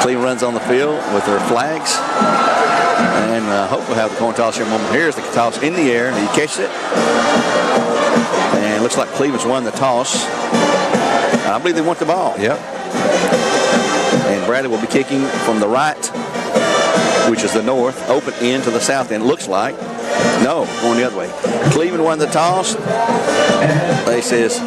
Cleveland runs on the field with their flags. And hopefully we'll have the coin toss here in a moment. Here's the toss in the air. He catches it. And it looks like Cleveland's won the toss. I believe they want the ball. Yep. And Bradley will be kicking from the right, which is the north, open end to the south end. It looks like. No, going the other way. Cleveland won the toss. They says,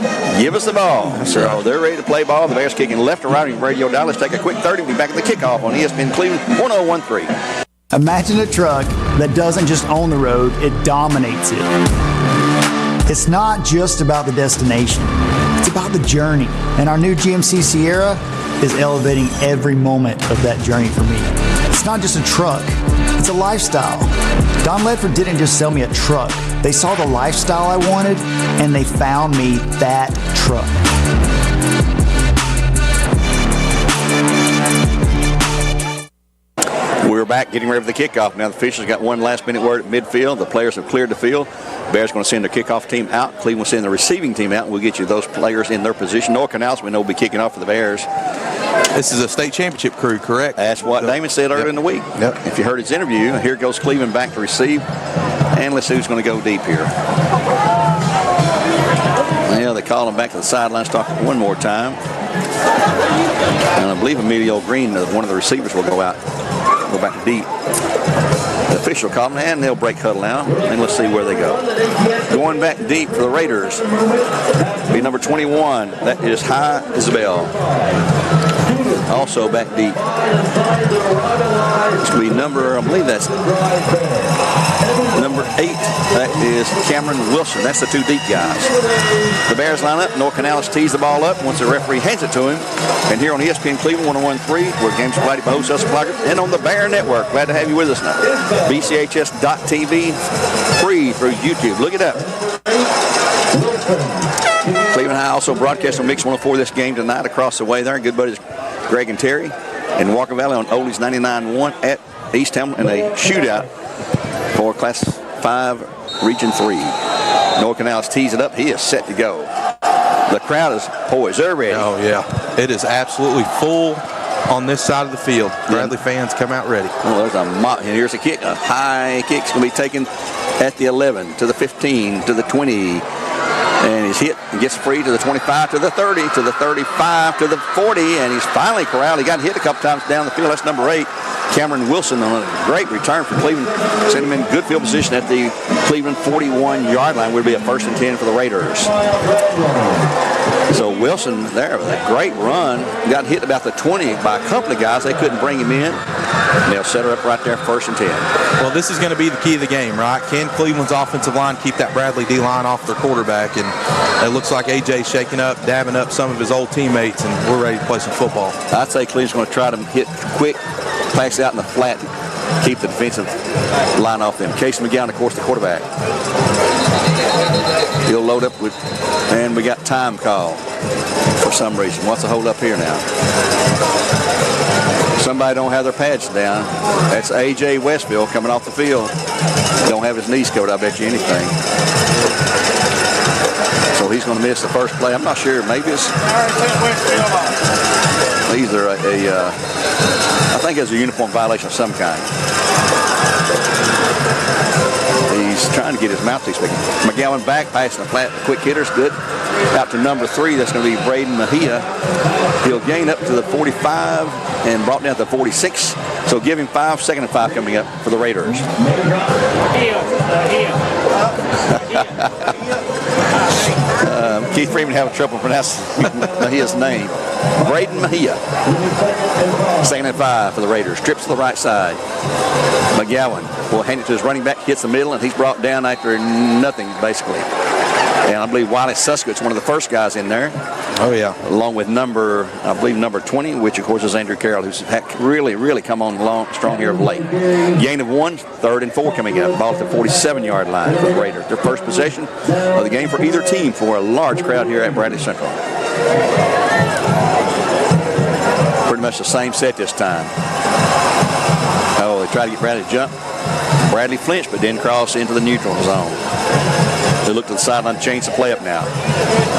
give us the ball. So they're ready to play ball. The Bears kicking left or right on your radio dial. Let's take a quick 30. We'll be back at the kickoff on ESPN Cleveland 1013. Imagine a truck that doesn't just own the road, it dominates it. It's not just about the destination. It's about the journey. And our new GMC Sierra is elevating every moment of that journey for me. It's not just a truck, it's a lifestyle. Don Ledford didn't just sell me a truck. They saw the lifestyle I wanted, and they found me that truck. We're back getting ready for the kickoff. Now the officials got one last-minute word at midfield. The players have cleared the field. Bears going to send their kickoff team out. Cleveland will send the receiving team out. We'll get you those players in their position. North Canals, we know, will be kicking off for the Bears. This is a state championship crew, correct? That's what Damon said earlier in the week. Yep. If you heard his interview, here goes Cleveland back to receive. And let's see who's going to go deep here. Well, they call him back to the sidelines, talk one more time. And I believe Emilio Green, one of the receivers, will go out. Go back deep. The official call them, and they'll break huddle now. And let's see where they go. Going back deep for the Raiders. Be number 21. That is High Isabel. Also back deep. It's going to be number, I believe that's number 8. That is Cameron Wilson. That's the two deep guys. The Bears line up. North Canales tees the ball up once the referee hands it to him. And here on ESPN Cleveland 1013, where games are played by Wholesale Supply Group, and on the Bear Network. Glad to have you with us now. BCHS.TV, free through YouTube. Look it up. Cleveland High also broadcast on Mix 104 this game tonight across the way there. Good buddies Greg and Terry in Walker Valley on Oldies 99.1 at East Hamilton in a shootout for Class 5 Region 3. North Canales tees it up. He is set to go. The crowd is poised. They're ready. Oh, yeah. It is absolutely full on this side of the field. Bradley fans come out ready. Well, there's a mock. Here's a kick. A high kick. It's going to be taken at the 11, to the 15, to the 20. And he's hit and gets free to the 25, to the 30, to the 35, to the 40, and he's finally corralled. He got hit a couple times down the field. That's number 8, Cameron Wilson, on a great return for Cleveland. Sent him in good field position at the Cleveland 41-yard line. Would be a 1st and 10 for the Raiders. So Wilson there with a great run. Got hit about the 20 by a couple of guys. They couldn't bring him in. And they'll set her up right there, 1st and 10. Well, this is going to be the key of the game, right? Can Cleveland's offensive line keep that Bradley D-line off their quarterback? And it looks like A.J.'s shaking up, dabbing up some of his old teammates, and we're ready to play some football. I'd say Cleveland's going to try to hit quick, pass out in the flat, keep the defensive line off them. Case McGowan, of course, the quarterback. He'll load up with, and we got time call for some reason. What's the hold up here now? Somebody don't have their pads down. That's A.J. Westfield coming off the field. Don't have his knees covered, I bet you anything. So he's going to miss the first play. I'm not sure. Maybe it's either I think it's a uniform violation of some kind. He's trying to get his mouthpiece speaking. McGowan back, passing the flat, quick hitters, good. Out to number 3, that's going to be Braden Mejia. He'll gain up to the 45 and brought down to the 46. So give him 5, 2nd and 5 coming up for the Raiders. Keith Freeman having trouble pronouncing Mejia's name. Braden Mejia. 2nd and 5 for the Raiders. Trips to the right side. McGowan will hand it to his running back, hits the middle, and he's brought down after nothing, basically. And I believe Wiley Suskowitz, one of the first guys in there. Oh, yeah. Along with number 20, which, of course, is Andrew Carroll, who's really come on strong here of late. Gain of 1, 3rd and 4 coming up. Ball at the 47-yard line for the Raiders. Their first possession of the game for either team for a large crowd here at Bradley Central. Pretty much the same set this time. Oh, they tried to get Bradley to jump. Bradley flinched, but didn't cross into the neutral zone. They look to the sideline to change the play up now.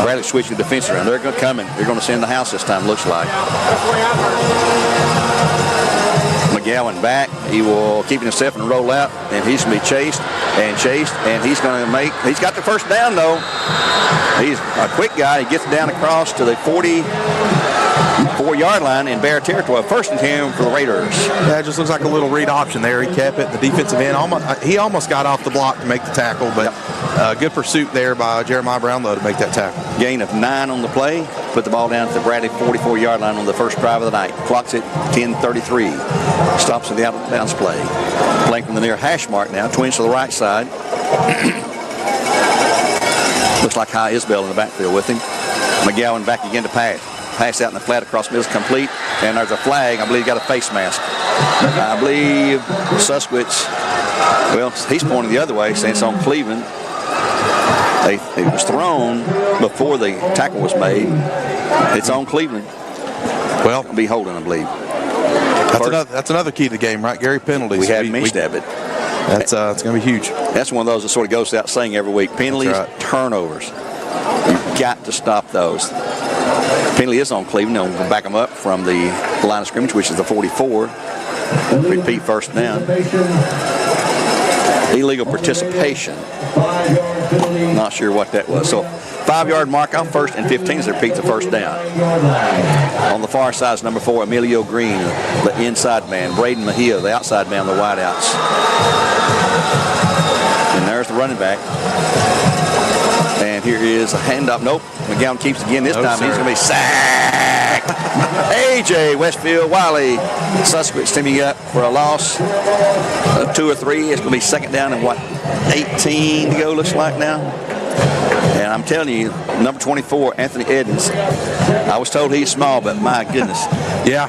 Bradley switching the defense around. They're going to come in. They're going to send the house this time, looks like. McGowan back. He will keep himself and roll out, and he's going to be chased, and he's going to he's got the first down, though. He's a quick guy. He gets down across to the 44-yard line in Bear territory. First and 10 for the Raiders. Yeah, it just looks like a little read option there. He kept it. The defensive end, he almost got off the block to make the tackle, but good pursuit there by Jeremiah Brownlow to make that tackle. Gain of 9 on the play. Put the ball down at the Bradley 44-yard line on the first drive of the night. Clock's at 10:33. Stops at the out-of-bounds play. Playing from the near hash mark now. Twins to the right side. Looks like High Isbell in the backfield with him. McGowan back again to pass. Pass out in the flat across middle, complete. And there's a flag. I believe he got a face mask. I believe Suskowitz, well, he's pointing the other way, saying it's on Cleveland. It was thrown before the tackle was made. It's on Cleveland. Well, be holding, I believe. That's another key to the game, right? Gary, penalties. We had missed it. That's it's going to be huge. That's one of those that sort of goes without saying every week. Penalties, turnovers. You've got to stop those. Penalty is on Cleveland. They'll back them up from the line of scrimmage, which is the 44. Repeat first down. Illegal participation. Not sure what that was. So 5-yard mark on first and 15 as they repeat the first down. On the far side is number 4, Emilio Green, the inside man. Braden Mejia, the outside man on the wideouts. And there's the running back. And here is a handoff. Nope. McGowan keeps again. This time he's going to be sacked. A.J. Westfield Wiley. Suskowitz teaming up for a loss of 2 or 3. It's going to be second down and 18 to go, looks like now. And I'm telling you, number 24, Anthony Edens, I was told he's small, but my goodness. Yeah.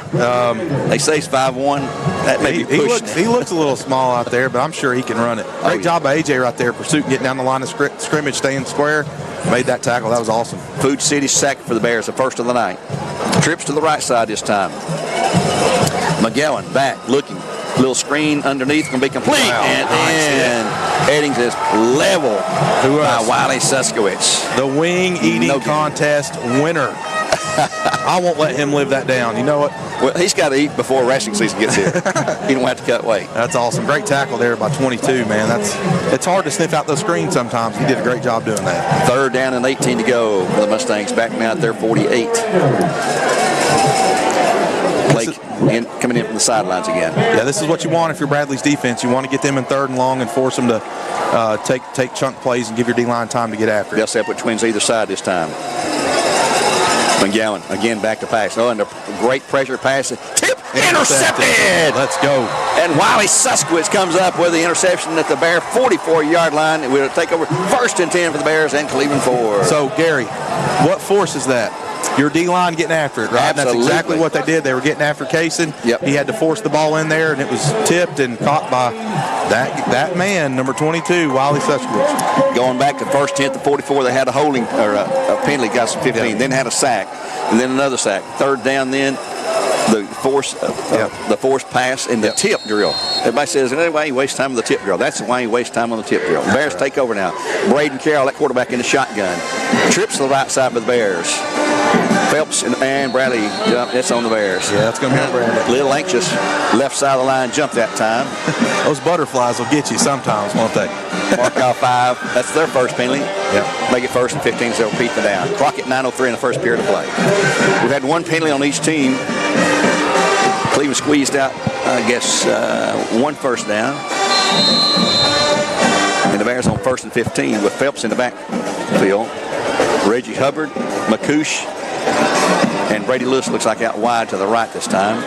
They say he's 5'1". That may be pushing. He looks a little small out there, but I'm sure he can run it. Great job by A.J. right there, pursuit, getting down the line of scrimmage, staying square. Made that tackle. That was awesome. Food City sack for the Bears, the first of the night. Trips to the right side this time. McGowan back, looking. Little screen underneath, going to be complete. Wow, and Eddings is level by Wiley Suskowitz. The wing eating contest winner. I won't let him live that down. You know what? Well, he's got to eat before wrestling season gets here. He don't have to cut weight. That's awesome. Great tackle there by 22, man. It's hard to sniff out those screens sometimes. He did a great job doing that. Third down and 18 to go for the Mustangs. Back now at their 48. Coming in from the sidelines again. Yeah, this is what you want if you're Bradley's defense. You want to get them in 3rd and long and force them to take chunk plays and give your D-line time to get after it. They'll set up with twins either side this time. McGowan again back to pass. Oh, and a great pressure pass. Tip, intercepted. Let's go. And Wiley Suskowitz comes up with the interception at the Bear 44-yard line. It will take over 1st and 10 for the Bears and Cleveland 4. So, Gary, what forces that? Your D-line getting after it, right? Absolutely. That's exactly what they did. They were getting after Kaysen. Yep. He had to force the ball in there, and it was tipped and caught by that man, number 22, Wiley Suskowitz. Going back to 1st, 10th, to 44, they had a holding or a penalty, got some 15, then had a sack, and then another sack. 3rd down, then the force pass and the tip drill. Everybody says, why you waste time on the tip drill? That's why you waste time on the tip drill. The Bears take over now. Braden Carroll, that quarterback in the shotgun. Trips to the right side for the Bears. Phelps and Bradley jump. That's on the Bears. Yeah, that's going to be on Bradley. A little anxious. Left side of the line jump that time. Those butterflies will get you sometimes, won't they? Mark off 5. That's their first penalty. Yeah. Make it 1st and 15, so they'll repeat the down. Clock at 9:03 in the first period of play. We've had 1 penalty on each team. Cleveland squeezed out, I guess, 1 first down. And the Bears on 1st and 15 with Phelps in the backfield. Reggie Hubbard, McCoosh, and Brady Lewis looks like out wide to the right this time.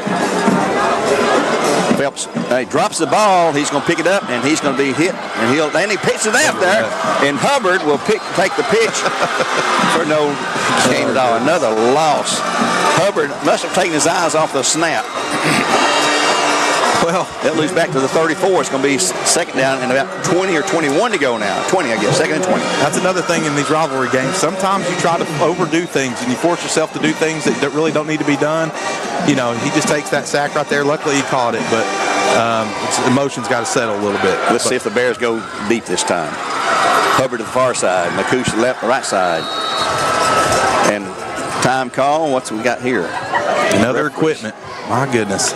Phelps drops the ball. He's going to pick it up, and he's going to be hit. And he picks it out there. And Hubbard will take the pitch for no gain at all. Another loss. Hubbard must have taken his eyes off the snap. Well, they'll lose back to the 34. It's going to be 2nd down and about 20 or 21 to go now. 20, I guess. 2nd and 20. That's another thing in these rivalry games. Sometimes you try to overdo things and you force yourself to do things that really don't need to be done. You know, he just takes that sack right there. Luckily, he caught it, but emotions got to settle a little bit. Let's see if the Bears go deep this time. Hubbard to the far side. McCoosh to the left, the right side. And time call. What's we got here? Another equipment. My goodness.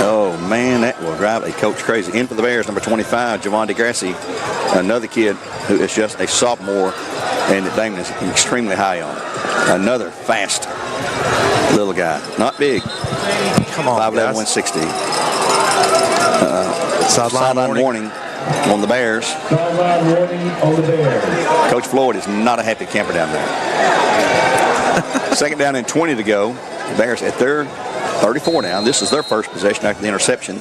Oh, man, that will drive a coach crazy. In for the Bears, number 25, Javon DeGrassi, another kid who is just a sophomore, and that Damon is extremely high on. Another fast little guy. Not big. Come on, 5'11", 160. Sideline warning on the Bears. Sideline warning on the Bears. Coach Floyd is not a happy camper down there. Second down and 20 to go. The Bears at their 34 now. This is their first possession after the interception.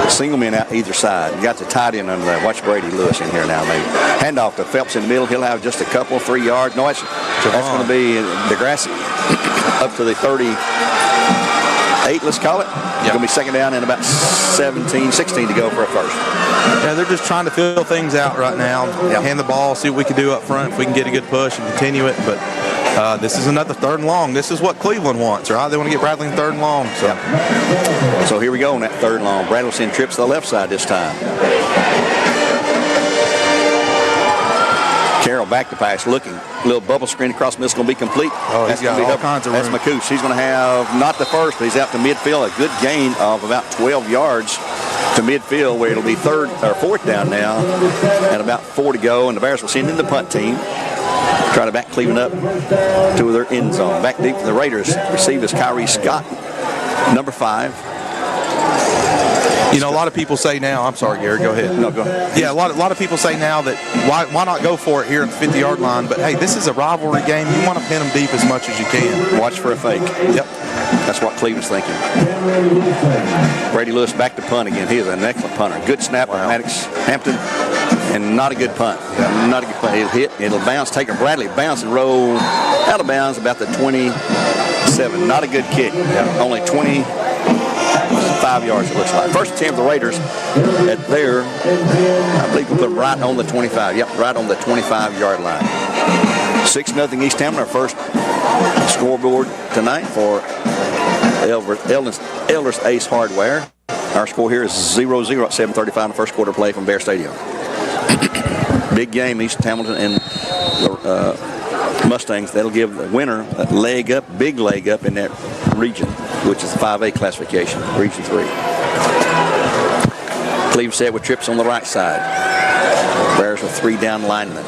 Single men out either side. You got the tight end under there. Watch Brady Lewis in here now, maybe. Handoff to Phelps in the middle. He'll have just a couple, 3 yards. No, that's going to be DeGrassi up to the 38, let's call it. It's going to be second down and about 17, 16 to go for a first. Yeah, they're just trying to fill things out right now. Hand the ball, see what we can do up front if we can get a good push and continue it. But this is another 3rd and long. This is what Cleveland wants, right? They want to get Bradley in 3rd and long. So here we go on that 3rd and long. Bradley send trips to the left side this time. Carroll back to pass, looking. Little bubble screen across the middle is going to be complete. Oh, he's got all kinds of room. That's McCoos. He's going to have not the first, but he's out to midfield. A good gain of about 12 yards to midfield, where it'll be 4th down now, and about 4 to go. And the Bears will send in the punt team. Try to back Cleveland up to their end zone. Back deep for the Raiders. Receive is Kyrie Scott, number 5. You know, a lot of people say now, I'm sorry, Gary, go ahead. No, go ahead. Yeah, a lot of people say now that why not go for it here at the 50-yard line? But, hey, this is a rivalry game. You want to pin them deep as much as you can. Watch for a fake. Yep. That's what Cleveland's thinking. Brady Lewis back to punt again. He is an excellent punter. Good snap by Maddox Hampton, and not a good punt. Not a good punt. It'll hit, it'll bounce, take a Bradley, bounce and roll out of bounds about the 27. Not a good kick. Only 25 yards, it looks like. First attempt of the Raiders at their, I believe we'll put them right on the 25. Yep, right on the 25-yard line. 6-0 East Hamlin, our first scoreboard tonight for Elders Ace Hardware. Our score here is 0-0 at 7:35 in the first quarter play from Bear Stadium. Big game, East Hamilton and the Mustangs. That'll give the winner a big leg up in that region, which is the 5A classification, Region 3. Cleveland set with trips on the right side. Bears with 3 down linemen.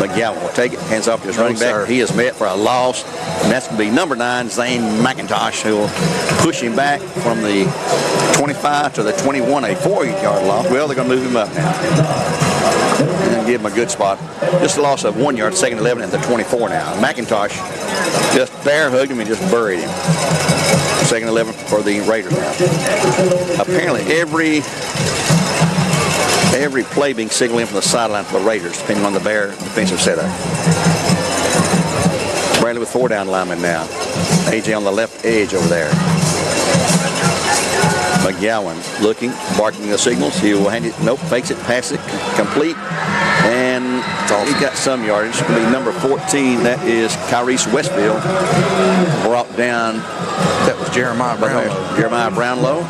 McGowan will take it, hands off to his running back. He is met for a loss, and that's going to be number 9, Zane McIntosh, who will push him back from the 25 to the 21, a 4-yard loss. Well, they're going to move him up now and give him a good spot. Just a loss of 1 yard, 2nd 11 at the 24 now. McIntosh just bear hugged him and just buried him. 2nd 11 for the Raiders now. Apparently every play being signaled in from the sideline for the Raiders, depending on the Bear defensive setup. Bradley with 4 down linemen now. AJ on the left edge over there. McGowan looking, barking the signals. He will hand it, fakes it, pass it, complete. And he got some yardage. It's going to be number 14. That is Kyrese Westfield. Brought down. That was Jeremiah Brownlow. Jeremiah Brownlow.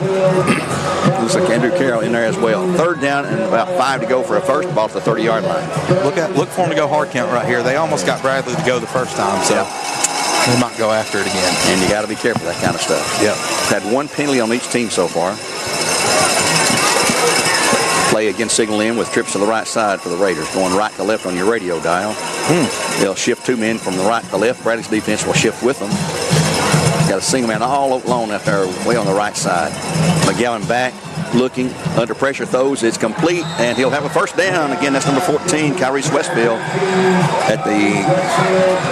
Looks like Andrew Carroll in there as well. 3rd down and about 5 to go for a first ball at the 30-yard line. Look for him to go hard count right here. They almost got Bradley to go the first time, so they might go after it again. And you got to be careful of that kind of stuff. Yep. Had 1 penalty on each team so far. Play again signal in with trips to the right side for the Raiders, going right to left on your radio dial. They'll shift 2 men from the right to left. Bradley's defense will shift with them. Got a single man all alone out there way on the right side. McGowan back, looking, under pressure, throws, it's complete, and he'll have a first down. Again, that's number 14, Kyrese Westfield. At the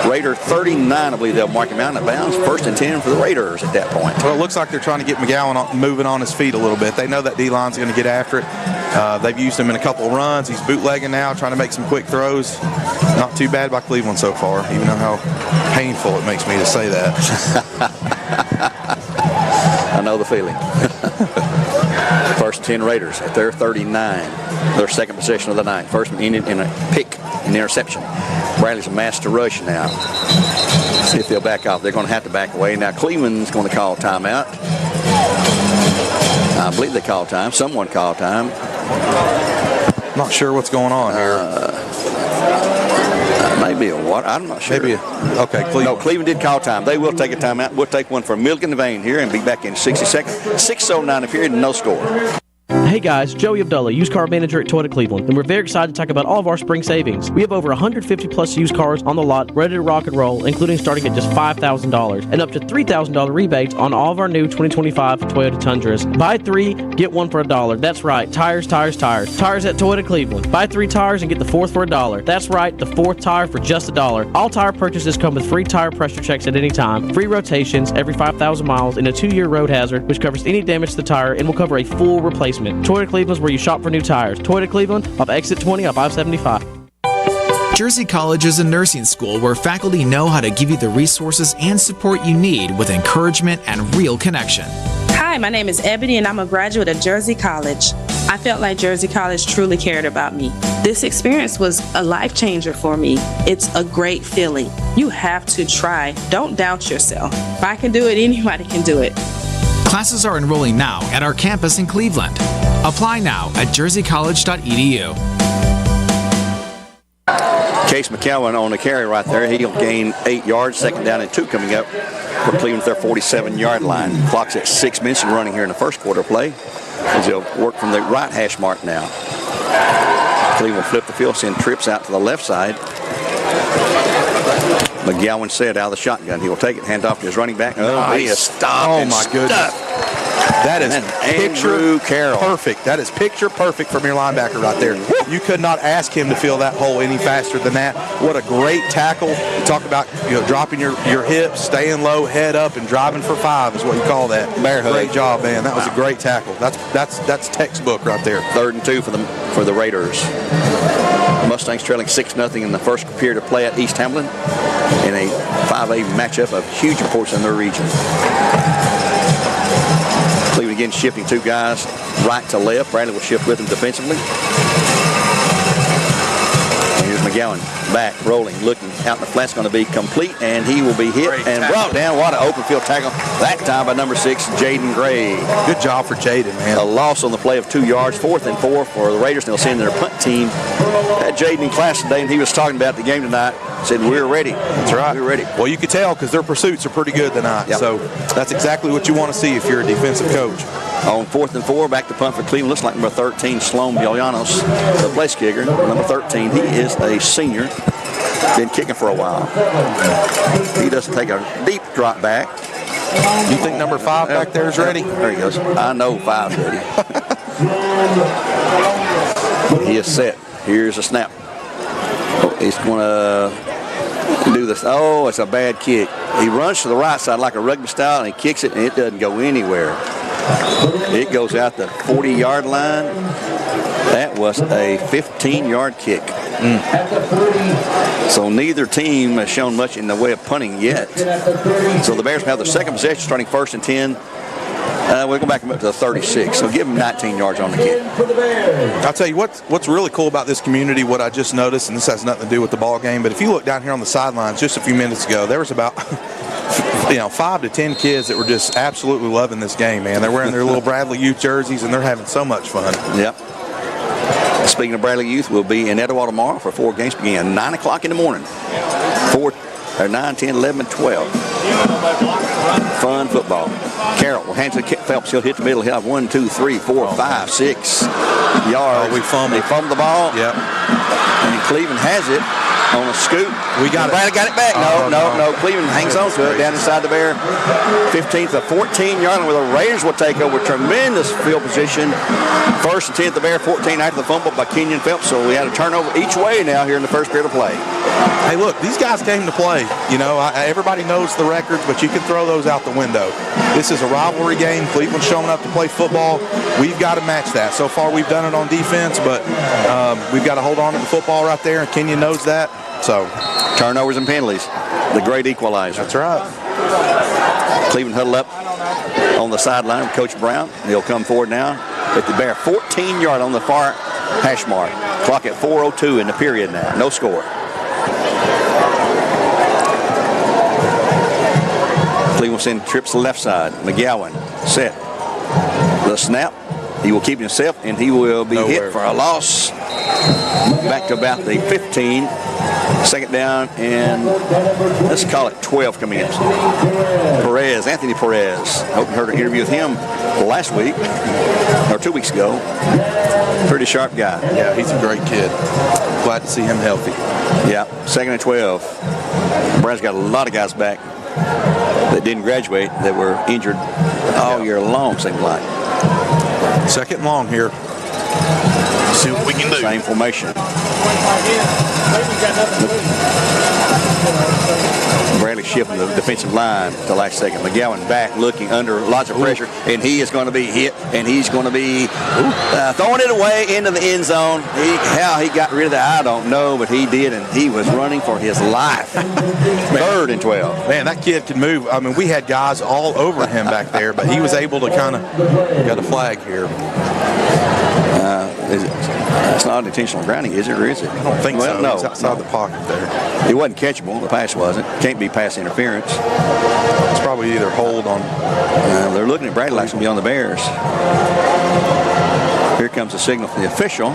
Raider 39, I believe they'll mark him out in bounds. 1st and 10 for the Raiders at that point. Well, it looks like they're trying to get McGowan moving on his feet a little bit. They know that D-line's going to get after it. They've used him in a couple of runs. He's bootlegging now, trying to make some quick throws. Not too bad by Cleveland so far, even though how painful it makes me to say that. I know the feeling. 1st 10 Raiders at their 39. Their 2nd possession of the night. First one ended in a pick, an interception. Bradley's a master rush now. See if they'll back off. They're going to have to back away. Now Cleveland's going to call timeout. I believe they called time. Someone called time. Not sure what's going on here. Maybe a what? I'm not sure. Maybe okay, Cleveland. No, Cleveland did call time. They will take a timeout. We'll take one for Milligan Vane here and be back in 60 seconds. 6:09 the period, no score. Hey guys, Joey Abdullah, used car manager at Toyota Cleveland, and we're very excited to talk about all of our spring savings. We have over 150 plus used cars on the lot ready to rock and roll, including starting at just $5,000 and up to $3,000 rebates on all of our new 2025 Toyota Tundras. Buy 3, get 1 for $1. That's right, tires, tires, tires. Tires at Toyota Cleveland. Buy 3 tires and get the 4th for $1. That's right, the 4th tire for just $1. All tire purchases come with free tire pressure checks at any time, free rotations every 5,000 miles, and a 2-year road hazard, which covers any damage to the tire and will cover a full replacement. Toyota Cleveland is where you shop for new tires. Toyota Cleveland, off exit 20 off I-75. Jersey College is a nursing school where faculty know how to give you the resources and support you need with encouragement and real connection. Hi, my name is Ebony and I'm a graduate of Jersey College. I felt like Jersey College truly cared about me. This experience was a life changer for me. It's a great feeling. You have to try. Don't doubt yourself. If I can do it, anybody can do it. Classes are enrolling now at our campus in Cleveland. Apply now at jerseycollege.edu. Case McCowan on the carry right there. He'll gain 8 yards. 2nd down and 2 coming up for Cleveland at their 47-yard line. Clock's at 6 minutes and running here in the first quarter play as they'll work from the right hash mark now. Cleveland will flip the field, send trips out to the left side. McGowan said out of the shotgun. He will take it, hand off to his running back. Oh, he is stopped. Oh, my goodness. That is Andrew Carroll. Perfect. That is picture perfect from your linebacker right there. You could not ask him to fill that hole any faster than that. What a great tackle. You talk about dropping your hips, staying low, head up, and driving for 5 is what you call that. Bear hug. Great job, man. That was a great tackle. That's textbook right there. 3rd and 2 for the Raiders. Mustangs trailing 6-0 in the first period of play at East Hamlin in a 5A matchup of huge importance in their region. Cleveland again shifting 2 guys right to left. Bradley will shift with him defensively. And here's McGowan back, rolling, looking out in the flat's going to be complete, and he will be hit and brought down. What an open field tackle, that time by number 6, Jaden Gray. Good job for Jaden, man. A loss on the play of 2 yards, 4th and 4 for the Raiders. They'll send their punt team. Had Jaden in class today, and he was talking about the game tonight. Said, we're ready. That's right. We're ready. Well, you could tell because their pursuits are pretty good tonight. Yep. So that's exactly what you want to see if you're a defensive coach. On 4th and 4, back to punt for Cleveland. Looks like number 13, Sloan Billanos, the place kicker. Number 13, he is a senior. Been kicking for a while. He doesn't take a deep drop back. You think number 5 back there is ready? There he goes. I know 5's ready. He is set. Here's a snap. Oh, he's going to do this. Oh, it's a bad kick. He runs to the right side like a rugby style, and he kicks it, and it doesn't go anywhere. It goes out the 40-yard line. That was a 15-yard kick. So neither team has shown much in the way of punting yet. So the Bears have their second possession, starting 1st and 10. We'll go back up to the 36. So give them 19 yards on the kick. I'll tell you what's really cool about this community, what I just noticed, and this has nothing to do with the ball game, but if you look down here on the sidelines just a few minutes ago, there was about 5 to 10 kids that were just absolutely loving this game, man. They're wearing their little Bradley Youth jerseys, and they're having so much fun. Yep. Speaking of Bradley Youth, we'll be in Etowah tomorrow for 4 games beginning at 9 o'clock in the morning. 9, 10, 11, 12. Fun football. Carroll will hand to Phelps. He'll hit the middle. He'll have 1, 2, 3, 4, 5, 6 yards. We fumbled. They fumbled the ball. Yep. And Cleveland has it on a scoop. We got it. Bradley got it back. No. Cleveland hangs on to it down inside the Bear 15th, a 14-yard line where the Raiders will take over. Tremendous field position. 1st and 10 at the Bear, 14 after the fumble by Kenyon Phelps. So we had a turnover each way now here in the first period of play. Hey, look, these guys came to play. Everybody knows the records, but you can throw those out the window. This is a rivalry game. Cleveland's showing up to play football. We've got to match that. So far, we've done it on defense, but we've got to hold on to the football right there, and Kenyon knows that. So, turnovers and penalties, the great equalizer. That's right. Cleveland huddle up on the sideline with Coach Brown. He'll come forward now at the Bear 14-yard on the far hash mark. Clock at 4:02 in the period now. No score. Cleveland will send trips to the left side. McGowan set. The snap. He will keep himself, and he will be hit for a loss back to about the 15. Second down, and let's call it 12 coming in. Anthony Perez. I hope you heard an interview with him last week, or 2 weeks ago. Pretty sharp guy. Yeah, he's a great kid. Glad to see him healthy. Yeah, second and 12. Brad's got a lot of guys back that didn't graduate that were injured all year long, seems like. Second and long here. See what we can do. Same formation. Bradley shifting the defensive line to last second. McGowan back, looking under lots of pressure, and he is going to be hit, and he's going to be throwing it away into the end zone. How he got rid of that, I don't know, but he did, and he was running for his life. Third and 12. Man, that kid can move. I mean, we had guys all over him back there, but he was able to kind of got a flag here. It's not intentional grounding, is it, or is it? I don't think so. No. He's outside the pocket there. It wasn't catchable. The pass wasn't. Can't be pass interference. It's probably either hold on. They're looking at Bradley like it's going to be on the Bears. Here comes the signal from the official.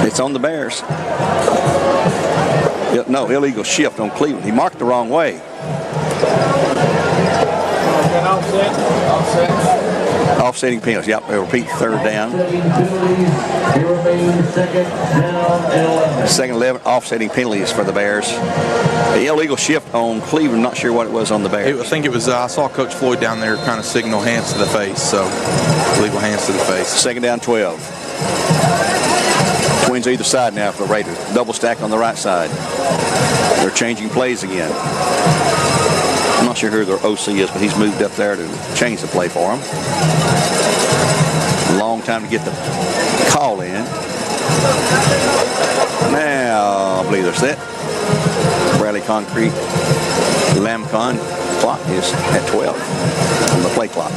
It's on the Bears. No, illegal shift on Cleveland. He marked the wrong way. Offsetting penalties. Yep, they'll repeat third down. Second 11, offsetting penalties for the Bears. The illegal shift on Cleveland, not sure what it was on the Bears. I think it was, I saw Coach Floyd down there kind of signal hands to the face, so illegal hands to the face. Second down, 12. Twins either side now for the Raiders. Double stack on the right side. They're changing plays again. I'm not sure who their OC is, but he's moved up there to change the play for them. Long time to get the call in. Now, I believe they're set. Bradley Concrete, Lamcon clock is at 12 on the play clock.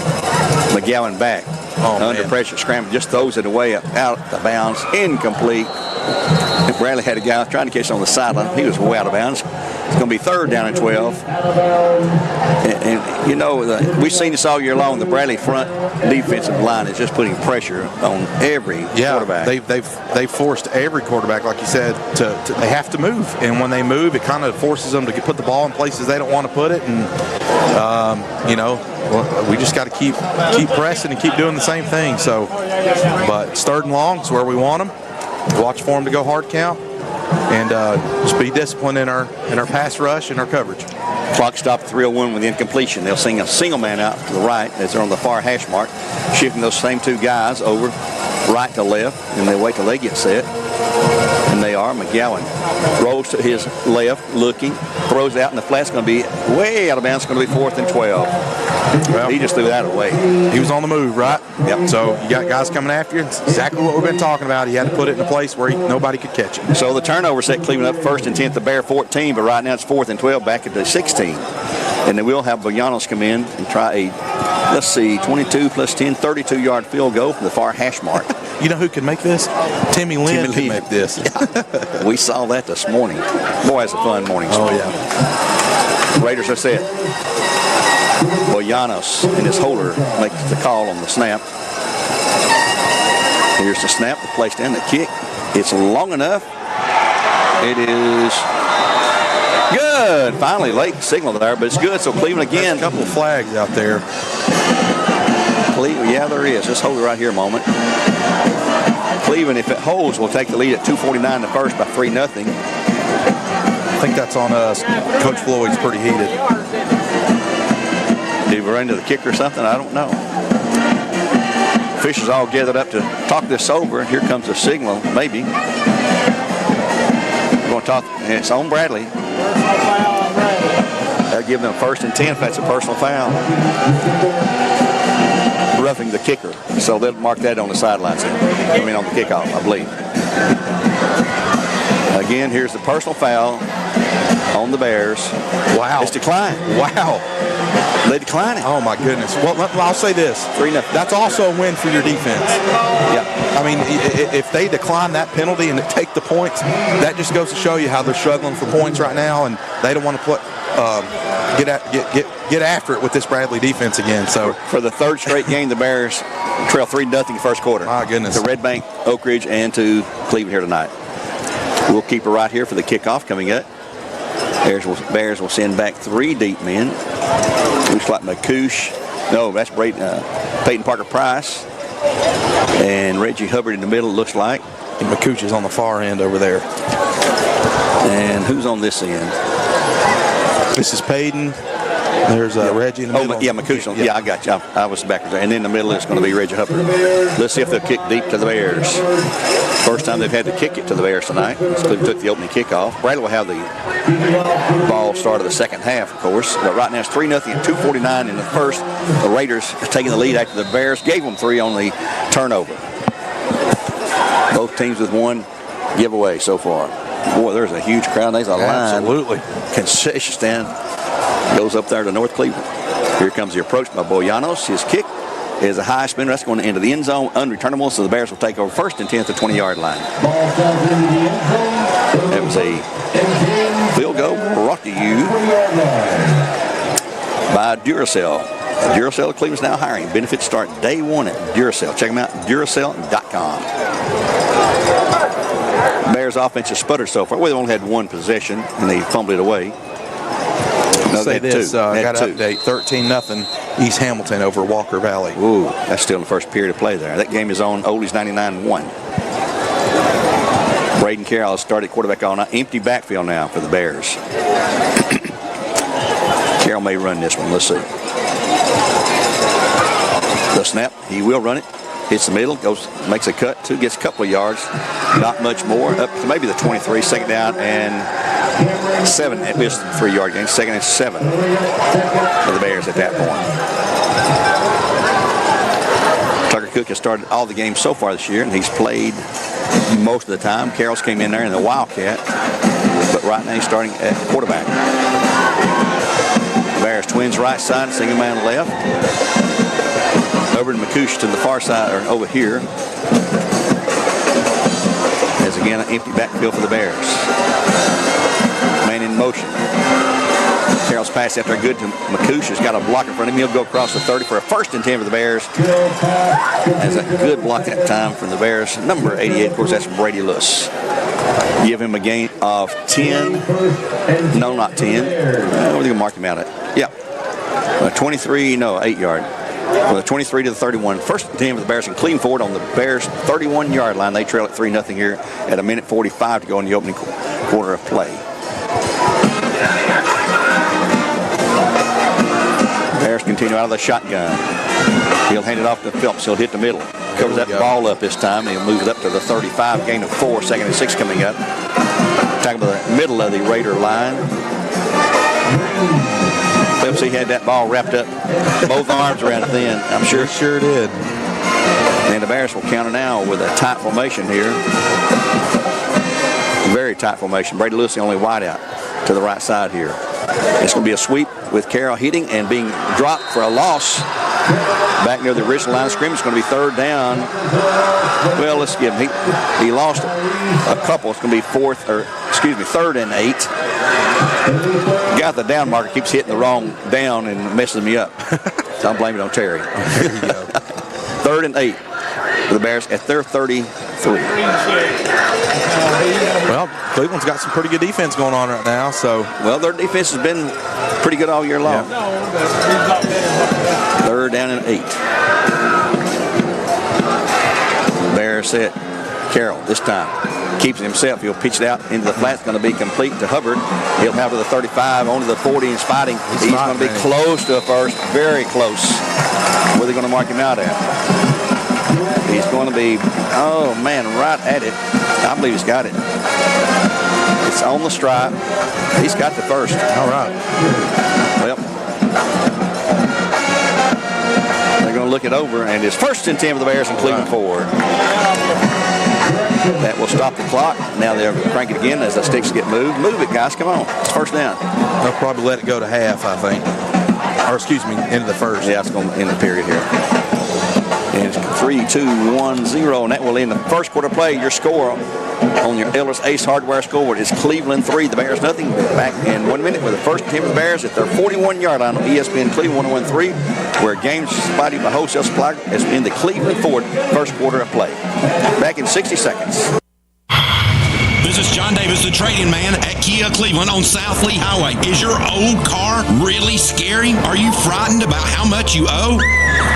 McGowan back. Under pressure, scramble, just throws it away out of bounds. Incomplete. Bradley had a guy trying to catch it on the sideline. He was way out of bounds. It's going to be third down and 12. And you know, we've seen this all year long. The Bradley front defensive line is just putting pressure on every quarterback. They've forced every quarterback, like you said, to they have to move. And when they move, it kind of forces them to put the ball in places they don't want to put it. And, we just got to keep pressing and keep doing the same thing. So, but it's third and long. It's where we want them. Watch for them to go hard count, and just be disciplined in our pass rush and our coverage. Clock stopped 3:01 with the incompletion. They'll sing a single man out to the right as they're on the far hash mark, shifting those same two guys over right to left, and they wait till they get set. And they are. McGowan rolls to his left, looking, throws it out, and the flat's going to be way out of bounds. It's going to be 4th and 12. Well, he just threw that away. He was on the move, right? Yep. So you got guys coming after you. It's exactly what we've been talking about. He had to put it in a place where nobody could catch it. So the turnover set Cleveland up 1st and 10th, the Bear 14, but right now it's 4th and 12 back at the 16. And then we'll have Boyanos come in and try a, 22 plus 10, 32-yard field goal from the far hash mark. You know who can make this? Timmy Lynn can make this. Yeah. We saw that this morning. Boy, it's a fun morning. Oh, yeah. The Raiders are set. Boyanos and his holder makes the call on the snap. Here's the snap, the placed in the kick. It's long enough. It is good. Finally, late signal there, but it's good. So Cleveland again. There's a couple of flags out there. Cleveland, yeah, there is. Just hold it right here a moment. Cleveland, if it holds, will take the lead at 2:49 the first by 3-0. I think that's on us. Coach Floyd's pretty heated. Did we run into the kicker or something? I don't know. Officials all gathered up to talk this over, and here comes the signal, maybe. We're going to talk. It's on Bradley. They'll give them 1st and 10 if that's a personal foul. Roughing the kicker. So they'll mark that on the sidelines. On the kickoff, I believe. Again, here's the personal foul on the Bears. Wow. It's declined. Wow. They decline it. Oh, my goodness. Well, I'll say this. 3-0. That's also a win for your defense. Yeah. I mean, if they decline that penalty and take the points, that just goes to show you how they're struggling for points right now, and they don't want to get after it with this Bradley defense again. So for the third straight game, the Bears trail 3-0 first quarter. My goodness. To Red Bank, Oak Ridge, and to Cleveland here tonight. We'll keep her right here for the kickoff coming up. Bears will send back 3 deep men. Looks like McCoosh. No, that's Peyton Parker Price. And Reggie Hubbard in the middle, looks like. And McCooch is on the far end over there. And who's on this end? This is Peyton. There's Reggie in the middle. McCooch. Yeah, I got you. I was backwards there. And in the middle is going to be Reggie Hubbard. Let's see if they'll kick deep to the Bears. First time they've had to kick it to the Bears tonight. Cleveland took the opening kickoff. Bradley will have the ball start of the second half, of course. But right now it's 3-0 and 2:49 in the first. The Raiders taking the lead after the Bears gave them 3 on the turnover. Both teams with 1 giveaway so far. Boy, there's a huge crowd. There's a line. Absolutely. Concession stand goes up there to North Cleveland. Here comes the approach by Boyanos. His kick is a high spinner. That's going into the end zone, unreturnable, so the Bears will take over first and 10 at the 20-yard line. That was a field goal brought to you by Duracell. Duracell Cleveland's now hiring. Benefits start day 1 at Duracell. Check them out, Duracell.com. Bears offense has sputtered so far. Well, they only had 1 possession, and they fumbled it away. No, say this, I got to update, 13-0 East Hamilton over Walker Valley. Ooh, that's still in the first period of play there. That game is on Oldies 99-1. Braden Carroll has started quarterback all night. Empty backfield now for the Bears. Carroll may run this one. Let's see. The snap, he will run it. Hits the middle, makes a cut, gets a couple of yards. Not much more, up to maybe the 23, second down and 7, at least 3-yard gain, second and 7 for the Bears at that point. Tucker Cook has started all the games so far this year, and he's played most of the time. Carroll's came in there in the Wildcat, but right now he's starting at quarterback. The Bears twins right side, single man left. Over to McCoosh to the far side, or over here. As again, an empty backfield for the Bears. Man in motion. Carroll's pass after a good to McCoosh has got a block in front of him. He'll go across the 30 for a first and 10 for the Bears. Has a good block that time from the Bears. Number 88, of course, that's Brady Lewis. Give him a gain of 10. No, not 10. What are they going to mark him out at? Yeah. 8-yard. From the 23 to the 31. First and 10 for the Bears, and Cleveland forward on the Bears' 31-yard line. They trail at 3-0 here at 1:45 to go in the opening quarter of play. Bears continue out of the shotgun. He'll hand it off to Phelps. He'll hit the middle. Covers that ball up this time. He'll move it up to the 35. Gain of 4. Second and 6 coming up. Tackle the middle of the Raider line. Phelps, he had that ball wrapped up, both arms around it then. I'm sure. Sure did. And the Bears will counter now with a tight formation here. Very tight formation. Brady Lewis, the only wide out to the right side here. It's going to be a sweep with Carroll hitting and being dropped for a loss. Back near the original line of scrimmage. It's going to be 3rd down. Well, let's give him. He lost a couple. It's going to be 3rd and 8. Got the down marker, keeps hitting the wrong down and messes me up. So I'm blaming it on Terry. There you go. 3rd and 8 for the Bears at their 33. Well, Cleveland's got some pretty good defense going on right now. So, well, their defense has been pretty good all year long. Yeah. 3rd down and 8. Bears set. Carroll this time keeps it himself. He'll pitch it out into the flat. It's going to be complete to Hubbard. He'll have to the 35, onto the 40. He's fighting. He's going to be close to a first, very close. Where are they going to mark him out at? He's going to be, oh man, right at it. I believe he's got it. It's on the stripe. He's got the first. All right. Well, they're going to look it over, and it's 1st and 10 for the Bears and Cleveland forward. That will stop the clock. Now they'll crank it again as the sticks get moved. Move it, guys. Come on. It's 1st down. They'll probably let it go to half, I think. Or, excuse me, into the first. Yeah, it's going to end the period here. And it's 3-2-1-0, and that will end the first quarter play. Your score on your Ellis Ace Hardware scoreboard is Cleveland 3, the Bears nothing. Back in 1 minute with the first team of the Bears at their 41-yard line on ESPN Cleveland 101.3, where games spotted by Wholesale Supply has been the Cleveland Ford first quarter of play. Back in 60 seconds. This is John Davis, the trading man at Kia Cleveland on South Lee Highway. Is your old car really scary? Are you frightened about how much you owe?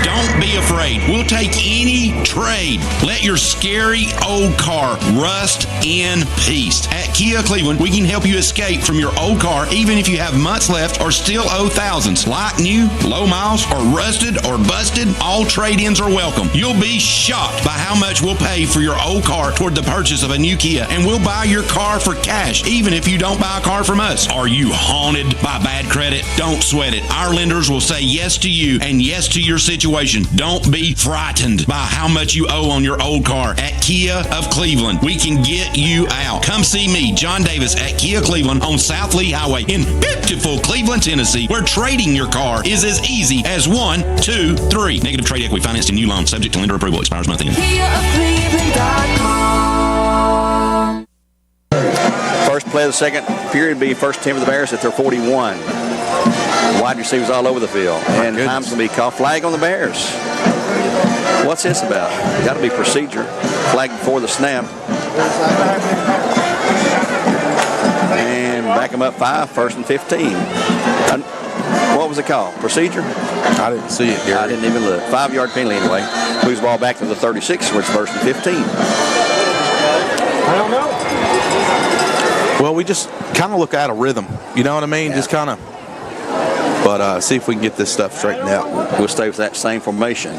Don't be afraid. We'll take any trade. Let your scary old car rust in peace. At Kia Cleveland, we can help you escape from your old car even if you have months left or still owe thousands. Like new, low miles, or rusted or busted, all trade-ins are welcome. You'll be shocked by how much we'll pay for your old car toward the purchase of a new Kia, and we'll buy your car for cash even if you don't buy a car from us. Are you haunted by bad credit? Don't sweat it. Our lenders will say yes to you and yes to your situation. Don't be frightened by how much you owe on your old car. At Kia of Cleveland, we can get you out. Come see me, John Davis, at Kia Cleveland on South Lee Highway in beautiful Cleveland, Tennessee, where trading your car is as easy as 1, 2, 3. Negative trade equity financed in new loan, subject to lender approval. Expires month end. KiaofCleveland.com. First play of the second period be first team of the Bears at their 41. Wide receivers all over the field. And time's going to be called. Flag on the Bears. What's this about? Got to be procedure. Flag before the snap. And back them up 5, first and 15. What was the call? Procedure? I didn't see it, Gary. I didn't even look. 5-yard penalty anyway. Moves the ball back to the 36, where it's first and 15. I don't know. Well, we just kind of look out of rhythm. You know what I mean? Yeah. Just kind of. But see if we can get this stuff straightened out. We'll stay with that same formation.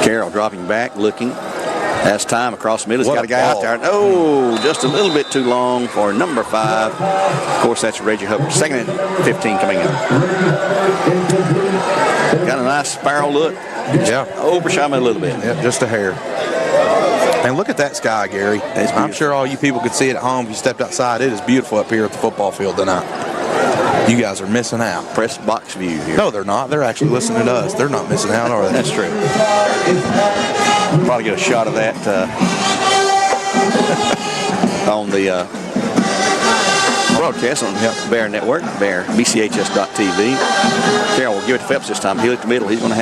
Carroll dropping back, looking. That's time across the middle. He's got a guy out there. Oh, just a little bit too long for number 5. Of course, that's Reggie Hubbard. Second and 15 coming up. Got a nice spiral look. Yeah. Overshot me a little bit. Yeah, just a hair. And look at that sky, Gary. I'm sure all you people could see it at home if you stepped outside. It is beautiful up here at the football field tonight. You guys are missing out. Press box view here. No, they're not. They're actually listening to us. They're not missing out, are they? That's true. Probably get a shot of that on the broadcast on Bear Network, Bear, BCHS.TV. Carroll will give it to Phelps this time. He'll hit the middle. He's going to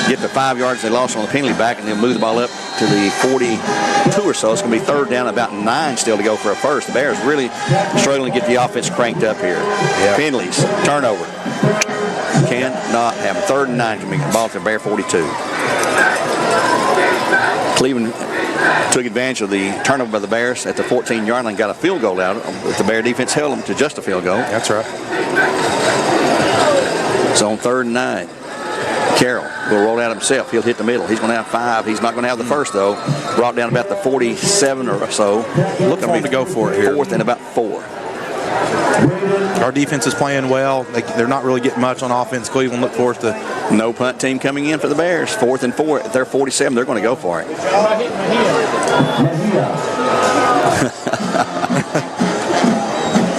get the 5 yards they lost on the penalty back, and they'll move the ball up to the 42 or so. It's going to be third down, about 9 still to go for a first. The Bears really struggling to get the offense cranked up here. Yeah. Penalties, turnover. Cannot have them. 3rd and 9 coming. Ball to the Bear 42. Cleveland took advantage of the turnover by the Bears at the 14-yard line, got a field goal out. But the Bear defense held them to just a field goal. That's right. So on 3rd and 9. Carroll will roll out himself. He'll hit the middle. He's going to have 5. He's not going to have the first, though. Brought down about the 47 or so. Look for him to go for it here. 4th and about 4. Our defense is playing well. They're not really getting much on offense. Cleveland look for us to. No punt team coming in for the Bears. 4th and 4. If they're 47, they're going to go for it.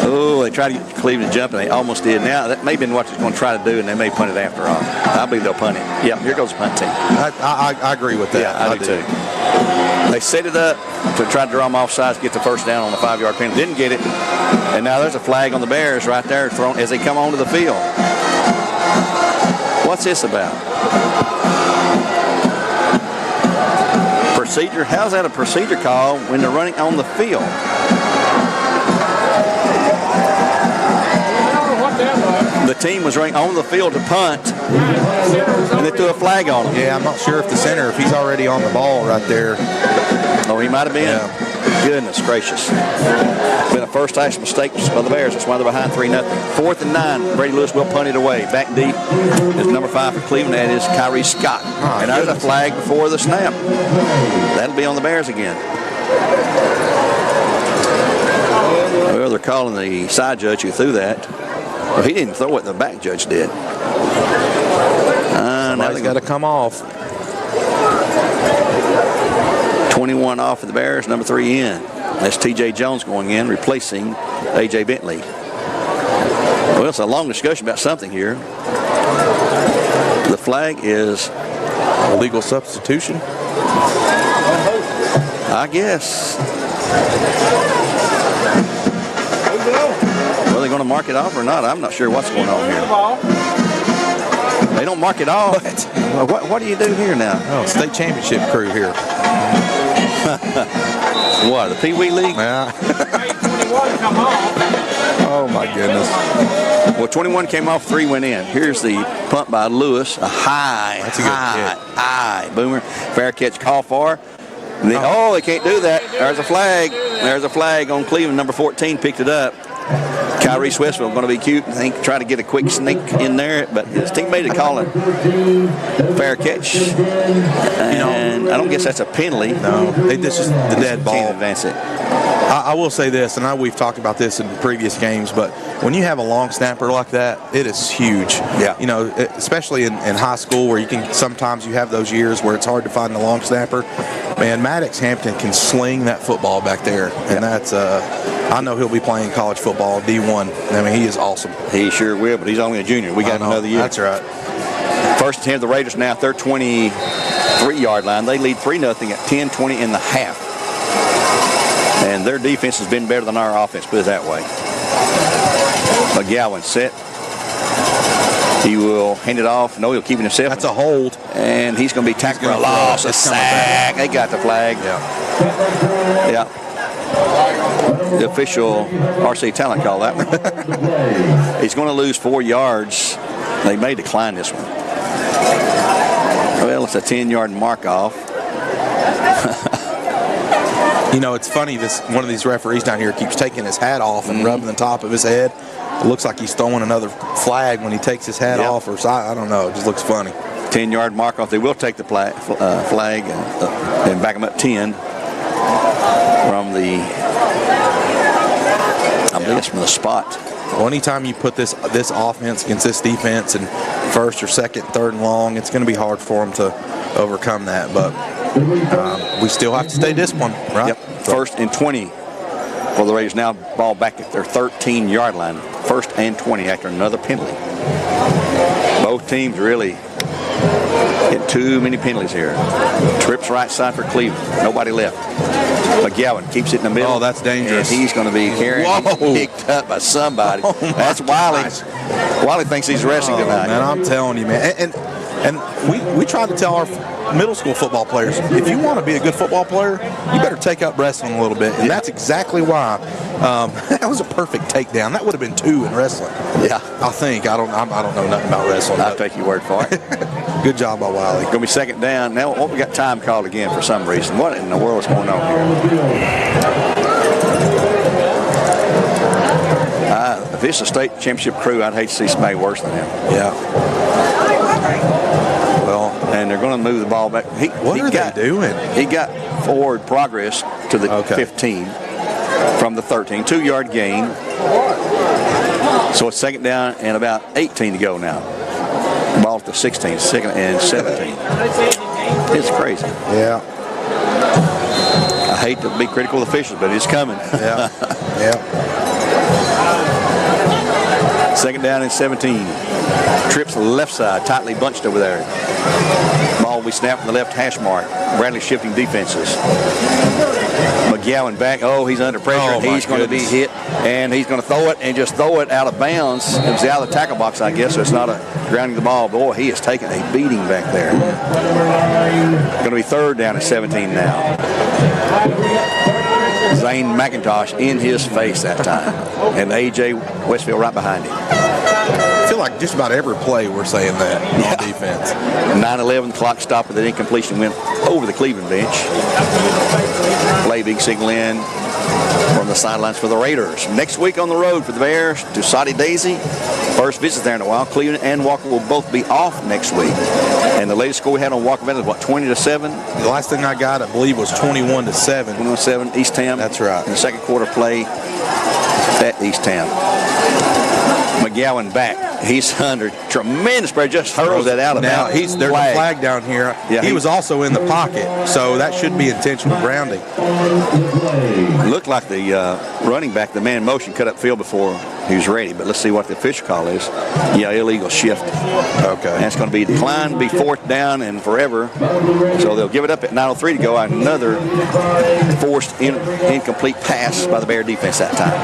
Oh, they tried to get Cleveland jumping. They almost did. Now, that may have been what they're going to try to do, and they may punt it after all. I believe they'll punt it. Yep, here goes the punt team. I agree with that. Yeah, I do too. They set it up to try to draw them off sides, get the first down on the 5-yard penalty. Didn't get it. And now there's a flag on the Bears right there thrown as they come onto the field. What's this about? Procedure? How's that a procedure call when they're running on the field? The team was running on the field to punt, and they threw a flag on him. Yeah, I'm not sure if the center, if he's already on the ball right there. Oh, he might have been. Yeah. Goodness gracious. Been a first ice mistake by the Bears. That's why they're behind 3-0. 4th and 9. Brady Lewis will punt it away. Back deep is number 5 for Cleveland. That is Kyrie Scott. Oh, and there's a flag before the snap. That'll be on the Bears again. Well, they're calling the side judge who threw that. Well, he didn't throw it. The back judge did. Now he's got to come off. 21 off for the Bears, number 3 in. That's T.J. Jones going in, replacing A.J. Bentley. Well, it's a long discussion about something here. The flag is Illegal substitution? I guess. Well, they're going to mark it off or not? I'm not sure what's going on here. They don't mark it off. What do you do here now? Oh, state championship crew here. What, the Pee Wee League? Yeah. Oh, my goodness. Well, 21 came off, 3 went in. Here's the punt by Lewis. A high boomer. Fair catch, call for. They can't do that. There's a flag. There's a flag on Cleveland. Number 14 picked it up. Kyrie Swissville going to be cute and think try to get a quick sneak in there, but his teammate had called it fair catch. And I don't guess that's a penalty. No, this is the dead ball. Can't advance it. I will say this, and we've talked about this in previous games, but when you have a long snapper like that, it is huge. Yeah. You know, especially in high school where you have those years where it's hard to find a long snapper. Man, Maddox Hampton can sling that football back there, and that's I know he'll be playing college football, D1. I mean, he is awesome. He sure will, but he's only a junior. We got another year. That's right. First and 10, the Raiders now at their 23-yard line. They lead 3-0 at 10:20 in the half. And their defense has been better than our offense, put it that way. McGowan set. He will hand it off. No, he'll keep it himself. That's a hold. And he's going to be tackled for a loss, a sack. They got the flag. Yeah. The official RC Talent called that one. He's going to lose 4 yards. They may decline this one. Well, it's a 10-yard mark off. You know, it's funny, one of these referees down here keeps taking his hat off and rubbing the top of his head. It looks like he's throwing another flag when he takes his hat off, or I don't know. It just looks funny. 10-yard mark off. They will take the flag and back them up 10 from the, I believe from the spot. Well, anytime you put this offense against this defense and first or second, third and long, it's going to be hard for them to overcome that. But we still have to stay disciplined, right? Yep. First and 20 for the Raiders. Now ball back at their 13-yard line. First and 20 after another penalty. Both teams really hit too many penalties here. Trips right side for Cleveland. Nobody left. McGowan keeps it in the middle. Oh, that's dangerous. And he's going to be carried and picked up by somebody. That's Wiley. Wiley thinks he's wrestling tonight. Man, I'm telling you, man. And we try to tell our middle school football players, if you want to be a good football player, you better take up wrestling a little bit. And that's exactly why. That was a perfect takedown. That would have been 2 in wrestling. Yeah. I think. I don't know nothing about wrestling. I'll take your word for it. Good job by Wiley. Going to be second down. Now we got time called again for some reason. What in the world is going on here? If it's a state championship crew, I'd hate to see somebody worse than him. Yeah. Well, and they're going to move the ball back. What are they doing? He got forward progress to the 15 from the 13. 2-yard gain. So it's second down and about 18 to go now. Ball at the 16, second and 17. It's crazy. Yeah. I hate to be critical of officials, but it's coming. Yeah. Yeah. Second down and 17. Trips left side, tightly bunched over there. Ball we snap from the left hash mark. Bradley shifting defenses. McGowan back. Oh, he's under pressure. He's going to be hit, and he's going to throw it and just throw it out of bounds. It was out of the tackle box, I guess, so it's not a grounding the ball. Boy, he is taking a beating back there. Going to be third down at 17 now. Zane McIntosh in his face that time. And A.J. Westfield right behind him. I feel like just about every play we're saying that on defense. 9-11, clock stopped with an incompletion, went over the Cleveland bench. Play big signal in from the sidelines for the Raiders. Next week on the road for the Bears to Soddy Daisy. First visit there in a while. Cleveland and Walker will both be off next week. And the latest score we had on Walker Valley was, 20-7? The last thing I got, I believe, was 21-7. 21-7, East Tam. That's right. In the second quarter play at East Tam. McGowan back. He's under tremendous pressure. Just hurls that out of now. There's a flag down here. Yeah, he was also in the pocket, so that should be intentional grounding. Looked like the running back, the man motion, cut up field before who's ready. But let's see what the official call is. Yeah, illegal shift. Okay. And it's going to be declined, be 4th down and forever. So they'll give it up at 9:03 to go. Another forced incomplete pass by the Bear defense that time.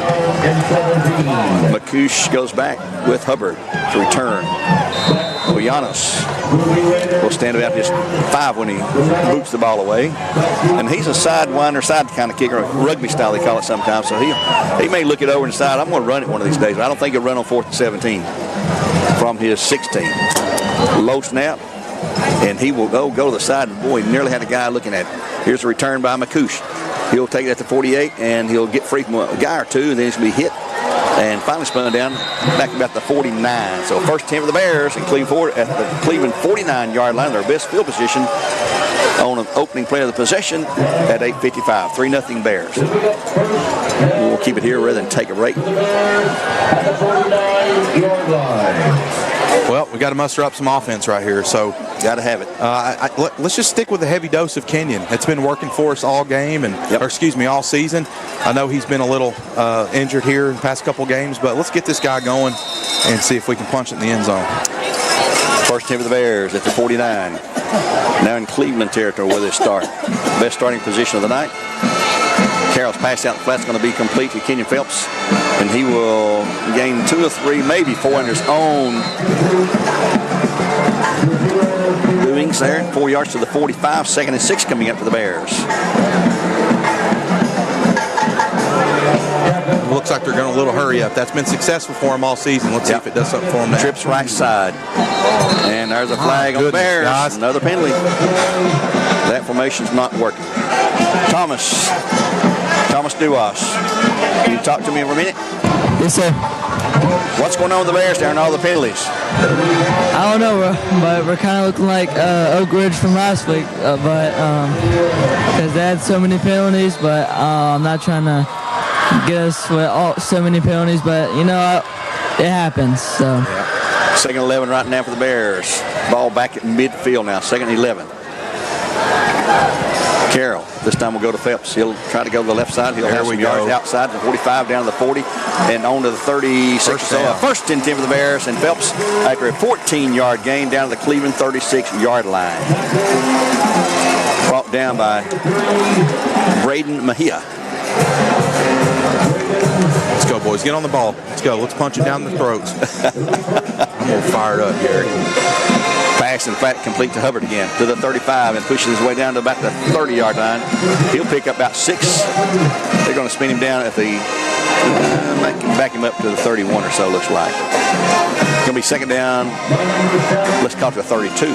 McCoosh goes back with Hubbard to return. Llanos will stand about just 5 when he boots the ball away. And he's a sidewinder, side kind of kicker, rugby style they call it sometimes. So he may look it over and decide, I'm going to run it one of these days. But I don't think he'll run on 4th and 17 from his 16. Low snap. And he will go to the side. And boy, he nearly had a guy looking at it. Here's a return by McCoosh. He'll take it at the 48, and he'll get free from a guy or two, and then he's going to be hit. And finally spun down back about the 49. So first 10 for the Bears and Cleveland at the Cleveland 49-yard line, their best field position on an opening play of the possession at 8:55. 3-0 Bears. We'll keep it here rather than take a break. Well, we got to muster up some offense right here, so got to have it. Let's just stick with a heavy dose of Kenyon. It's been working for us all game, all season. I know he's been a little injured here in the past couple games, but let's get this guy going and see if we can punch it in the end zone. First 10 for the Bears at the 49. Now in Cleveland territory where they start. Best starting position of the night. Carroll's pass out the flat's going to be complete to Kenyon Phelps, and he will gain 2 or 3, maybe 4 on his own doings there. 4 yards to the 45, 2nd and 6 coming up for the Bears. Looks like they're going a little hurry up. That's been successful for them all season. Let's see if it does something for them now. Trips right side. And there's a flag on the Bears. Guys. Another penalty. That formation's not working. Thomas Duas. Can you talk to me for a minute? Yes, sir. What's going on with the Bears there and all the penalties? I don't know, but we're kind of looking like Oak Ridge from last week, because they had so many penalties, but I'm not trying to get us with so many penalties, but, you know, it happens. So. Yeah. 2nd and 11 right now for the Bears. Ball back at midfield now, 2nd and 11. Carroll, this time will go to Phelps. He'll try to go to the left side. He'll have some yards outside, the 45 down to the 40, and on to the 36. First and 10 for the Bears, and Phelps, after a 14-yard gain, down to the Cleveland 36-yard line. Brought down by Braden Mejia. Let's go, boys. Get on the ball. Let's go. Let's punch it down the throats. I'm all fired up, Gary. Pass and flat complete to Hubbard again to the 35 and pushes his way down to about the 30-yard line. He'll pick up about 6. They're going to spin him down at the back him up to the 31 or so, looks like. It's going to be 2nd down. Let's call it the 32.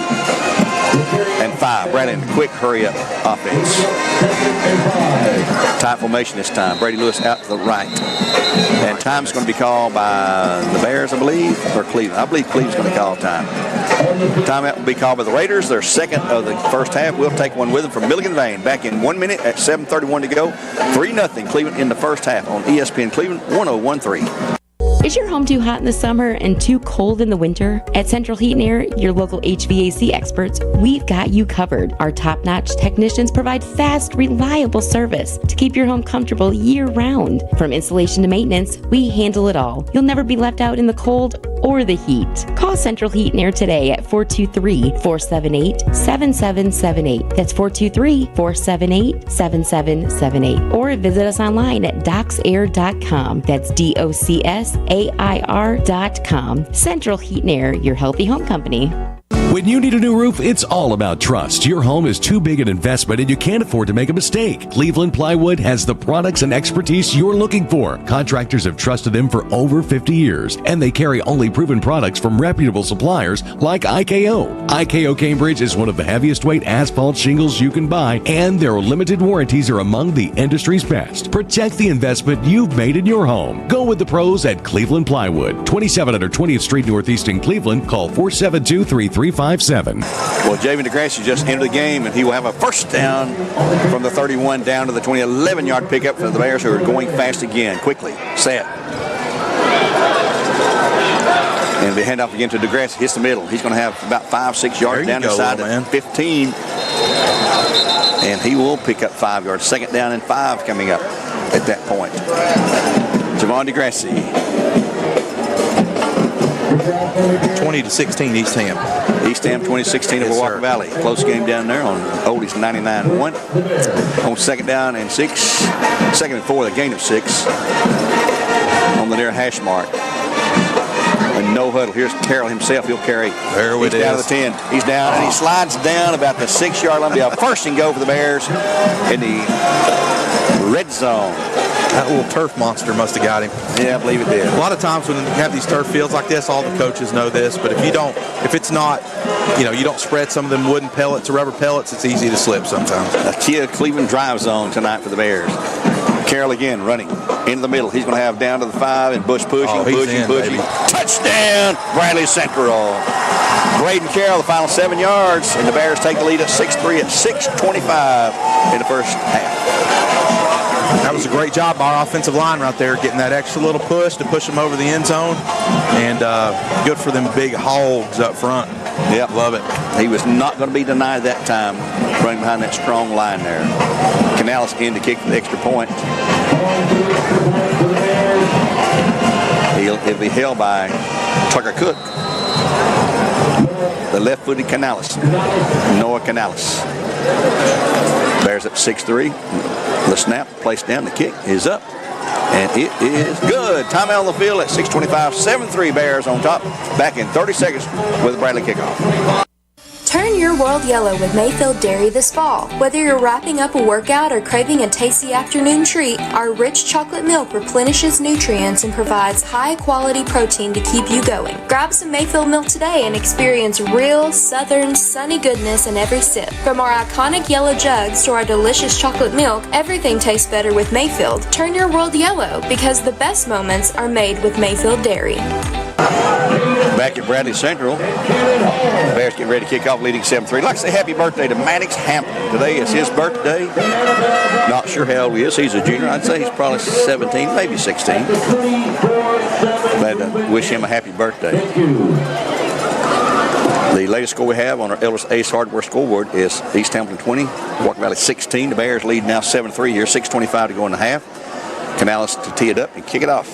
And 5. Bradley, quick hurry up offense. Tight formation this time. Brady Lewis out to the right. And time's going to be called by the Bears, I believe, or Cleveland. I believe Cleveland's going to call time. Timeout will be called by the Raiders. Their 2nd of the first half. We'll take one with them from Milligan Vane. Back in 1 minute at 7:31 to go. 3-0 Cleveland in the first half on ESPN Cleveland 101.3. Is your home too hot in the summer and too cold in the winter? At Central Heat and Air, your local HVAC experts, we've got you covered. Our top-notch technicians provide fast, reliable service to keep your home comfortable year-round. From installation to maintenance, we handle it all. You'll never be left out in the cold or the heat. Call Central Heat and Air today at 423-478-7778. That's 423-478-7778. Or visit us online at docsair.com. That's DOCSAIR.com. Central Heat and Air, your healthy home company. When you need a new roof, it's all about trust. Your home is too big an investment and you can't afford to make a mistake. Cleveland Plywood has the products and expertise you're looking for. Contractors have trusted them for over 50 years, and they carry only proven products from reputable suppliers like IKO. IKO Cambridge is one of the heaviest weight asphalt shingles you can buy, and their limited warranties are among the industry's best. Protect the investment you've made in your home. Go with the pros at Cleveland Plywood, 2700 20th Street Northeast in Cleveland. Call 472-3357. Well, Javen DeGrasse just entered the game, and he will have a first down from the 31 down to the 20. 11-yard pickup for the Bears, who are going fast again. Quickly, set. And the handoff again to DeGrasse. Hits the middle. He's going to have about 5-6 yards down the side to 15. And he will pick up 5 yards. 2nd down and 5 coming up at that point. Javon DeGrasse 20-16 East Ham. East Ham 2016 over Walker Valley. Close game down there on Oldies 99-1. On second down and 6. Second and 4, the gain of 6. On the near hash mark. And no huddle. Here's Carroll himself. He'll carry. There He's down to the 10. He's down, and he slides down about the 6-yard line. It'll be a first and go for the Bears in the red zone. That little turf monster must have got him. Yeah, I believe it did. A lot of times when you have these turf fields like this, all the coaches know this, but if it's not, you don't spread some of them wooden pellets or rubber pellets, it's easy to slip sometimes. A Kia Cleveland drive zone tonight for the Bears. Carroll again running into the middle. He's going to have down to the 5 and Bush pushing. Baby. Touchdown, Bradley Central. Braden Carroll, the final 7 yards, and the Bears take the lead at 6-3 at 6:25 in the first half. That was a great job by our offensive line right there, getting that extra little push to push them over the end zone, and good for them big hogs up front. Yep, love it. He was not going to be denied that time, running behind that strong line there. Canales in to kick the extra point. He'll be held by Tucker Cook. The left-footed Canales, Noah Canales. Bears up 6-3. The snap placed down. The kick is up, and it is good. Timeout on the field at 6:25. 7-3 Bears on top. Back in 30 seconds with Bradley kickoff. Turn your world yellow with Mayfield Dairy this fall. Whether you're wrapping up a workout or craving a tasty afternoon treat, our rich chocolate milk replenishes nutrients and provides high-quality protein to keep you going. Grab some Mayfield milk today and experience real, southern, sunny goodness in every sip. From our iconic yellow jugs to our delicious chocolate milk, everything tastes better with Mayfield. Turn your world yellow because the best moments are made with Mayfield Dairy. Back at Bradley Central, Bears getting ready to kick off, leading 7-3. I'd like to say happy birthday to Maddox Hampton. Today is his birthday. Not sure how old he is. He's a junior. I'd say he's probably 17, maybe 16. Glad to wish him a happy birthday. The latest score we have on our Ellis Ace Hardware scoreboard is East Hamilton 20, Walker Valley 16. The Bears lead now 7-3 here, 6:25 to go in the half. Canales to tee it up and kick it off.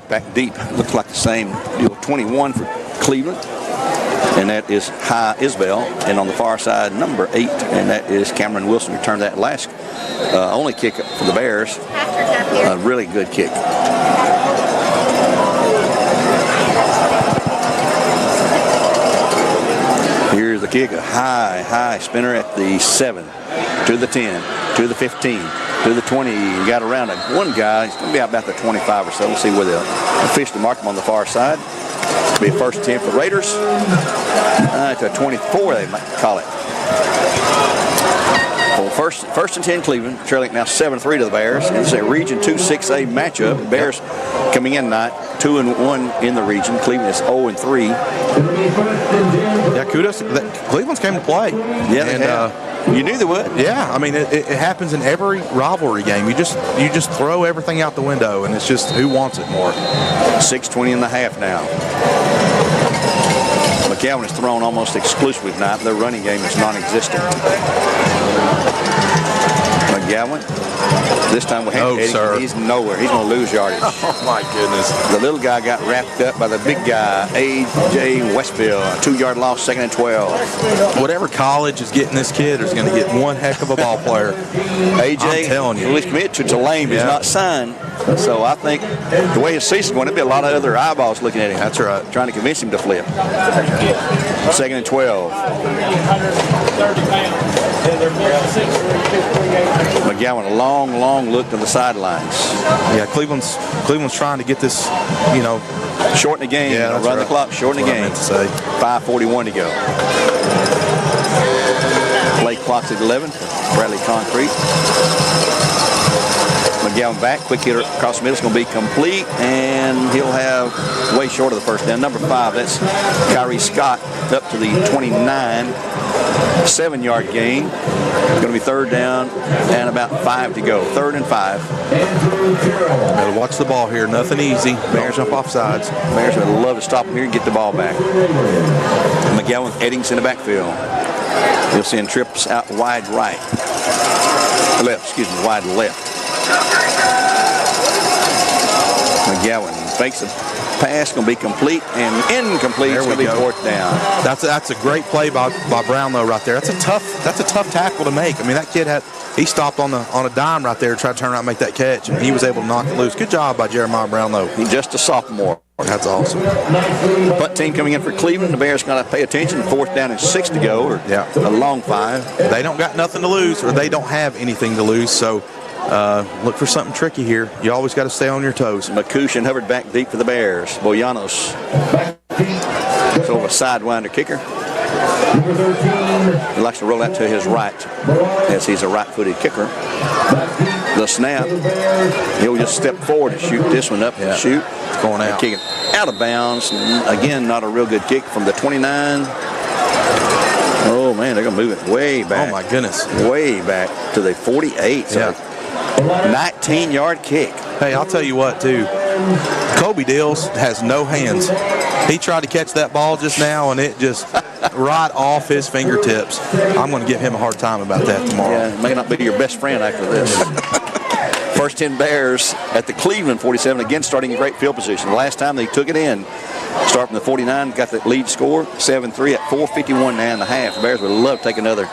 Back deep, looks like the same deal. 21 for Cleveland, and that is High Isbell. And on the far side, number 8, and that is Cameron Wilson. Returned that last only kick for the Bears. A really good kick. Here's the kick, a high spinner at the 7, to the 10, to the 15. To the 20, you got around one guy. He's going to be about the 25 or so. We'll see where they'll officially mark him on the far side. It'll be a first attempt for Raiders. To 24, they might call it. Well, first and 10 Cleveland, trailing now 7-3 to the Bears. It's a Region 2 6A matchup. The Bears coming in tonight 2-1 in the region. Cleveland is 0-3. Yeah, kudos. Cleveland's came to play. Yeah, and you knew they would. Yeah, I mean it happens in every rivalry game. You just throw everything out the window, and it's just who wants it more. 6:20 in the half now. McGowan is thrown almost exclusively tonight. Their running game is non-existent. McGowan, this time with Hank Eddie, he's nowhere. He's going to lose yardage. Oh, my goodness. The little guy got wrapped up by the big guy, A.J. Westfield. A 2-yard loss, 2nd and 12. Whatever college is getting this kid is going to get one heck of a ball player. A.J. I'm telling you. He's committed to Tulane, but he's not signed. So I think the way his season's going, there'll be a lot of other eyeballs looking at him. That's right. Trying to convince him to flip. 2nd and 12. McGowan, a long look to the sidelines. Yeah, Cleveland's trying to get this, shorten the game. Yeah, run the clock, shorten the game. 5:41 to go. Play clock's at 11. Bradley Concrete. McGowan back, quick hitter across the middle. It's going to be complete, and he'll have way short of the first down. Number 5, that's Kyrie Scott up to the 29. 7-yard gain. It's going to be 3rd down and about 5 to go. 3rd and 5. Better watch the ball here. Nothing easy. Bears jump off sides. Bears would love to stop him here and get the ball back. McGowan with Eddings in the backfield. He'll send trips out wide right. Wide left. McGowan fakes a pass, going to be complete and incomplete. It's going to be fourth down. That's a great play by Brownlow right there. That's a tough tackle to make. I mean, that kid he stopped on a dime right there to try to turn around and make that catch, and he was able to knock it loose. Good job by Jeremiah Brownlow. He's just a sophomore. That's awesome. Punt team coming in for Cleveland. The Bears got to pay attention. Fourth down and 6 to go, or a long 5. They don't got nothing to lose, or they don't have anything to lose, so look for something tricky here. You always got to stay on your toes. McCush and Hubbard back deep for the Bears. Boyanos. Sort of a sidewinder kicker. He likes to roll out to his right, as he's a right-footed kicker. The snap. He'll just step forward and shoot this one up and shoot. It's going out. Kicking out of bounds. Again, not a real good kick from the 29. Oh, man, they're going to move it way back. Oh, my goodness. Way back to the 48. So 19-yard kick. Hey, I'll tell you what, too. Kobe Dills has no hands. He tried to catch that ball just now, and it just right off his fingertips. I'm going to give him a hard time about that tomorrow. Yeah, may not be your best friend after this. First 10 Bears at the Cleveland 47, again starting in great field position. The last time they took it in, start from the 49, got the lead score, 7-3 at 4:51 and a half. The Bears would love to take another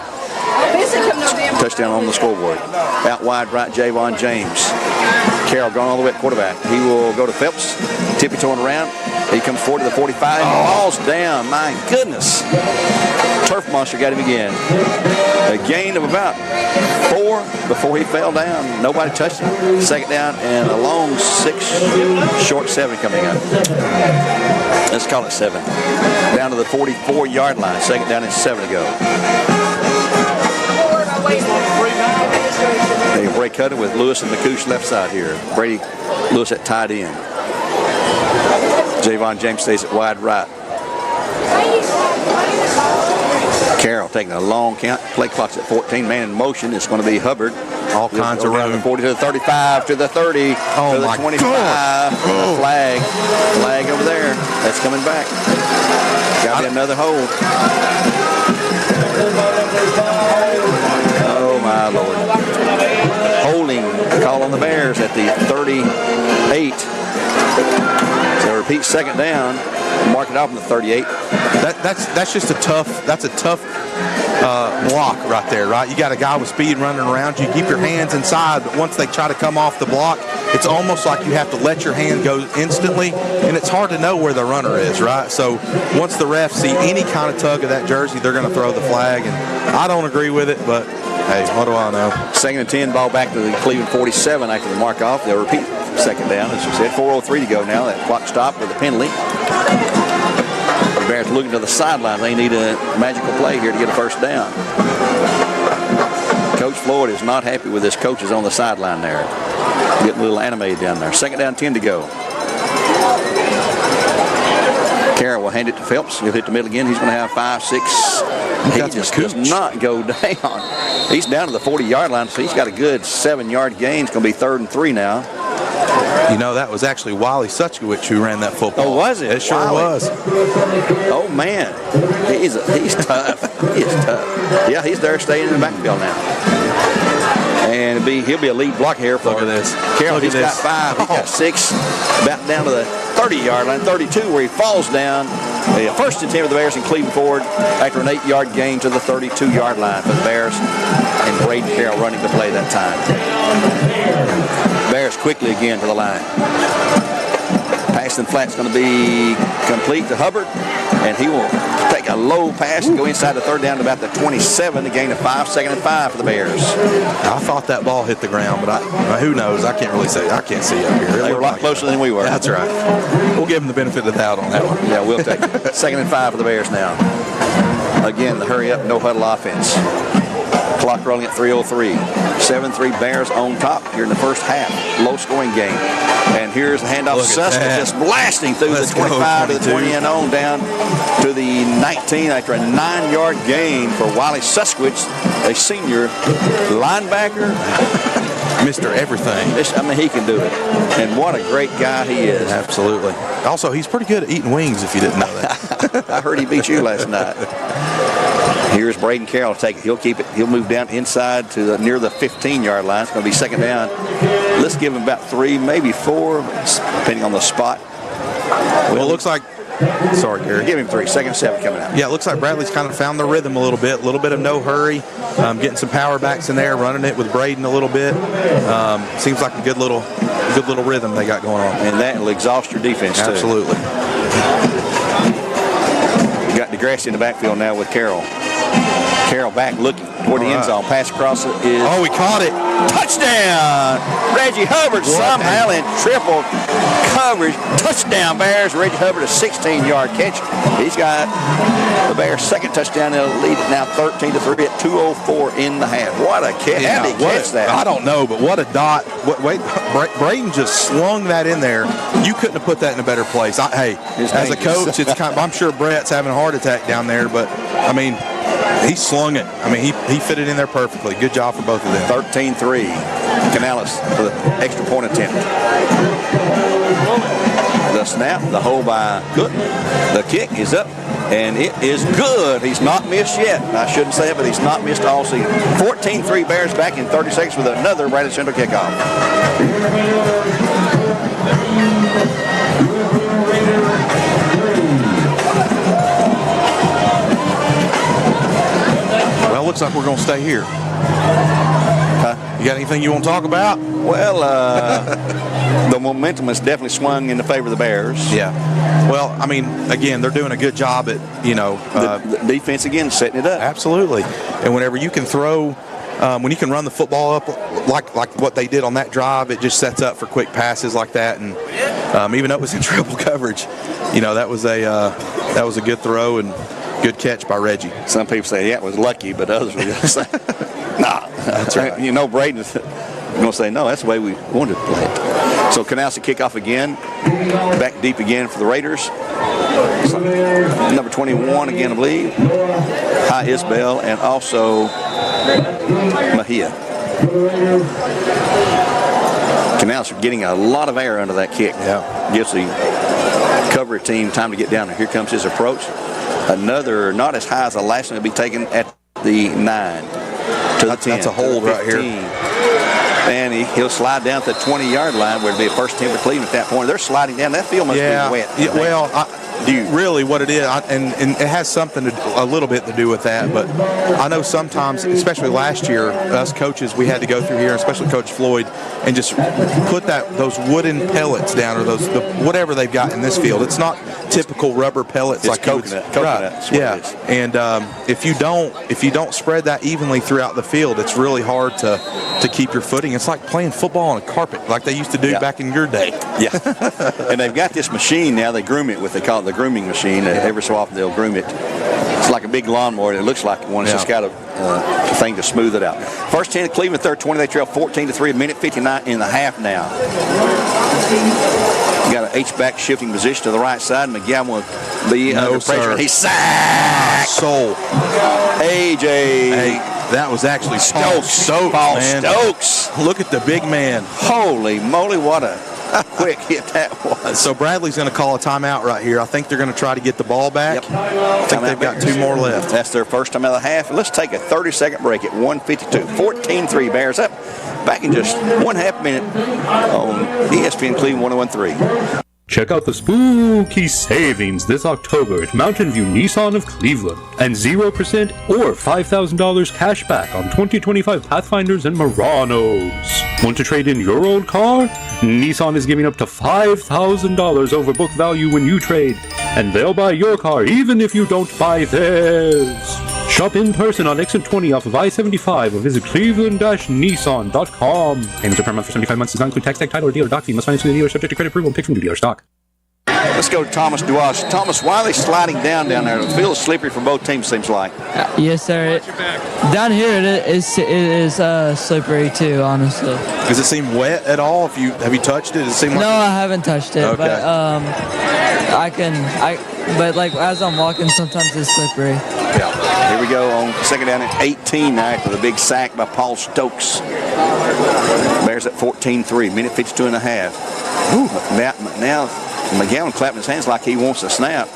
touchdown on the scoreboard. Out wide right, Javon James. Carroll going all the way at quarterback. He will go to Phelps, tippy-toeing around. He comes forward to the 45, falls down. My goodness. Turf Monster got him again. A gain of about 4 before he fell down. Nobody touched him. Second down and a long 6, short 7 coming up. Let's call it 7. Down to the 44-yard line. Second down and 7 to go. A break cutting with Lewis and McCush left side here. Brady Lewis at tight end. Javon James stays at wide right. Carroll taking a long count. Play clock's at 14. Man in motion. It's going to be Hubbard. All kinds of room. The 40 to the 35 to the 30 to the 25. Flag over there. That's coming back. Got to be another hold. Oh my Lord. Holding call on the Bears at the 38. So repeat second down. Mark it off in the 38. That's just a tough block right there, right? You got a guy with speed running around you. Keep your hands inside, but once they try to come off the block, it's almost like you have to let your hand go instantly, and it's hard to know where the runner is, right? So once the refs see any kind of tug of that jersey, they're going to throw the flag, and I don't agree with it, but hey, what do I know? Second and 10, ball back to the Cleveland 47 after the mark off. They'll repeat second down, as you said. 4:03 to go now. That clock stopped with a penalty. The Bears looking to the sideline. They need a magical play here to get a first down. Coach Floyd is not happy with his coaches on the sideline there. Getting a little animated down there. Second down, 10 to go. Carroll will hand it to Phelps. He'll hit the middle again. He's going to have 5, 6. He just does not go down. He's down to the 40-yard line, so he's got a good 7-yard gain. It's going to be 3rd and 3 now. You know, that was actually Wiley Suchkowicz who ran that football. Oh, was it? It sure was. Oh, man. He's tough. He is tough. Yeah, he's there staying in the backfield now. And he'll be a lead block here for this. Carroll. He's got 5. He's got 6. About down to the 30-yard line, 32, where he falls down. First and 10 of the Bears in Cleveland forward after an 8-yard gain to the 32-yard line for the Bears. And Braden Carroll running the play that time. Bears quickly again to the line. Pass and flat's going to be complete to Hubbard, and he will take a low pass and go inside the third down to about the 27, a gain of 5, second and 5 for the Bears. I thought that ball hit the ground, but who knows? I can't really say. I can't see up here. They were a lot closer than we were. That's right. We'll give them the benefit of the doubt on that one. Yeah, we'll take it. Second and 5 for the Bears now. Again, the hurry up, no huddle offense. Clock rolling at 3:03. 7-3 Bears on top here in the first half. Low scoring game. And here's the handoff. Suska just blasting through the 25 to the 20 and on down to the 19 after a 9-yard gain for Wiley Suskowicz, a senior linebacker. Mr. Everything. I mean, he can do it. And what a great guy he is. Absolutely. Also, he's pretty good at eating wings, if you didn't know that. I heard he beat you last night. Here's Braden Carroll take it. He'll keep it. He'll move down inside to near the 15-yard line. It's going to be second down. Listen let's give him about 3, maybe 4, depending on the spot. Well, it looks like, sorry, Gary. Give him 3. 2nd 7 coming out. Yeah, it looks like Bradley's kind of found the rhythm a little bit of no hurry, getting some power backs in there, running it with Braden a little bit. Seems like a good little rhythm they got going on. And that will exhaust your defense, too. Absolutely. You got DeGrassi in the backfield now with Carroll. Carroll back looking toward the end zone. Pass across it is. Oh, he caught it. Touchdown! Reggie Hubbard somehow in triple coverage. Touchdown, Bears. Reggie Hubbard, a 16-yard catch. He's got the Bears' 2nd touchdown. They'll lead it now 13-3 at 2:04 in the half. What a catch. How did he catch that? I don't know, but what a dot. Braden just slung that in there. You couldn't have put that in a better place. As a coach, it's I'm sure Brett's having a heart attack down there, but, I mean, he slung it. I mean, he fit it in there perfectly. Good job for both of them. 13-3. Canales for the extra point attempt. The snap, the hold by Cook. The kick is up, and it is good. He's not missed yet. I shouldn't say it, but he's not missed all season. 14-3 Bears back in 30 seconds with another Bradley Central kickoff. Well, looks like we're going to stay here. You got anything you want to talk about? Well, the momentum has definitely swung in the favor of the Bears. Yeah. Well, I mean, again, they're doing a good job at, the defense, again, setting it up. Absolutely. And whenever you can throw, when you can run the football up like what they did on that drive, it just sets up for quick passes like that. And even though it was in triple coverage, that was a good throw and good catch by Reggie. Some people say, yeah, it was lucky, but others will say, nah. That's right. Braden's going to say, no, that's the way we wanted to play it. So Canals to kick off again. Back deep again for the Raiders. So, number 21 again, I believe. High Isbell and also Mejia. Canals are getting a lot of air under that kick. Yeah. Gives the cover team time to get down there. Here comes his approach. Another, not as high as the last one, will be taken at the 9 to the 10. That's a hold right here. And he'll slide down to the 20-yard line where it'll be a first attempt for Cleveland at that point. They're sliding down. That field must be wet. Yeah, well, really what it is, and it has something a little bit to do with that, but I know sometimes, especially last year, us coaches, we had to go through here, especially Coach Floyd, and just put those wooden pellets down, or whatever they've got in this field. It's not typical rubber pellets. It's like coconut. Right. Yeah, and if you don't spread that evenly throughout the field, it's really hard to keep your footing. It's like playing football on a carpet, like they used to do back in your day. Yeah, and they've got this machine now. They groom it with, they call it the grooming machine. Every so often they'll groom it. It's like a big lawnmower. It looks like one. It's just got a thing to smooth it out. First 10 to Cleveland, third 20. They trail 14-3. A minute 59 in the half now. You got an H-back shifting position to the right side. McGowan will be under pressure. He's sacked. Soul. AJ. Hey, that was actually Stokes. Paul Stokes. Look at the big man. Holy moly, what a quick hit that was. So Bradley's going to call a timeout right here. I think they're going to try to get the ball back. Yep. I think they've got 2 more left. That's their first time out of the half. Let's take a 30-second break at 1:52. 14-3 Bears up. Back in just 1/2 minute on ESPN Cleveland 101.3. Check out the spooky savings this October at Mountain View Nissan of Cleveland and 0% or $5,000 cash back on 2025 Pathfinders and Muranos. Want to trade in your old car? Nissan is giving up to $5,000 over book value when you trade, and they'll buy your car even if you don't buy theirs. Shop in person on exit 20 off of I-75 or visit cleveland-nissan.com. Payments are per month for 75 months. Does not include tax, tag, title, or dealer doc fee. Must finance through the dealer subject to credit approval and pick from new dealer stock. Let's go to Thomas Duas. Thomas, why are they sliding down there? The field is slippery for both teams, seems like. Yes, sir. Down here it is slippery too, honestly. Does it seem wet at all? Have you touched it? Does it seem like No, I haven't touched it, okay. but like as I'm walking, sometimes it's slippery. Yeah. Here we go on second down at 18 now after the big sack by Paul Stokes. Bears at 14-3, minute 52 and a half. Now McGowan clapping his hands like he wants a snap.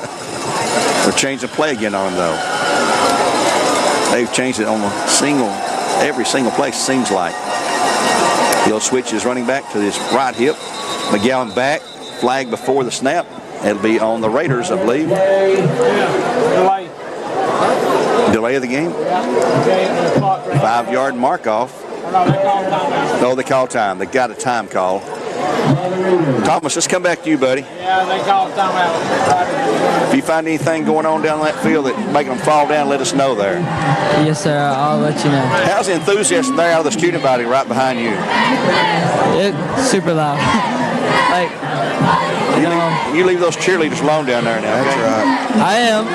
They're changing the play again on him, though. They've changed it on every single play, seems like. He'll switch his running back to his right hip. McGowan back, flag before the snap. It'll be on the Raiders, I believe. Delay of the game. 5-yard mark off. No, they call time. They got a time call. Thomas, let's come back to you, buddy. Yeah, they call timeout. If you find anything going on down that field that making them fall down, let us know there. Yes, sir. I'll let you know. How's the enthusiasm there out of the student body right behind you? It's super loud. You leave those cheerleaders alone down there now. That's right. I am.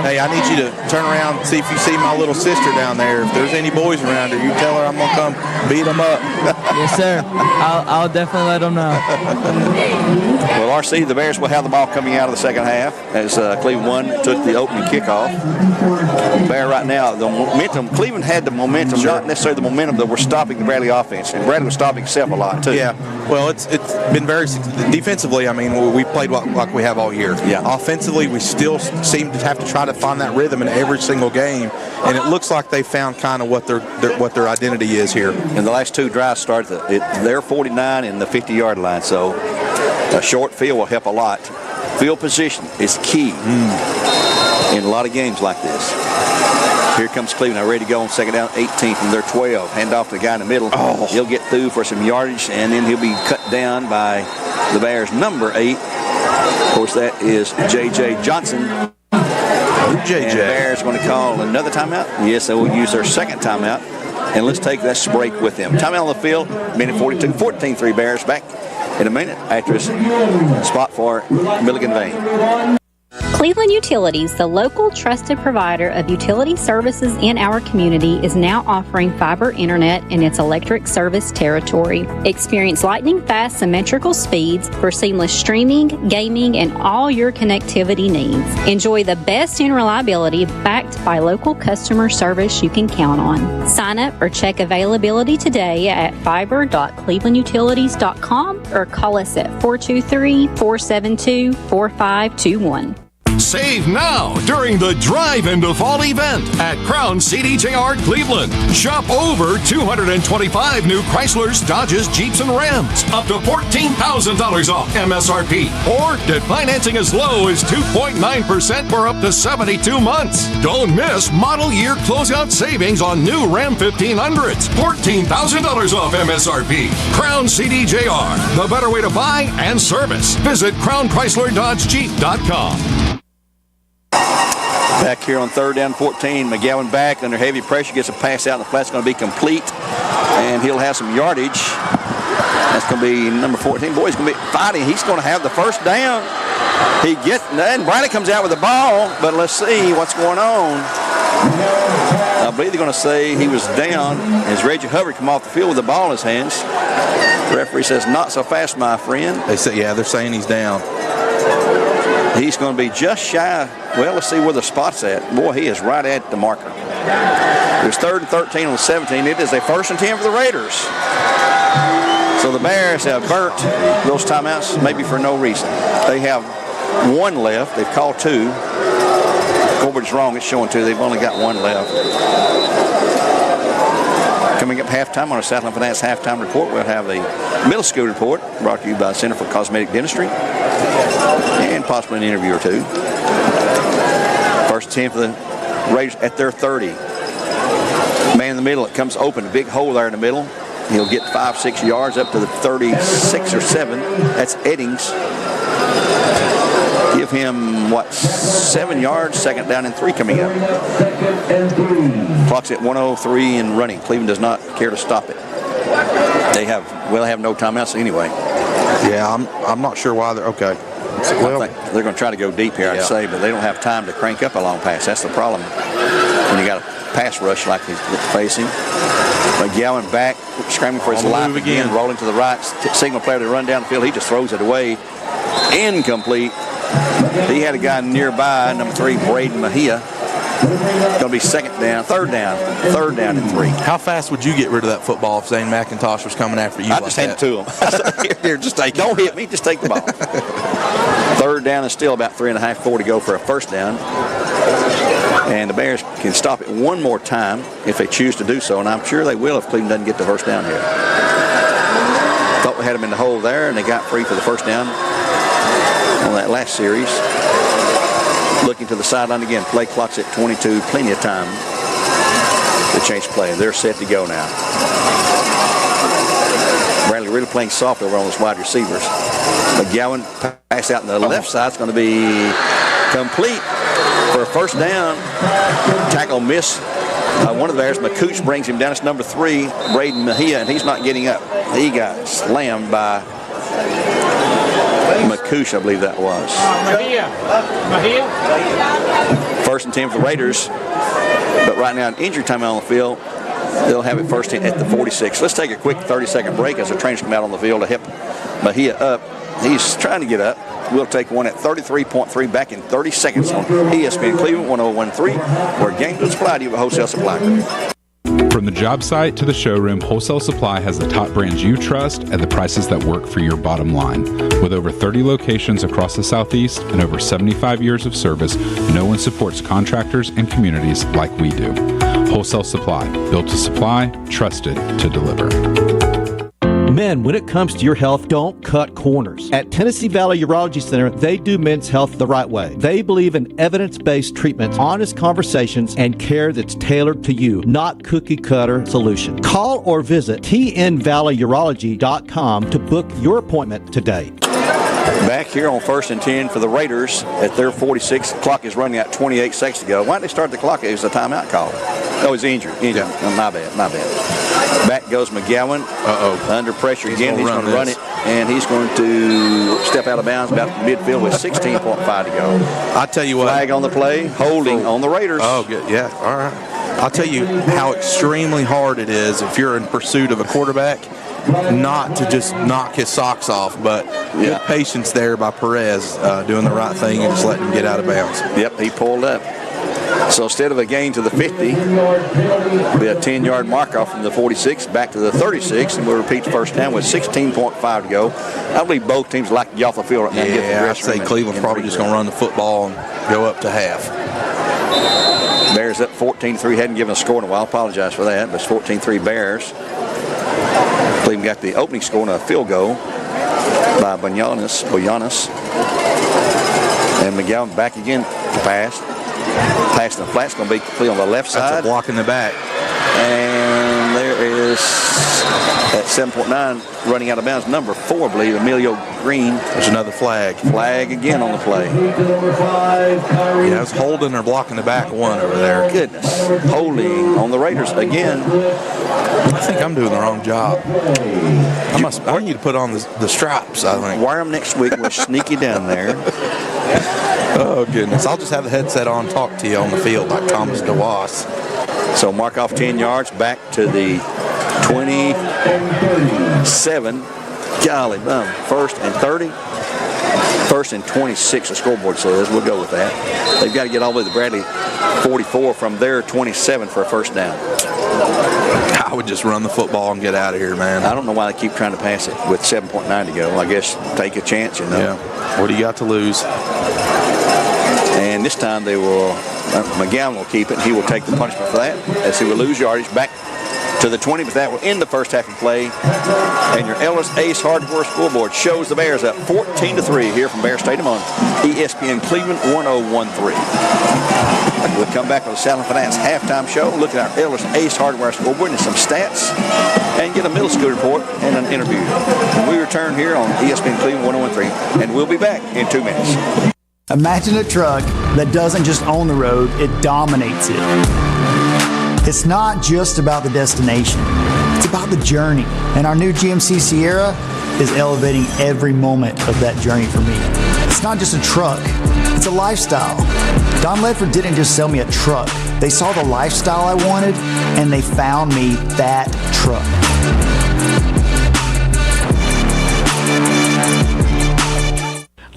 Hey, I need you to turn around and see if you see my little sister down there. If there's any boys around her, you tell her I'm going to come beat them up. Yes, sir. I'll definitely let them know. Well, RC, the Bears will have the ball coming out of the second half as Cleveland 1 took the opening kickoff. Bear right now, the momentum, Cleveland had the momentum, not necessarily the momentum that we're stopping the Bradley offense. And Bradley was stopping himself a lot, too. Yeah, well, it's been very defensively. I mean, we played like we have all year. Yeah. Offensively, we still seem to have to try to find that rhythm in every single game, and it looks like they found kind of what their identity is here. And the last two drives start at their 49 and the 50-yard line, so a short field will help a lot. Field position is key in a lot of games like this. Here comes Cleveland, now ready to go on second down, 18 from their 12. Hand off to the guy in the middle. Oh. He'll get through for some yardage, and then he'll be cut down by the Bears' number 8. Of course, that is J.J. Johnson. JJ. And the Bears going to call another timeout. Yes, they will use their second timeout. And let's take this break with them. Timeout on the field, minute 42, 14-3 Bears. Back in a minute after his spot for Milligan Vane. Cleveland Utilities, the local trusted provider of utility services in our community, is now offering fiber internet in its electric service territory. Experience lightning-fast symmetrical speeds for seamless streaming, gaming, and all your connectivity needs. Enjoy the best in reliability backed by local customer service you can count on. Sign up or check availability today at fiber.clevelandutilities.com or call us at 423-472-4521. Save now during the Drive into Fall event at Crown CDJR Cleveland. Shop over 225 new Chryslers, Dodges, Jeeps, and Rams. Up to $14,000 off MSRP. Or get financing as low as 2.9% for up to 72 months. Don't miss model year closeout savings on new Ram 1500s. $14,000 off MSRP. Crown CDJR. The better way to buy and service. Visit CrownChryslerDodgeJeep.com. Back here on third down 14, McGowan back under heavy pressure, gets a pass out, and the flat's going to be complete, and he'll have some yardage. That's going to be number 14. Boy, he's going to be fighting. He's going to have the first down. And Bradley comes out with the ball, but let's see what's going on. I believe they're going to say he was down as Reggie Hubbard come off the field with the ball in his hands. The referee says, not so fast, my friend. They say, yeah, they're saying he's down. He's going to be just shy. Well, let's see where the spot's at. Boy, he is right at the marker. There's 3rd and 13 on the 17. It is a 1st and 10 for the Raiders. So the Bears have burnt those timeouts maybe for no reason. They have one left. They've called 2. Colbert's wrong. It's showing 2. They've only got 1 left. Coming up halftime on our Southland Finance halftime report, we'll have the middle school report brought to you by Center for Cosmetic Dentistry and possibly an interview or two. 1st and 10 for the Raiders at their 30. Man in the middle, it comes open, a big hole there in the middle. He'll get 5-6 yards up to the 36 or 7. That's Eddings. Give him, 7 yards, 2nd down and 3 coming up. Clock's at 1:03 and running. Cleveland does not care to stop it. They have no timeouts anyway. Yeah, I'm not sure why they're okay. Well, I think they're going to try to go deep here, I'd say, but they don't have time to crank up a long pass. That's the problem when you got a pass rush like he's facing. McGowan back, screaming for his life again, rolling to the right, signal player to run down the field. He just throws it away. Incomplete. He had a guy nearby, number 3, Braden Mejia. Going to be 2nd down, 3rd down and 3. How fast would you get rid of that football if Zane McIntosh was coming after you? I just hand it to him. Here, just take. Don't hit me. Just take the ball. 3rd down is still about 3.5, 4 to go for a 1st down. And the Bears can stop it one more time if they choose to do so, and I'm sure they will if Cleveland doesn't get the first down here. Thought we had him in the hole there, and they got free for the first down on that last series. Looking to the sideline again. Play clock's at 22. Plenty of time to change play. They're set to go now. Bradley really playing soft over on those wide receivers. McGowan pass out in the left side. It's going to be complete for a first down. Tackle miss. One of the Bears, McCooch, brings him down. It's number 3, Braden Mejia, and he's not getting up. He got slammed by McCooch, I believe that was. Mejia. First and 10 for the Raiders. But right now, an injury time on the field. They'll have it first at the 46. Let's take a quick 30-second break as the trainers come out on the field to help Mejia up. He's trying to get up. We'll take one at 33.3 back in 30 seconds on ESPN Cleveland 1013, where games are supplied to you with Wholesale Supply Group. From the job site to the showroom, Wholesale Supply has the top brands you trust at the prices that work for your bottom line. With over 30 locations across the Southeast and over 75 years of service, no one supports contractors and communities like we do. Wholesale Supply, built to supply, trusted to deliver. Men, when it comes to your health, don't cut corners. At Tennessee Valley Urology Center, they do men's health the right way. They believe in evidence-based treatments, honest conversations, and care that's tailored to you, not cookie-cutter solution. Call or visit tnvalleyurology.com to book your appointment today. Back here on 1st and 10 for the Raiders at their 46. The clock is running out 28 seconds to go. Why did they start the clock? It was a timeout call. Oh, he's injured. Yeah. My bad. Back goes McGowan. Under pressure again. He's going to run it, and he's going to step out of bounds about midfield with 16.5 to go. I'll tell you what. Flag on the play. Holding on the Raiders. Oh, good. Yeah. All right. I'll tell you how extremely hard it is if you're in pursuit of a quarterback not to just knock his socks off, but good patience there by Perez doing the right thing and just letting him get out of bounds. Yep, he pulled up. So instead of a gain to the 50, it'll be a 10-yard mark-off from the 46 back to the 36, and we'll repeat the first down with 16.5 to go. I believe both teams like to get off the field right now. Yeah, I'd say Cleveland's probably just going to run the football and go up to half. Bears up 14-3. Hadn't given a score in a while. Apologize for that, but it's 14-3 Bears. Cleveland got the opening score on a field goal by Boyanis. And McGowan back again to pass. Pass in the flat's going to be complete on the left side. That's a block in the back. And there is, at 7.9, running out of bounds, number 4, I believe, Emilio Green. There's another flag. Flag again on the play. Yeah, it's holding or blocking the back one over there. Goodness. Holding on the Raiders again. I think I'm doing the wrong job. I need to put on the straps, I think. Wear them next week. We'll sneak you down there. Oh, goodness. I'll just have the headset on, talk to you on the field like Thomas DeWass. So mark off 10 yards back to the 27. Golly bum. 1st and 30. 1st and 26, the scoreboard says. We'll go with that. They've got to get all the way to Bradley 44 from their 27 for a first down. I would just run the football and get out of here, man. I don't know why they keep trying to pass it with 7.9 to go. I guess take a chance, you know. Yeah. What do you got to lose? And this time they will, McGowan will keep it. He will take the punishment for that as he will lose yardage back to the 20, but that will end the first half of play. And your Ellis Ace Hardware scoreboard shows the Bears up 14-3 here from Bear Stadium on ESPN Cleveland 1013. We'll come back with a Salad Finance halftime show, look at our Ellis Ace Hardware scoreboard and some stats, and get a middle school report and an interview. We return here on ESPN Cleveland 1013, and we'll be back in 2 minutes. Imagine a truck that doesn't just own the road, it dominates it. It's not just about the destination, it's about the journey. And our new GMC Sierra is elevating every moment of that journey for me. It's not just a truck, it's a lifestyle. Don Ledford didn't just sell me a truck. They saw the lifestyle I wanted, and they found me that truck.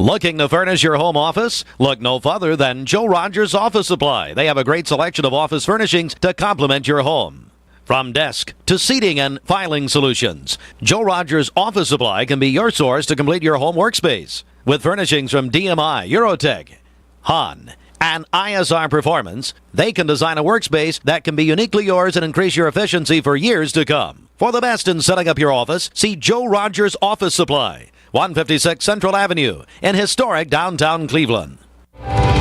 Looking to furnish your home office? Look no further than Joe Rogers Office Supply. They have a great selection of office furnishings to complement your home. From desk to seating and filing solutions, Joe Rogers Office Supply can be your source to complete your home workspace. With furnishings from DMI, Eurotech, Hahn, and ISR Performance, they can design a workspace that can be uniquely yours and increase your efficiency for years to come. For the best in setting up your office, see Joe Rogers Office Supply, 156 Central Avenue in historic downtown Cleveland.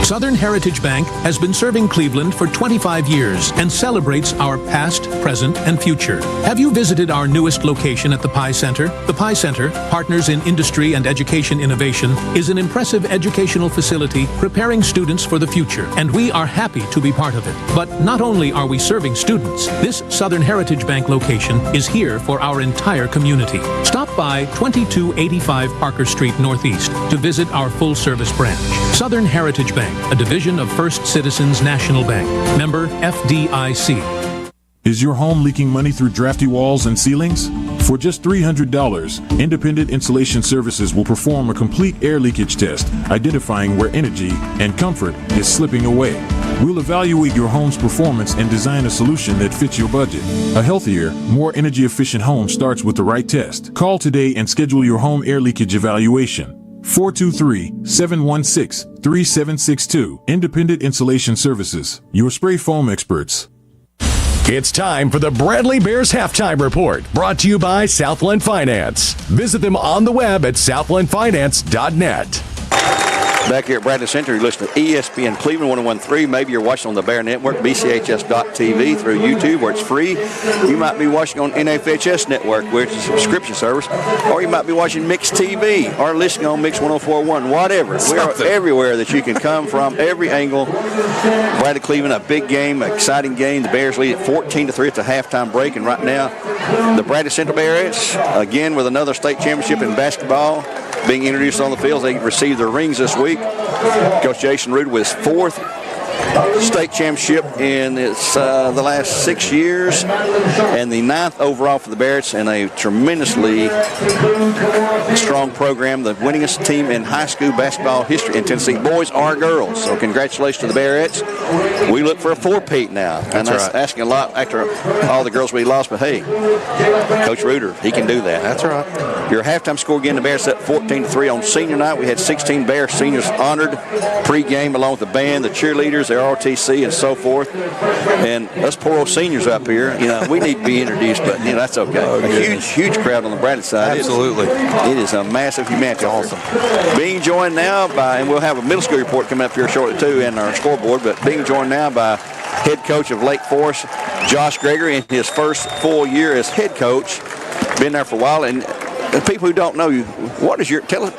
Southern Heritage Bank has been serving Cleveland for 25 years and celebrates our past, present, and future. Have you visited our newest location at the Pi Center? The Pi Center, Partners in Industry and Education Innovation, is an impressive educational facility preparing students for the future, and we are happy to be part of it. But not only are we serving students, this Southern Heritage Bank location is here for our entire community. Stop by 2285 Parker Street Northeast to visit our full-service branch. Southern Heritage Bank, a division of First Citizens National Bank. Member FDIC. Is your home leaking money through drafty walls and ceilings? For just $300, Independent Insulation Services will perform a complete air leakage test, identifying where energy and comfort is slipping away. We'll evaluate your home's performance and design a solution that fits your budget. A healthier, more energy-efficient home starts with the right test. Call today and schedule your home air leakage evaluation. 423-716-3762. Independent Insulation Services, your spray foam experts. It's time for the Bradley Bears Halftime Report, brought to you by Southland Finance. Visit them on the web at southlandfinance.net. Back here at Bradley Center, you listen to ESPN Cleveland 101.3. Maybe you're watching on the Bear Network, BCHS.TV, through YouTube, where it's free. You might be watching on NFHS Network, where it's a subscription service. Or you might be watching Mix TV or listening on Mix 104.1, whatever. We are everywhere that you can come from, every angle. Bradley Cleveland, a big game, exciting game. The Bears lead at 14-3 at the halftime break. And right now, the Bradley Center Bears, again, with another state championship in basketball, being introduced on the field. They received their rings this week. Coach Jason Rude with his fourth state championship in the last 6 years, and the 9th overall for the Bears, and a tremendously strong program, the winningest team in high school basketball history in Tennessee, boys or girls. So congratulations to the Bears. We look for a four-peat now, and that's asking a lot after all the girls we lost, but hey, Coach Reuter, he can do that. That's right. Your halftime score again, the Bears set 14-3 on senior night. We had 16 Bears seniors honored pre-game along with the band, the cheerleaders, their ROTC, and so forth. And us poor old seniors up here, we need to be introduced, but that's okay. A huge crowd on the Bradley side. Absolutely. It is a massive humanity. Awesome. Being joined now by, and we'll have a middle school report coming up here shortly too, and our scoreboard, but being joined now by head coach of Lake Forest, Josh Gregory, in his first full year as head coach. Been there for a while, and the people who don't know you,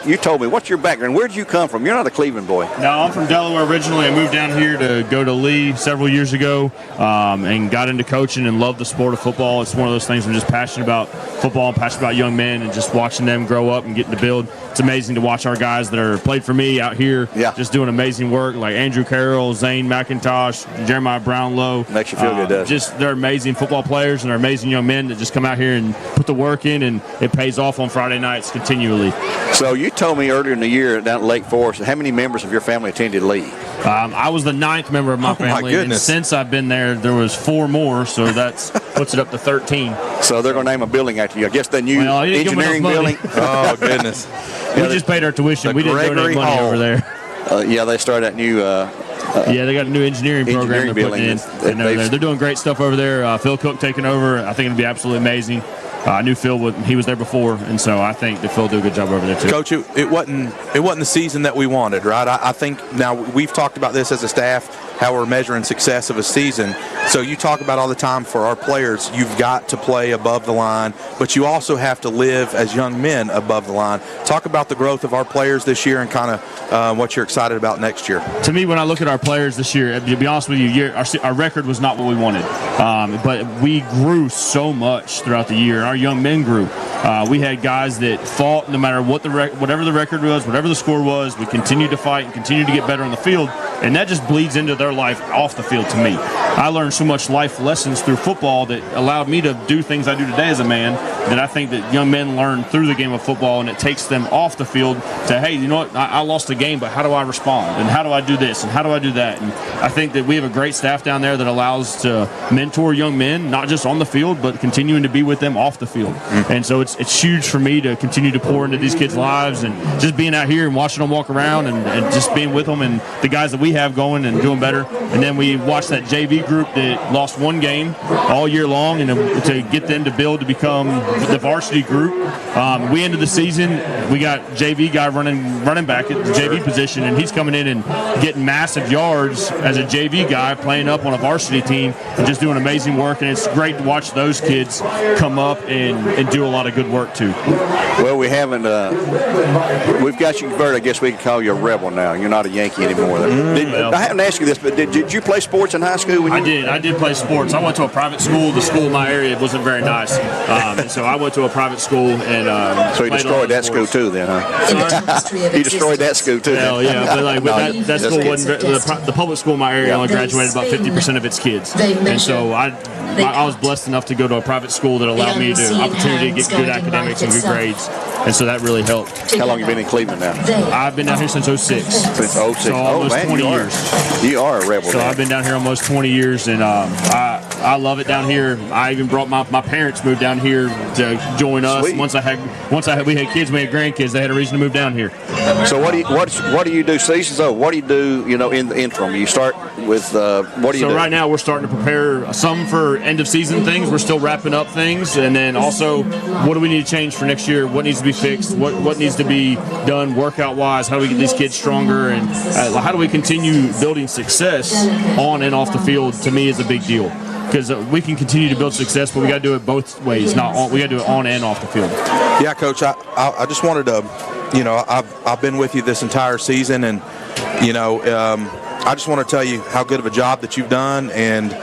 you told me, what's your background? Where did you come from? You're not a Cleveland boy. No, I'm from Delaware originally. I moved down here to go to Lee several years ago, and got into coaching and loved the sport of football. It's one of those things I'm just passionate about football, and passionate about young men, and just watching them grow up and getting to build. It's amazing to watch our guys that are played for me out here just doing amazing work, like Andrew Carroll, Zane McIntosh, Jeremiah Brownlow. Makes you feel good, doesn't it? They're amazing football players, and they're amazing young men that just come out here and put the work in, and it pays off on Friday nights continually. So you told me earlier in the year down at Lake Forest, how many members of your family attended Lee? I was the 9th member of my family. My goodness. And since I've been there was 4 more, so that's puts it up to 13. So they're going to name a building after you. I guess the new engineering building. Oh, goodness. We just paid our tuition. We didn't donate money over there. They started that new they got a new engineering program they're putting in. And they're doing great stuff over there. Phil Cook taking over. I think it'll be absolutely amazing. I knew Phil he was there before, and so I think that Phil will do a good job over there too. Coach, it wasn't the season that we wanted, right? I think now we've talked about this as a staff, how we're measuring success of a season. So you talk about all the time for our players, you've got to play above the line, but you also have to live as young men above the line. Talk about the growth of our players this year and kind of what you're excited about next year. To me, when I look at our players this year, to be honest with you, our record was not what we wanted, but we grew so much throughout the year. Our young men grew. We had guys that fought no matter whatever the record was, whatever the score was. We continued to fight and continued to get better on the field, and that just bleeds into their life off the field to me. I learned so much life lessons through football that allowed me to do things I do today as a man that I think that young men learn through the game of football, and it takes them off the field to, hey, you know what, I lost a game, but how do I respond? And how do I do this? And how do I do that? And I think that we have a great staff down there that allows to mentor young men, not just on the field, but continuing to be with them off the field. And so it's huge for me to continue to pour into these kids' lives, and just being out here and watching them walk around and just being with them, and the guys that we we have going and doing better. And then we watched that JV group that lost one game all year long, and to get them to build to become the varsity group. We ended the season, we got JV guy running back at the JV position, and he's coming in and getting massive yards as a JV guy playing up on a varsity team and just doing amazing work. And it's great to watch those kids come up and do a lot of good work too. Well, we haven't. We've got you converted. I guess we can call you a rebel now. You're not a Yankee anymore. I haven't asked you this, but did you play sports in high school? I did play sports. I went to a private school. The school in my area wasn't very nice, and so I went to a private school and. So you destroyed that school too, then, huh? You destroyed that school too. Hell yeah, but like that school wasn't the public school in my area only graduated about 50% of its kids, and so I was blessed enough to go to a private school that allowed me the opportunity to get good academics and good grades, and so that really helped. How long have you been in Cleveland now? I've been down here since 06. Since 06. So almost 20 years. You are a rebel. So I've been down here almost 20 years, and I love it down here. I even brought my parents moved down here to join us. Sweet. We had kids, we had grandkids. They had a reason to move down here. So what do you do seasons over? What do you do? In the interim, you start with what do you do? So right now we're starting to prepare some for end of season things. We're still wrapping up things, and then also what do we need to change for next year? What needs to be fixed? What needs to be done workout wise? How do we get these kids stronger? And how do we continue building success on and off the field? To me, is a big deal. Because we can continue to build success, but we got to do it both ways. We got to do it on and off the field. Yeah, Coach. I just wanted to, I've been with you this entire season, and I just want to tell you how good of a job that you've done, and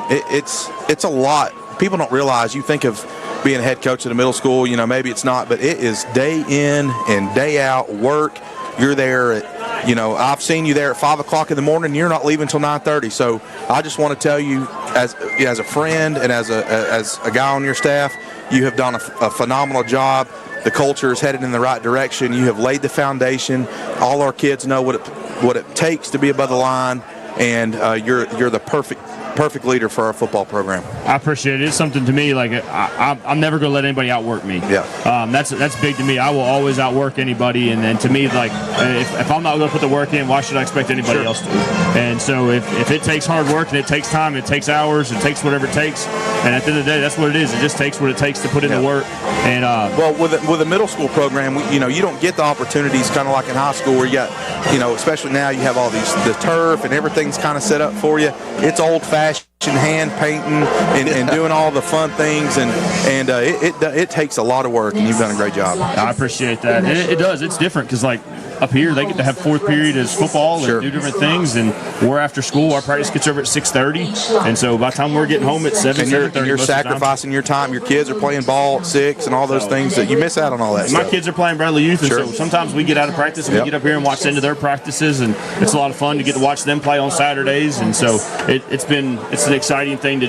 it's a lot. People don't realize. You think of being a head coach at a middle school, maybe it's not, but it is day in and day out work. You're there at, I've seen you there at 5 o'clock in the morning. You're not leaving until 9:30. So I just want to tell you, as a friend and as a guy on your staff, you have done a phenomenal job. The culture is headed in the right direction. You have laid the foundation. All our kids know what it takes to be above the line, and you're the perfect leader for our football program. I appreciate it. It's something to me, like I'm never going to let anybody outwork me. Yeah. That's big to me. I will always outwork anybody, and then to me, like if I'm not going to put the work in, why should I expect anybody else to? And so if it takes hard work and it takes time, it takes hours, it takes whatever it takes, and at the end of the day, that's what it is. It just takes what it takes to put in the work. And well, with a middle school program, you don't get the opportunities kind of like in high school where you got, especially now you have all the turf and everything's kind of set up for you. It's old-fashioned hand painting and doing all the fun things, and it takes a lot of work, and you've done a great job. I appreciate that. And it does. It's different because like up here they get to have fourth period as football and do different things, and we're after school. Our practice gets over at 6:30, and so by the time we're getting home at 7:30, and you're sacrificing your time. Your kids are playing ball at 6 and all those things that you miss out on all that. My kids are playing Bradley Youth, and so sometimes we get out of practice and we get up here and watch into their practices, and it's a lot of fun to get to watch them play on Saturdays, and so it's an exciting thing to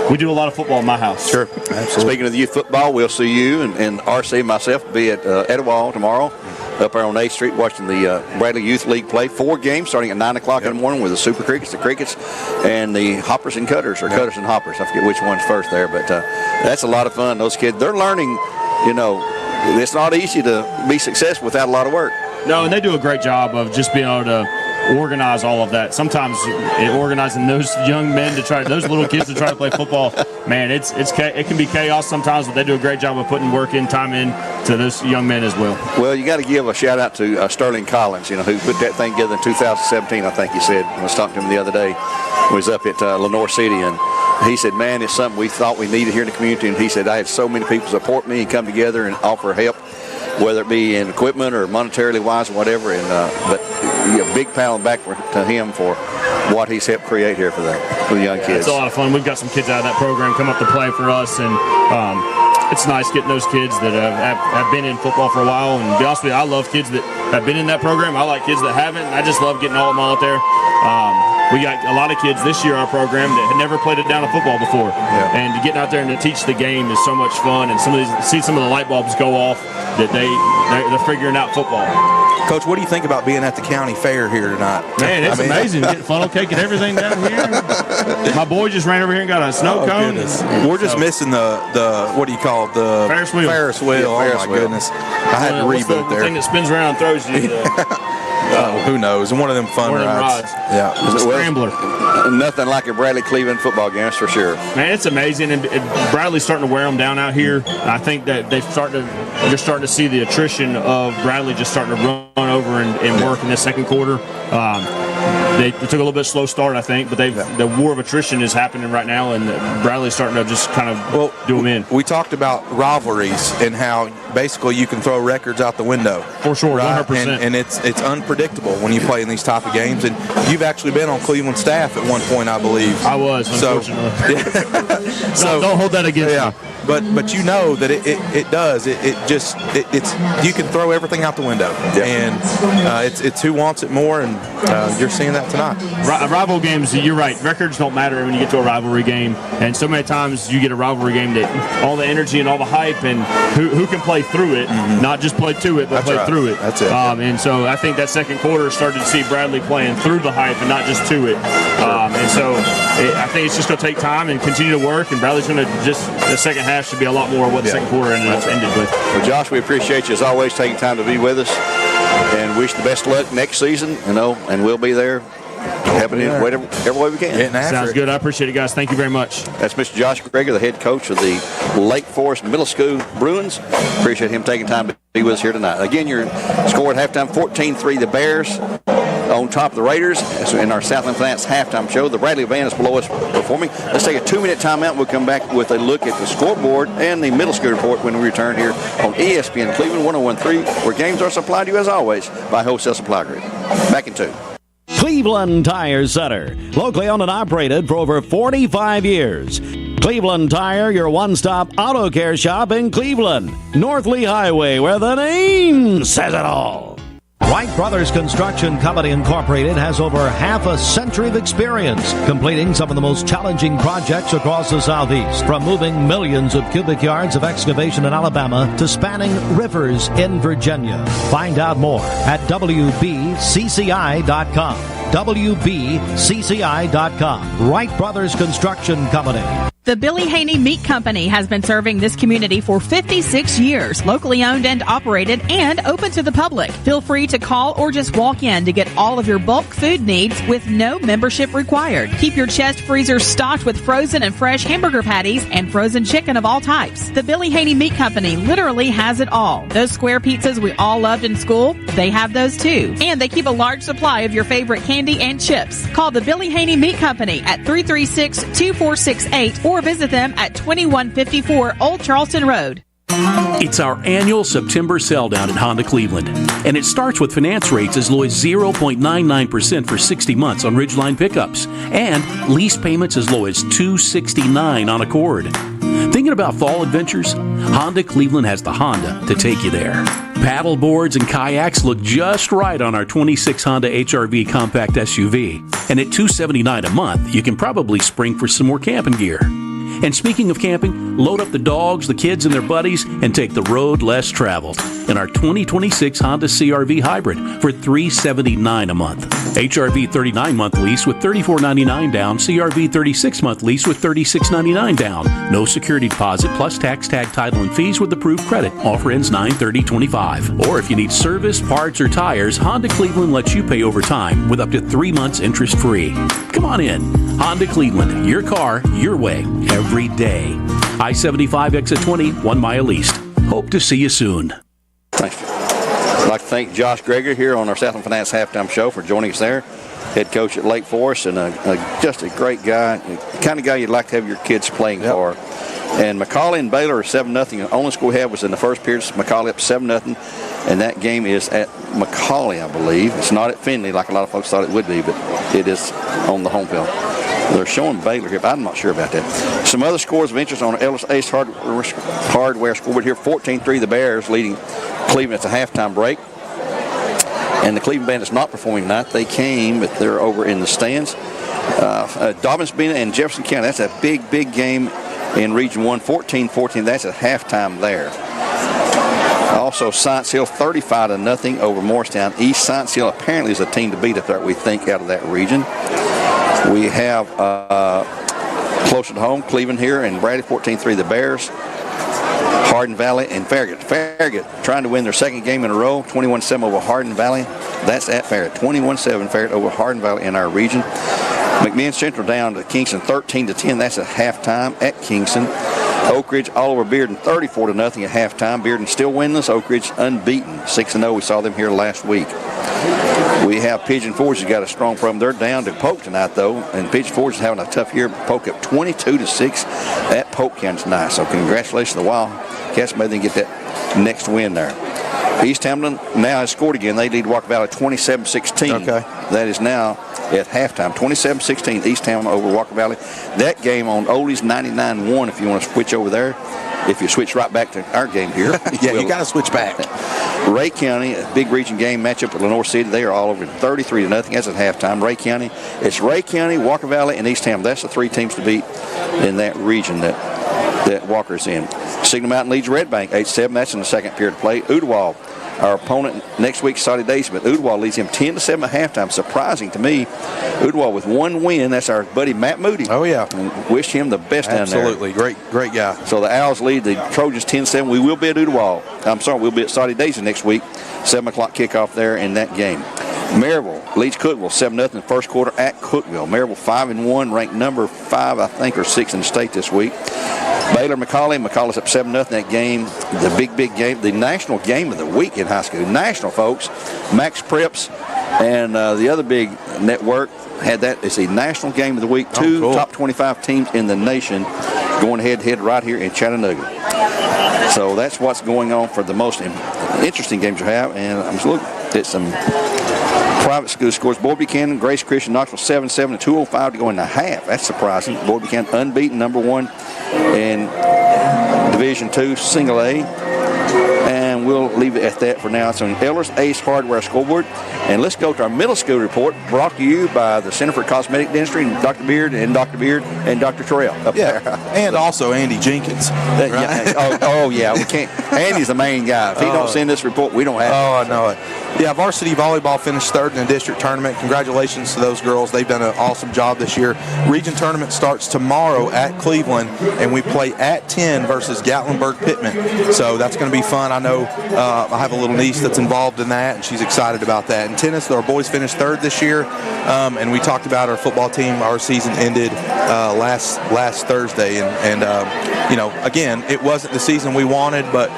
we do a lot of football in my house. Sure, absolutely. Speaking of the youth football, we'll see you and RC and myself be at Etowah tomorrow up there on 8th Street watching the Bradley Youth League play. 4 games starting at 9 o'clock in the morning with the Super Crickets, the Crickets, and the Hoppers and Cutters, or Cutters and Hoppers. I forget which one's first there, but that's a lot of fun. Those kids, they're learning, it's not easy to be successful without a lot of work. No, and they do a great job of just being able to organize all of that. Sometimes organizing those young men those little kids to try to play football, man, it can be chaos sometimes, but they do a great job of putting time in to those young men as well. Well, you got to give a shout out to Sterling Collins, who put that thing together in 2017. I think he said. I was talking to him the other day. He was up at Lenore City, and he said, "Man, it's something we thought we needed here in the community." And he said, "I had so many people support me and come together and offer help, whether it be in equipment or monetarily wise or whatever." And but a big pat on the back to him for what he's helped create here for the young kids. It's a lot of fun. We've got some kids out of that program come up to play for us, and it's nice getting those kids that have been in football for a while. And to be honest with you, I love kids that have been in that program. I like kids that haven't. I just love getting all of them out there. We got a lot of kids this year in our program that had never played it down a football before, and to get out there and to teach the game is so much fun. And see some of the light bulbs go off that they're figuring out football. Coach, what do you think about being at the county fair here tonight? Man, it's amazing. Getting funnel cake and everything down here. My boy just ran over here and got a snow cone. We're just missing the what do you call it? The Ferris wheel. Ferris wheel. Oh my goodness! I had to reboot there. The thing that spins around and throws you. Who knows? And one of them fun rides. Yeah. Scrambler. Nothing like a Bradley Cleveland football game, that's for sure. Man, it's amazing. And Bradley's starting to wear them down out here. I think that you're starting to see the attrition of Bradley just starting to run over and work in the second quarter. They took a little bit slow start, I think, but the war of attrition is happening right now, and Bradley's starting to just kind of do them in. We talked about rivalries and how basically you can throw records out the window. For sure, right? 100%. And it's unpredictable when you play in these type of games. And you've actually been on Cleveland staff at one point, I believe. I was, unfortunately. So don't hold that against me. But you know that it does. It's you can throw everything out the window, and it's who wants it more, and you're seeing that tonight. Rival games, you're right. Records don't matter when you get to a rivalry game, and so many times you get a rivalry game that all the energy and all the hype and who can play through it, not just play to it, but play through it. That's it. And so I think that second quarter started to see Bradley playing through the hype and not just to it. And so I think it's just going to take time and continue to work, and Bradley's going to the second half should be a lot more of what the second quarter ended with. Well, Josh, we appreciate you as always taking time to be with us, and wish the best luck next season. And we'll be there helping you every way we can. Sounds good. I appreciate it, guys. Thank you very much. That's Mr. Josh Greger, the head coach of the Lake Forest Middle School Bruins. Appreciate him taking time to be with us here tonight. Again, your score at halftime, 14-3, the Bears on top of the Raiders. In our Southland Finance halftime show, the Bradley Band is below us performing. Let's take a 2-minute timeout. We'll come back with a look at the scoreboard and the middle school report when we return here on ESPN Cleveland 101.3, where games are supplied to you as always by Wholesale Supply Group. Back in 2. Cleveland Tire Center, locally owned and operated for over 45 years. Cleveland Tire, your one-stop auto care shop in Cleveland. North Lee Highway, where the name says it all. Wright Brothers Construction Company Incorporated has over half a century of experience completing some of the most challenging projects across the Southeast, from moving millions of cubic yards of excavation in Alabama to spanning rivers in Virginia. Find out more at WBCCI.com. WBCCI.com. Wright Brothers Construction Company. The Billy Haney Meat Company has been serving this community for 56 years, locally owned and operated and open to the public. Feel free to call or just walk in to get all of your bulk food needs with no membership required. Keep your chest freezer stocked with frozen and fresh hamburger patties and frozen chicken of all types. The Billy Haney Meat Company literally has it all. Those square pizzas we all loved in school, they have those too. And they keep a large supply of your favorite candy and chips. Call the Billy Haney Meat Company at 336-2468 or visit them at 2154 Old Charleston Road. It's our annual September sell down at Honda Cleveland, and it starts with finance rates as low as 0.99% for 60 months on Ridgeline pickups, and lease payments as low as $269 on Accord. Thinking about fall adventures? Honda Cleveland has the Honda to take you there. Paddle boards and kayaks look just right on our 26 Honda HR-V compact SUV, and at $279 a month, you can probably spring for some more camping gear. And speaking of camping, load up the dogs, the kids, and their buddies and take the road less traveled in our 2026 Honda CR-V Hybrid for $379 a month. HR-V 39-month lease with $34.99 down. CR-V 36-month lease with $36.99 down. No security deposit plus tax, tag, title, and fees with approved credit. Offer ends 9/30/25. Or if you need service, parts, or tires, Honda Cleveland lets you pay over time with up to 3 months interest-free. Come on in. Honda Cleveland, your car, your way, every day. I-75 exit 20, 1 mile east. Hope to see you soon. Thank you. I'd like to thank Josh Greger here on our Southland Finance halftime show for joining us there. Head coach at Lake Forest, and just a great guy, the kind of guy you'd like to have your kids playing for. And McCallie and Baylor are 7-0. The only score we had was in the first period. McCallie up 7-0, and that game is at McCallie, I believe. It's not at Findlay like a lot of folks thought it would be, but it is on the home field. They're showing Baylor here, but I'm not sure about that. Some other scores of interest on Ellis Ace Hardware scoreboard here. 14-3, the Bears leading Cleveland at the halftime break. And the Cleveland Band is not performing tonight. They came, but they're over in the stands. Dobbins-Bena and Jefferson County, that's a big, big game in Region 1. 14-14, that's at halftime there. Also, Science Hill 35-0 over Morristown. East Science Hill apparently is a team to beat up there, we think, out of that region. We have closer to home, Cleveland here, and Bradley 14-3, the Bears. Hardin Valley and Farragut. Farragut trying to win their second game in a row, 21-7 over Hardin Valley. That's at Farragut. 21-7 Farragut over Hardin Valley in our region. McMinn Central down to Kingston 13-10. That's at halftime at Kingston. Oak Ridge all over Bearden 34-0 at halftime. Bearden still winless. Oak Ridge unbeaten 6-0. We saw them here last week. We have Pigeon Forge has got a strong program. They're down to Polk tonight, though, and Pigeon Forge is having a tough year. Polk up 22-6 at Polk County tonight. So congratulations to the Wildcats. Maybe they can get that next win there. East Hamlin now has scored again. They lead Walker Valley 27-16. Okay. That is now at halftime. 27-16 East Hamlin over Walker Valley. That game on Oldies 99-1 if you want to switch over there. If you switch right back to our game here. Yeah, you got to switch back. Ray County, a big region game matchup with Lenore City. They are all over 33-0. That's at halftime. Ray County. It's Ray County, Walker Valley, and East Hamlin. That's the three teams to beat in that region that Walker's in. Signal Mountain leads Red Bank 8-7. That's in the second period of play. Ooltewah, our opponent next week, Saudi Daisy, but Ooltewah leads him 10-7 at halftime. Surprising to me, Ooltewah with one win. That's our buddy Matt Moody. Oh, yeah. And wish him the best down there. Absolutely. Great guy. So the Owls lead the Trojans 10-7. We will be at Ooltewah. I'm sorry, we'll be at Saudi Daisy next week. 7 o'clock kickoff there in that game. Maryville leads Cookeville 7-0 in the first quarter at Cookeville. Maryville 5-1, ranked number 5, I think, or 6 in the state this week. Baylor McCallie's up 7-0 in that game. The big game, the national game of the week in high school. National, folks. Max Preps and the other big network had that. It's a national game of the week. Two top 25 teams in the nation going head-to-head right here in Chattanooga. So that's what's going on for the most interesting games you have. And I'm just looking at some private school scores. Boyd Buchanan, Grace Christian, Knoxville 7-7 and 2:05 to go in the half. That's surprising. Boyd Buchanan unbeaten, number 1 in Division II Single A. And we'll leave it at that for now. It's on Ehlers Ace Hardware scoreboard. And let's go to our middle school report, brought to you by the Center for Cosmetic Dentistry and Dr. Beard and Dr. Terrell up there. And also Andy Jenkins. Right? Yeah. We can't. Andy's the main guy. If he don't send this report, we don't have it. Oh, I know it. Yeah, varsity volleyball finished 3rd in the district tournament. Congratulations to those girls. They've done an awesome job this year. Region tournament starts tomorrow at Cleveland, and we play at 10 versus Gatlinburg-Pittman. So that's going to be fun. I know I have a little niece that's involved in that, and she's excited about that. And tennis, our boys finished 3rd this year, and we talked about our football team. Our season ended last Thursday, and again, it wasn't the season we wanted, but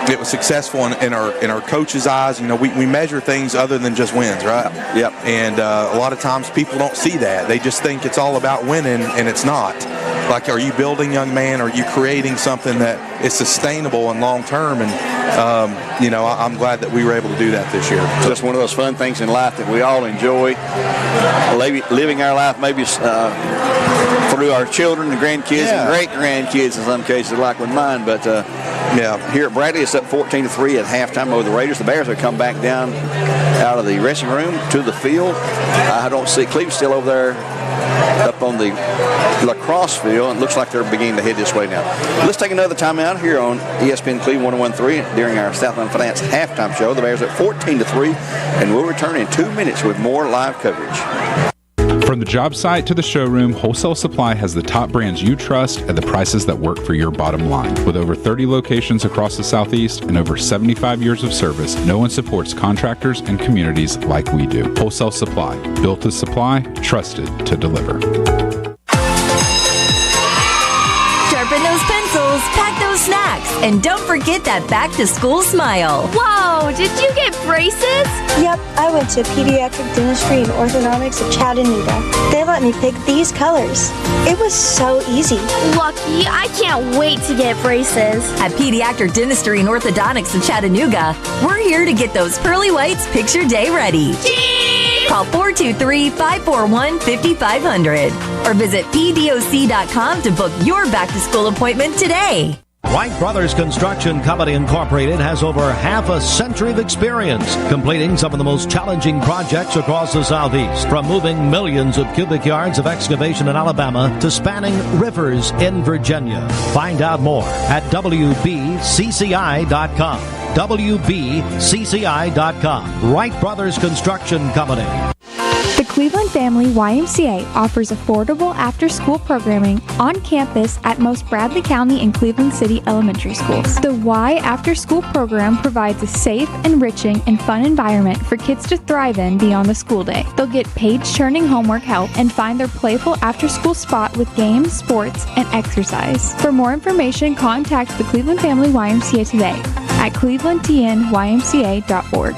it was successful in our coaches' eyes. We measure things other than just wins, right? Yep. And a lot of times people don't see that. They just think it's all about winning, and it's not. Like, are you building, young man? Are you creating something that is sustainable and long term? And I'm glad that we were able to do that this year. Just one of those fun things in life that we all enjoy. Living our life maybe through our children and grandkids and great-grandkids in some cases, like with mine. But here at Bradley, it's up 14-3 at halftime over the Raiders. The Bears have come back down out of the resting room to the field. I don't see Cleveland still over there up on the lacrosse field, and it looks like they're beginning to head this way now. Let's take another time out here on ESPN Cleveland 101.3 during our Southland Finance halftime show. The Bears at 14-3, and we'll return in 2 minutes with more live coverage. From the job site to the showroom, Wholesale Supply has the top brands you trust at the prices that work for your bottom line. With over 30 locations across the Southeast and over 75 years of service, no one supports contractors and communities like we do. Wholesale Supply, built to supply, trusted to deliver. Sharpen those pencils, pack those snacks, and don't forget that back-to-school smile. Whoa, did you get braces? Yep, I went to Pediatric Dentistry and Orthodontics at Chattanooga. They let me pick these colors. It was so easy. Lucky, I can't wait to get braces. At Pediatric Dentistry and Orthodontics in Chattanooga, we're here to get those pearly whites picture day ready. Cheese! Call 423-541-5500 or visit pdoc.com to book your back-to-school appointment today. Wright Brothers Construction Company Incorporated has over half a century of experience completing some of the most challenging projects across the Southeast, from moving millions of cubic yards of excavation in Alabama to spanning rivers in Virginia. Find out more at WBCCI.com. WBCCI.com. Wright Brothers Construction Company. The Cleveland Family YMCA offers affordable after-school programming on campus at most Bradley County and Cleveland City elementary schools. The Y After School program provides a safe, enriching, and fun environment for kids to thrive in beyond the school day. They'll get page-turning homework help and find their playful after-school spot with games, sports, and exercise. For more information, contact the Cleveland Family YMCA today at clevelandtnymca.org.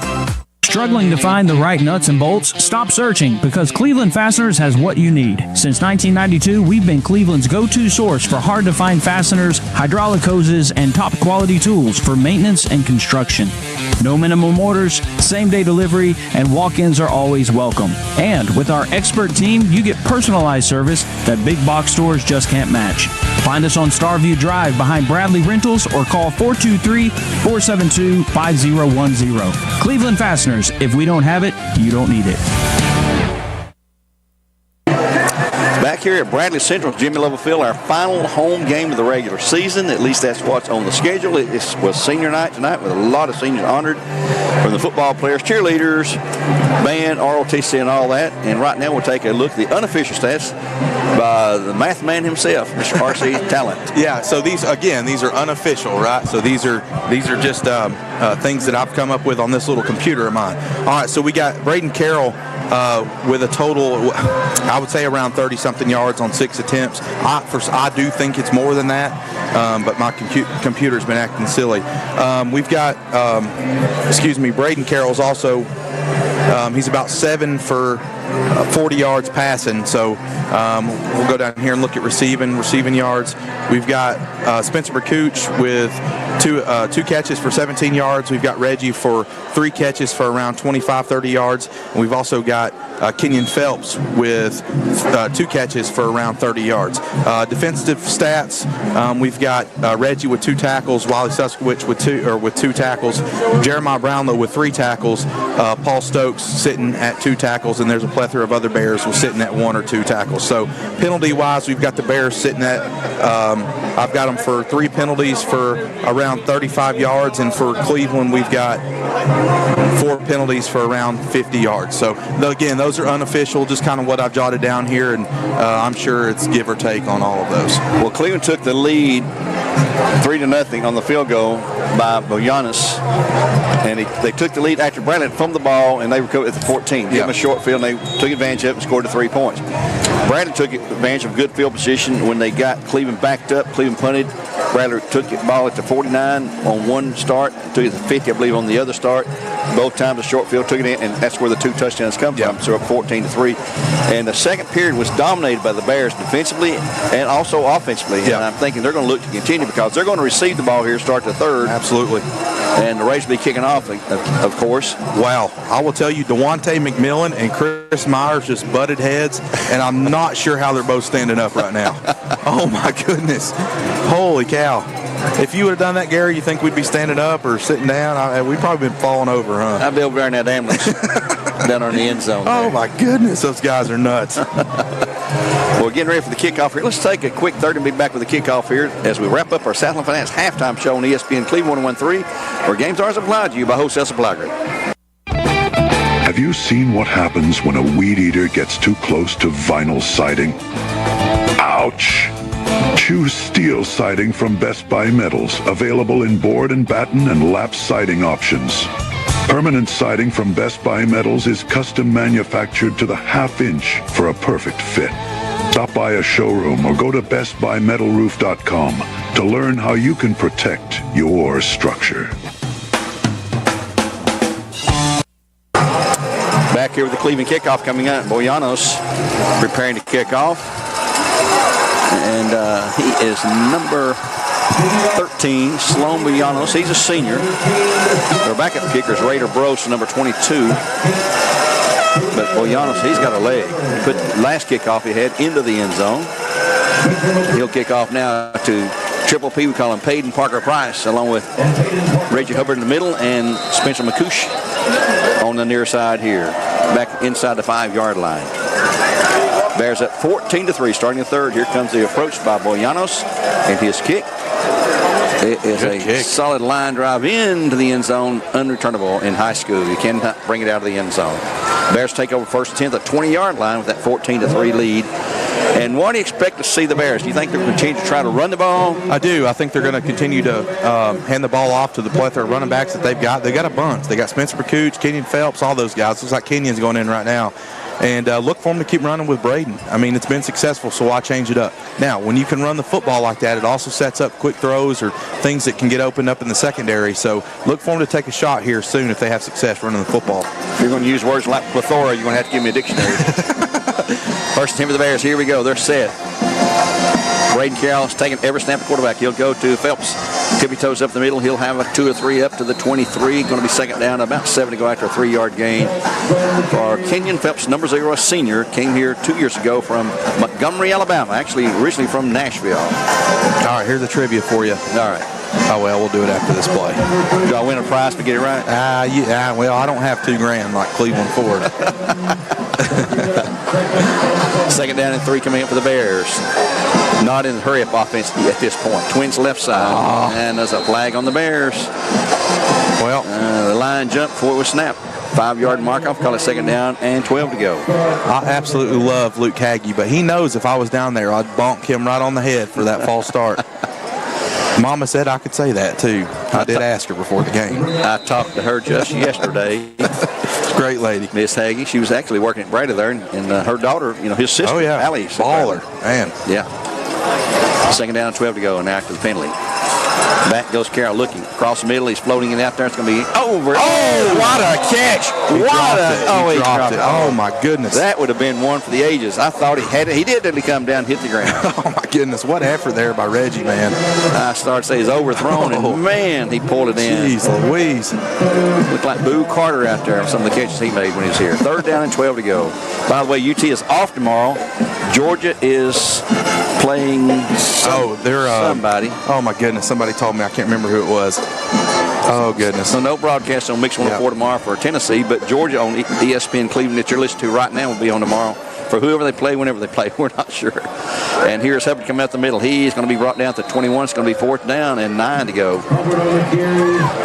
Struggling to find the right nuts and bolts? Stop searching, because Cleveland Fasteners has what you need. Since 1992, we've been Cleveland's go-to source for hard-to-find fasteners, hydraulic hoses, and top-quality tools for maintenance and construction. No minimum orders, same-day delivery, and walk-ins are always welcome. And with our expert team, you get personalized service that big box stores just can't match. Find us on Starview Drive behind Bradley Rentals or call 423-472-5010. Cleveland Fasteners. If we don't have it, you don't need it. Back here at Bradley Central, Jimmy Lovell Field, our final home game of the regular season. At least that's what's on the schedule. It was senior night tonight with a lot of seniors honored from the football players, cheerleaders, band, ROTC, and all that. And right now we'll take a look at the unofficial stats by the math man himself, Mr. R.C. Talent. Yeah, so these are unofficial, right? So these are just things that I've come up with on this little computer of mine. All right, so we got Braden Carroll with a total, I would say, around 30-something yards on 6 attempts. I do think it's more than that, but my computer's been acting silly. We've got, Braden Carroll's also, he's about 7 for 40 yards passing. So we'll go down here and look at receiving yards. We've got Spencer McCooch with two catches for 17 yards. We've got Reggie for 3 catches for around 25, 30 yards. And we've also got Kenyon Phelps with 2 catches for around 30 yards. Defensive stats, we've got Reggie with 2 tackles, Wally Suskowicz with 2 tackles, Jeremiah Brownlow with 3 tackles, Paul Stokes sitting at 2 tackles, and there's a plethora of other Bears who's sitting at 1 or 2 tackles. So penalty-wise, we've got the Bears sitting at, I've got them for 3 penalties for around 35 yards, and for Cleveland, we've got 4 penalties for around 50 yards. So again, those are unofficial, just kind of what I've jotted down here, and I'm sure it's give or take on all of those. Well, Cleveland took the lead 3-0 on the field goal by Boyanis, and they took the lead after Bradley fumbled the ball, and they recovered at the 14. Give them a short field, and they took advantage of it and scored the 3 points. Bradley took advantage of good field position when they got Cleveland backed up. Cleveland punted. Bradley took the ball at the 49 on one start, took it to 50, I believe, on the other start. Both times the short field took it in, and that's where the 2 touchdowns come from. So up 14-3. And the second period was dominated by the Bears defensively and also offensively. And I'm thinking they're going to look to continue because they're going to receive the ball here, start the third. Absolutely. And the race will be kicking off, of course. Wow. I will tell you, DeWante McMillan and Chris Myers just butted heads, and I'm not sure how they're both standing up right now. Oh, my goodness. Holy cow. If you would have done that, Gary, you think we'd be standing up or sitting down? We'd probably been falling over, huh? I'd be over there in that ambulance down on the end zone. Oh, my goodness. Those guys are nuts. Well, getting ready for the kickoff here. Let's take a quick third and be back with the kickoff here as we wrap up our Southland Finance halftime show on ESPN Cleveland 101.3, where games are supplied to you by Wholesale Supply Group. Have you seen what happens when a weed eater gets too close to vinyl siding? Ouch! Choose steel siding from Best Buy Metals, available in board and batten and lap siding options. Permanent siding from Best Buy Metals is custom manufactured to the half-inch for a perfect fit. Stop by a showroom or go to bestbuymetalroof.com to learn how you can protect your structure. Back here with the Cleveland kickoff coming out. Boyanos preparing to kick off. And he is number 13, Sloan Boyanos. He's a senior. Their backup kicker is Raider Brose, number 22. But Boyanos, he's got a leg. He put the last kickoff he had into the end zone. He'll kick off now to Triple P. We call him Peyton Parker Price, along with Reggie Hubbard in the middle and Spencer McCooch on the near side here, back inside the 5-yard line. Bears up 14-3, starting the third. Here comes the approach by Boyanos and his kick. It is a solid line drive into the end zone, unreturnable in high school. You cannot bring it out of the end zone. Bears take over first and 10 at the 20-yard line with that 14-3 lead. And what do you expect to see the Bears? Do you think they're going to continue to try to run the ball? I do. I think they're going to continue to hand the ball off to the plethora of running backs that they've got. They've got a bunch. They got Spencer McCooch, Kenyon Phelps, all those guys. Looks like Kenyon's going in right now. And look for them to keep running with Braden. I mean, it's been successful, so why change it up? Now, when you can run the football like that, it also sets up quick throws or things that can get opened up in the secondary. So look for them to take a shot here soon if they have success running the football. If you're going to use words like plethora, you're going to have to give me a dictionary. First team for the Bears. Here we go. They're set. Braden Carroll's taking every snap at quarterback. He'll go to Phelps. Tippy toes up the middle. He'll have a 2 or 3 up to the 23. Going to be second down, about 7 to go after a 3-yard gain. For Kenyon Phelps, number 0, a senior, came here 2 years ago from Montgomery, Alabama. Actually, originally from Nashville. All right, here's a trivia for you. All right. Oh, well, we'll do it after this play. Do I win a prize to get it right? Yeah, well, I don't have $2,000 like Cleveland Ford. Second down and 3 coming in for the Bears. Not in the hurry-up offense at this point. Twins left side. And there's a flag on the Bears. Well, the line jumped before it was snapped. 5-yard mark off, call it second down and 12 to go. I absolutely love Luke Hagee, but he knows if I was down there, I'd bonk him right on the head for that false start. Mama said I could say that, too. I did ask her before the game. I talked to her just yesterday. Great lady. Miss Hagee. She was actually working at Brady there, and her daughter, his sister, Allie. Baller. Man. Yeah. Second down and 12 to go, and after the penalty. Back goes Carroll looking. Across the middle, he's floating it out there. It's going to be over. Oh, what a catch. He dropped it. Oh, my goodness. That would have been one for the ages. I thought he had it. He did until he come down and hit the ground. Oh, my goodness. What effort there by Reggie, man. I started to say he's overthrown, and, man, he pulled it in. Jeez Louise. Looked like Boo Carter out there on some of the catches he made when he was here. Third down and 12 to go. By the way, UT is off tomorrow. Georgia is playing somebody. Oh, my goodness. Somebody told me. I can't remember who it was. Oh, goodness. So no broadcast on Mix 104 tomorrow for Tennessee, but Georgia on ESPN Cleveland that you're listening to right now will be on tomorrow for whoever they play, whenever they play. We're not sure. And here's Hubbard coming out the middle. He's going to be brought down to 21. It's going to be 4th down and 9 to go.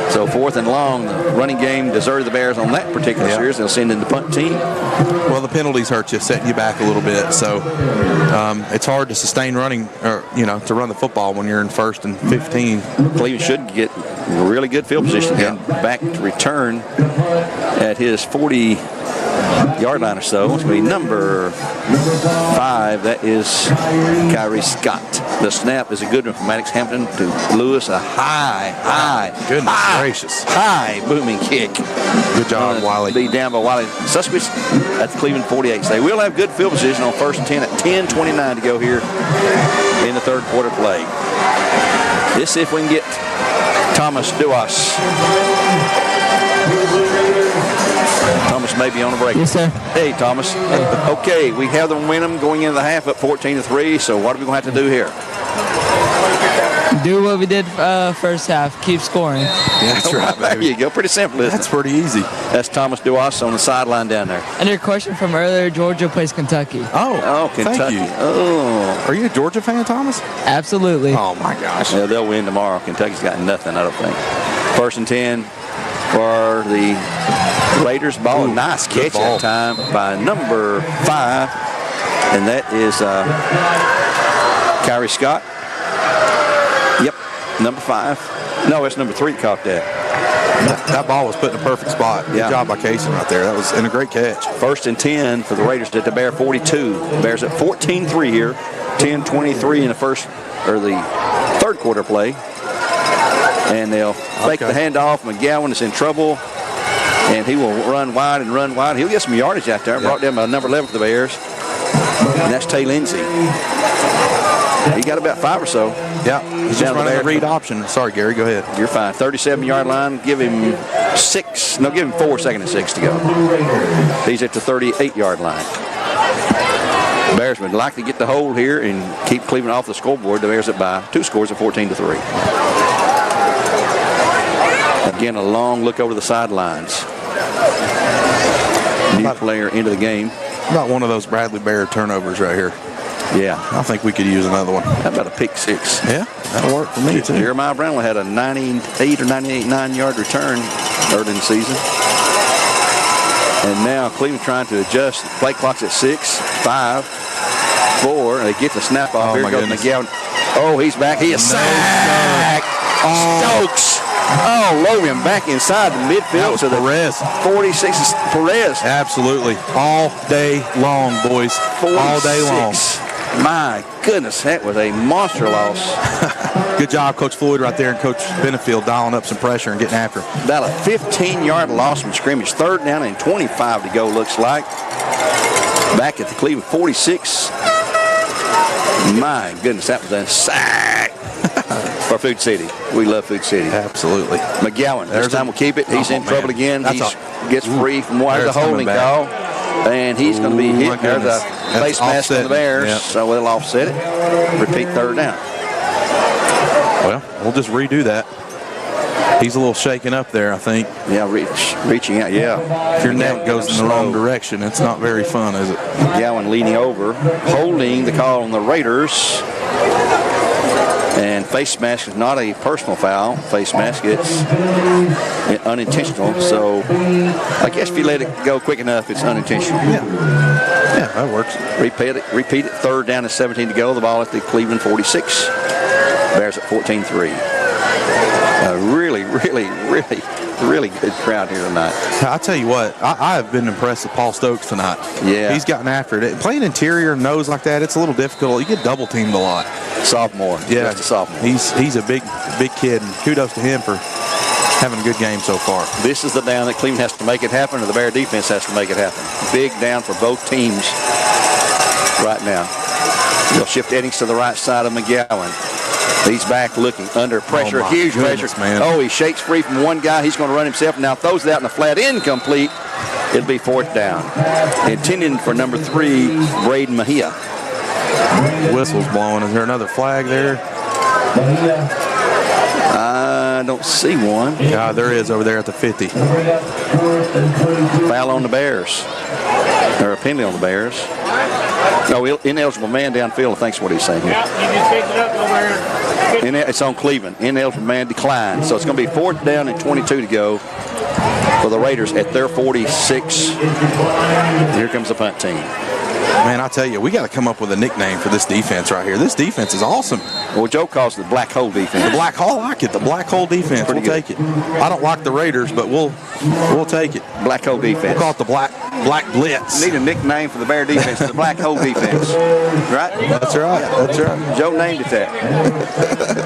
So 4th and long. The running game deserted the Bears on that particular series. They'll send in the punt team. Well, the penalties hurt you, setting you back a little bit. So it's hard to sustain running, or to run the football when you're in 1st and 15. Cleveland should get really good field position and back to return at his 40-yard line or so. It's going to be number 5. That is Kyrie Scott. The snap is a good one from Maddox Hampton to Lewis. A high, gracious, high booming kick. Good job, Wiley. Be down by Wiley. Suspects at the Cleveland 48. So they will have good field position on 1st and 10 at 10:29 to go here in the third quarter play. Let's see if we can get Thomas Duas. Thomas may be on a break. Yes, sir. Hey, Thomas. Okay, we have the momentum going into the half up 14-3. So what are we going to have to do here? Do what we did first half. Keep scoring. Yeah, that's right, baby. There you go. Pretty simple, isn't it? That's pretty easy. That's Thomas Duas on the sideline down there. And your question from earlier, Georgia plays Kentucky. Oh, Kentucky. Thank you. Oh. Are you a Georgia fan, Thomas? Absolutely. Oh, my gosh. Yeah, they'll win tomorrow. Kentucky's got nothing, I don't think. 1st and 10 for the Raiders. Ball. Nice catch that time by number 5. And that is Kyrie Scott. Yep, number 5. No, it's number 3 caught that. That ball was put in a perfect spot. Good job by Casey right there. That was in a great catch. 1st and 10 for the Raiders at the Bear 42. Bears at 14-3 here. 10-23 in the third quarter play. And they'll fake the handoff. McGowan is in trouble. And he will run wide and run wide. He'll get some yardage out there. Brought down by number 11 for the Bears. And that's Tay Lindsey. He got about 5 or so. Yeah, he's just running a read option. Sorry, Gary, go ahead. You're fine. 37-yard line. Give him 4, 2nd and 6 to go. He's at the 38-yard line. The Bears would like to get the hold here and keep Cleveland off the scoreboard. The Bears up by 2 scores of 14-3. Again, a long look over the sidelines. New player into the game. About one of those Bradley Bear turnovers right here. Yeah. I think we could use another one. How about a pick 6? Yeah, that'll work for me, too. Jeremiah Brownlee had a 98 or 98 9-yard return early in the season. And now Cleveland trying to adjust. Play clock's at 6, 5, 4. And they get the snap off. Here goes McGowan. Oh, he's back. He is sacked. Stokes. Oh, Logan back inside the midfield to the Perez. 46 is Perez. Absolutely. All day long, boys. 46. All day long. My goodness, that was a monster loss. Good job, Coach Floyd, right there, and Coach Benefield dialing up some pressure and getting after him. About a 15-yard loss from scrimmage. 3rd down and 25 to go, looks like. Back at the Cleveland 46. My goodness, that was a sack for Food City. We love Food City. Absolutely. McGowan, this time we'll keep it. He's in trouble again. He gets free from the holding call. And he's going to be hit. There's a face mask on the Bears, so they'll offset it. Repeat 3rd down. Well, we'll just redo that. He's a little shaken up there, I think. Yeah, reaching out, yeah. If your neck goes in the wrong direction, it's not very fun, is it? McGowan leaning over, holding the call on the Raiders. And face mask is not a personal foul. Face mask, it's unintentional. So I guess if you let it go quick enough, it's unintentional. Yeah, that works. Repeat it. 3rd down and 17 to go. The ball at the Cleveland 46. Bears at 14-3. A really, really, really, really good crowd here tonight. I'll tell you what, I have been impressed with Paul Stokes tonight. Yeah. He's gotten after it. Playing interior nose like that, it's a little difficult. You get double teamed a lot. Sophomore. Yeah. Just a sophomore. He's a big kid, and kudos to him for having a good game so far. This is the down that Cleveland has to make it happen, or the Bear defense has to make it happen. Big down for both teams right now. They'll shift Eddings to the right side of McGowan. He's back looking under pressure, huge pressure. Man. Oh, he shakes free from one guy. He's going to run himself. Now throws it out in the flat, incomplete. It'll be 4th down. Intending for number 3, Braden Mejia. Whistle's blowing. Is there another flag there? I don't see one. Yeah, there is over there at the 50. Foul on the Bears. Or a penalty on the Bears. No, ineligible man downfield, I think is what he's saying here. Yeah, you just picked it up over here. It's on Cleveland. Ineligible man declined. So it's going to be 4th down and 22 to go for the Raiders at their 46. Here comes the punt team. Man, I tell you, we got to come up with a nickname for this defense right here. This defense is awesome. Well, Joe calls it the black hole defense. The black hole, I like it. The black hole defense. We'll take it. I don't like the Raiders, but we'll take it. Black hole defense. We'll call it the black blitz. Need a nickname for the Bear defense. The black hole defense. Right? That's right. That's right. Joe named it that.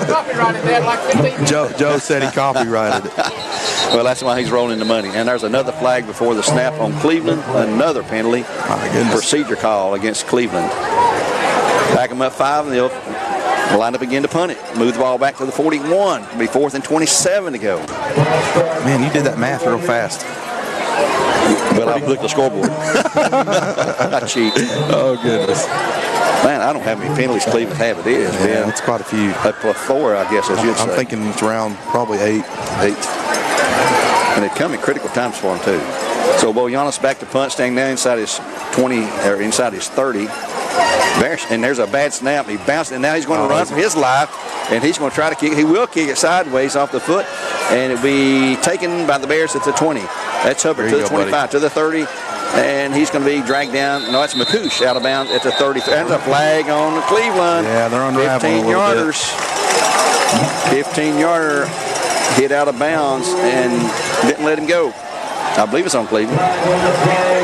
Copyrighted that like 15 Joe said he copyrighted it. Well, that's why he's rolling the money. And there's another flag before the snap on Cleveland. Another penalty. My goodness. Procedure call against Cleveland. Back them up 5, and they'll line up again to punt it. Move the ball back to the 41. It'll be 4th and 27 to go. Man, you did that math real fast. Well, I looked at the scoreboard. I cheat. Oh, goodness. Man, I don't have any penalties Cleveland have. It is, Yeah, man. it's quite a few. Up to 4, I guess, as you'd say. I'm thinking it's around probably 8. And they come in critical times for him, too. So Boyanis back to punt, staying now inside his 20, or inside his 30. And there's a bad snap. He bounced, and now he's going to run for his life, and he's going to try to kick. He will kick it sideways off the foot, and it'll be taken by the Bears at the 20. That's Hubbard to the 25, buddy. To the 30, and he's going to be dragged down. No, it's McCoosh out of bounds at the 30. There's a flag on Cleveland. Yeah, they're unraveling 15-yarders. 15-yarder hit out of bounds and didn't let him go. I believe it's on Cleveland.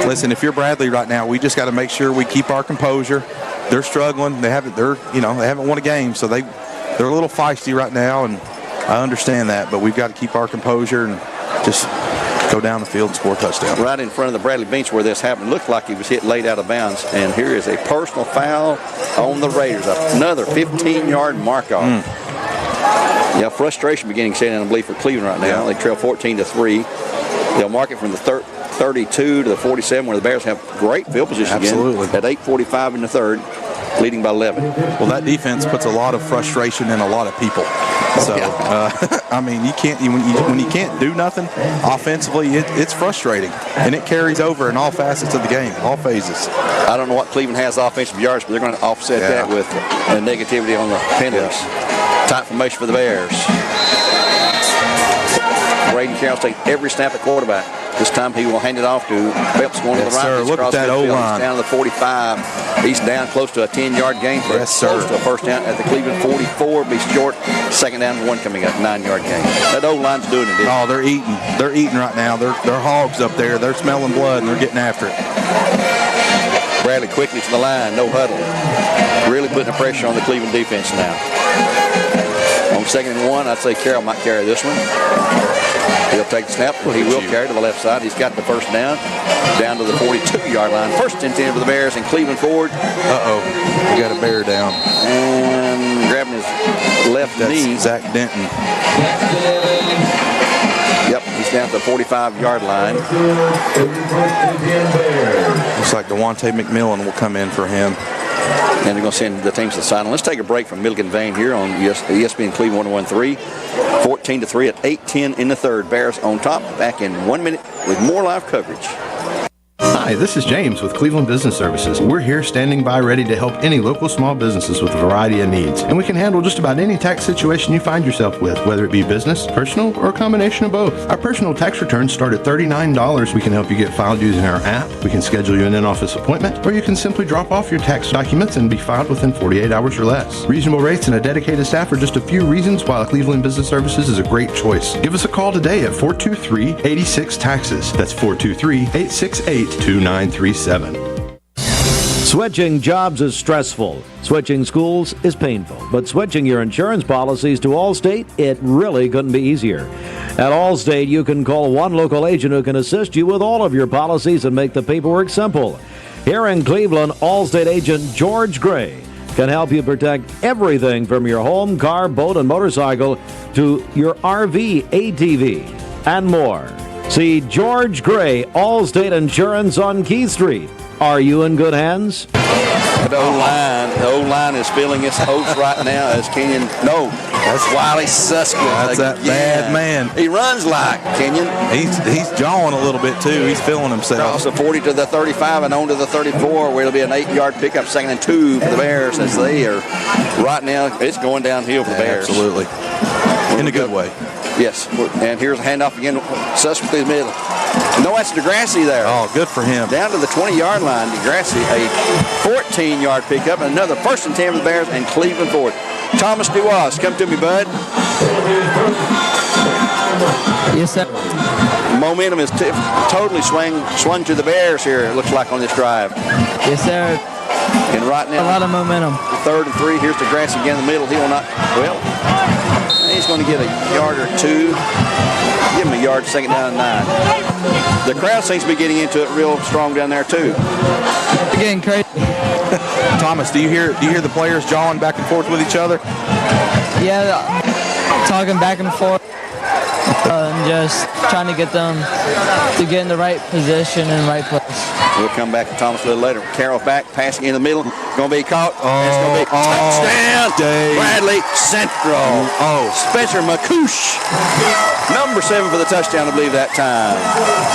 Listen, if you're Bradley right now, we just got to make sure we keep our composure. They're struggling. They haven't won a game, so they're a little feisty right now, and I understand that. But we've got to keep our composure and just go down the field and score a touchdown. Right in front of the Bradley bench where this happened, looked like he was hit late out of bounds. And here is a personal foul on the Raiders. Another 15-yard mark-off. Yeah, frustration beginning to set in, I believe, for Cleveland right now. They trail 14-3. They'll mark it from the 32 to the 47, where the Bears have great field position again at 8:45 in the 3rd, leading by 11. Well, that defense puts a lot of frustration in a lot of people. So, I mean, you can't when you can't do nothing offensively, it's frustrating, and it carries over in all facets of the game, all phases. I don't know what Cleveland has offensive yards, but they're going to offset that with negativity on the penalties. Tight formation for the Bears. Braden Carroll's taking every snap at quarterback. This time he will hand it off to Phelps going to the right. Sir. Look at that O-line. He's down to the 45. He's down close to a 10-yard gain for close to a first down at the Cleveland 44. Be short. Second down and 1 coming up. 9-yard gain. That O-line's doing it. Oh, they're eating. They're eating right now. They're hogs up there. They're smelling blood, and they're getting after it. Bradley quickly to the line. No huddle. Really putting the pressure on the Cleveland defense now. On 2nd and 1, I'd say Carroll might carry this one. He'll take the snap. He will carry to the left side. He's got the first down to the 42-yard line. First and 10 for the Bears and Cleveland forward. Uh-oh. We got a bear down. And grabbing his left knee. Zach Denton. Yep, he's down to the 45-yard line. Looks like Devontae McMillan will come in for him. And they're going to send the teams to the sideline. Let's take a break from Milligan Vane here on ESPN Cleveland 101.3. 14-3 at 8:10 in the third. Bears on top. Back in 1 minute with more live coverage. Hi, this is James with Cleveland Business Services. We're here standing by ready to help any local small businesses with a variety of needs. And we can handle just about any tax situation you find yourself with, whether it be business, personal, or a combination of both. Our personal tax returns start at $39. We can help you get filed using our app. We can schedule you an in-office appointment, or you can simply drop off your tax documents and be filed within 48 hours or less. Reasonable rates and a dedicated staff are just a few reasons why Cleveland Business Services is a great choice. Give us a call today at 423-86-TAXES. That's 423-868-2937. Switching jobs is stressful. Switching schools is painful. But switching your insurance policies to Allstate, it really couldn't be easier. At Allstate, you can call one local agent who can assist you with all of your policies and make the paperwork simple. Here in Cleveland, Allstate agent George Gray can help you protect everything from your home, car, boat, and motorcycle to your RV, ATV, and more. See George Gray, Allstate Insurance on Key Street. Are you in good hands? The O-line is feeling its hopes right now as Kenyon. No, that's Wiley Suskind. That's that bad man. He runs like Kenyon. He's jawing a little bit too. He's feeling himself. Across the 40 to the 35 and on to the 34, where it'll be an 8-yard pickup, 2nd and 2 for the Bears as they are right now. It's going downhill for the Bears. Absolutely, in a good way. Yes, and here's a handoff again. Suskind through the middle. No, that's DeGrassi there. Oh, good for him. Down to the 20-yard line. DeGrassi, a 14-yard pickup, and another 1st and 10 for the Bears and Cleveland forward. Thomas Duas, come to me, bud. Yes, sir. Momentum is totally swung to the Bears here, it looks like, on this drive. Yes, sir. And right now, a lot of momentum. 3rd and 3. Here's DeGrassi again in the middle. He will not, he's going to get a yard or two. Give him a yard, 2nd down and 9. The crowd seems to be getting into it real strong down there too. They're getting crazy. Thomas, do you hear the players jawing back and forth with each other? Yeah, talking back and forth. And just trying to get them to get in the right position and right place. We'll come back to Thomas a little later. Carroll back, passing in the middle. Going to be caught. It's going to be touchdown. Bradley Central. Spencer McCoosh. Number 7 for the touchdown, I believe, that time.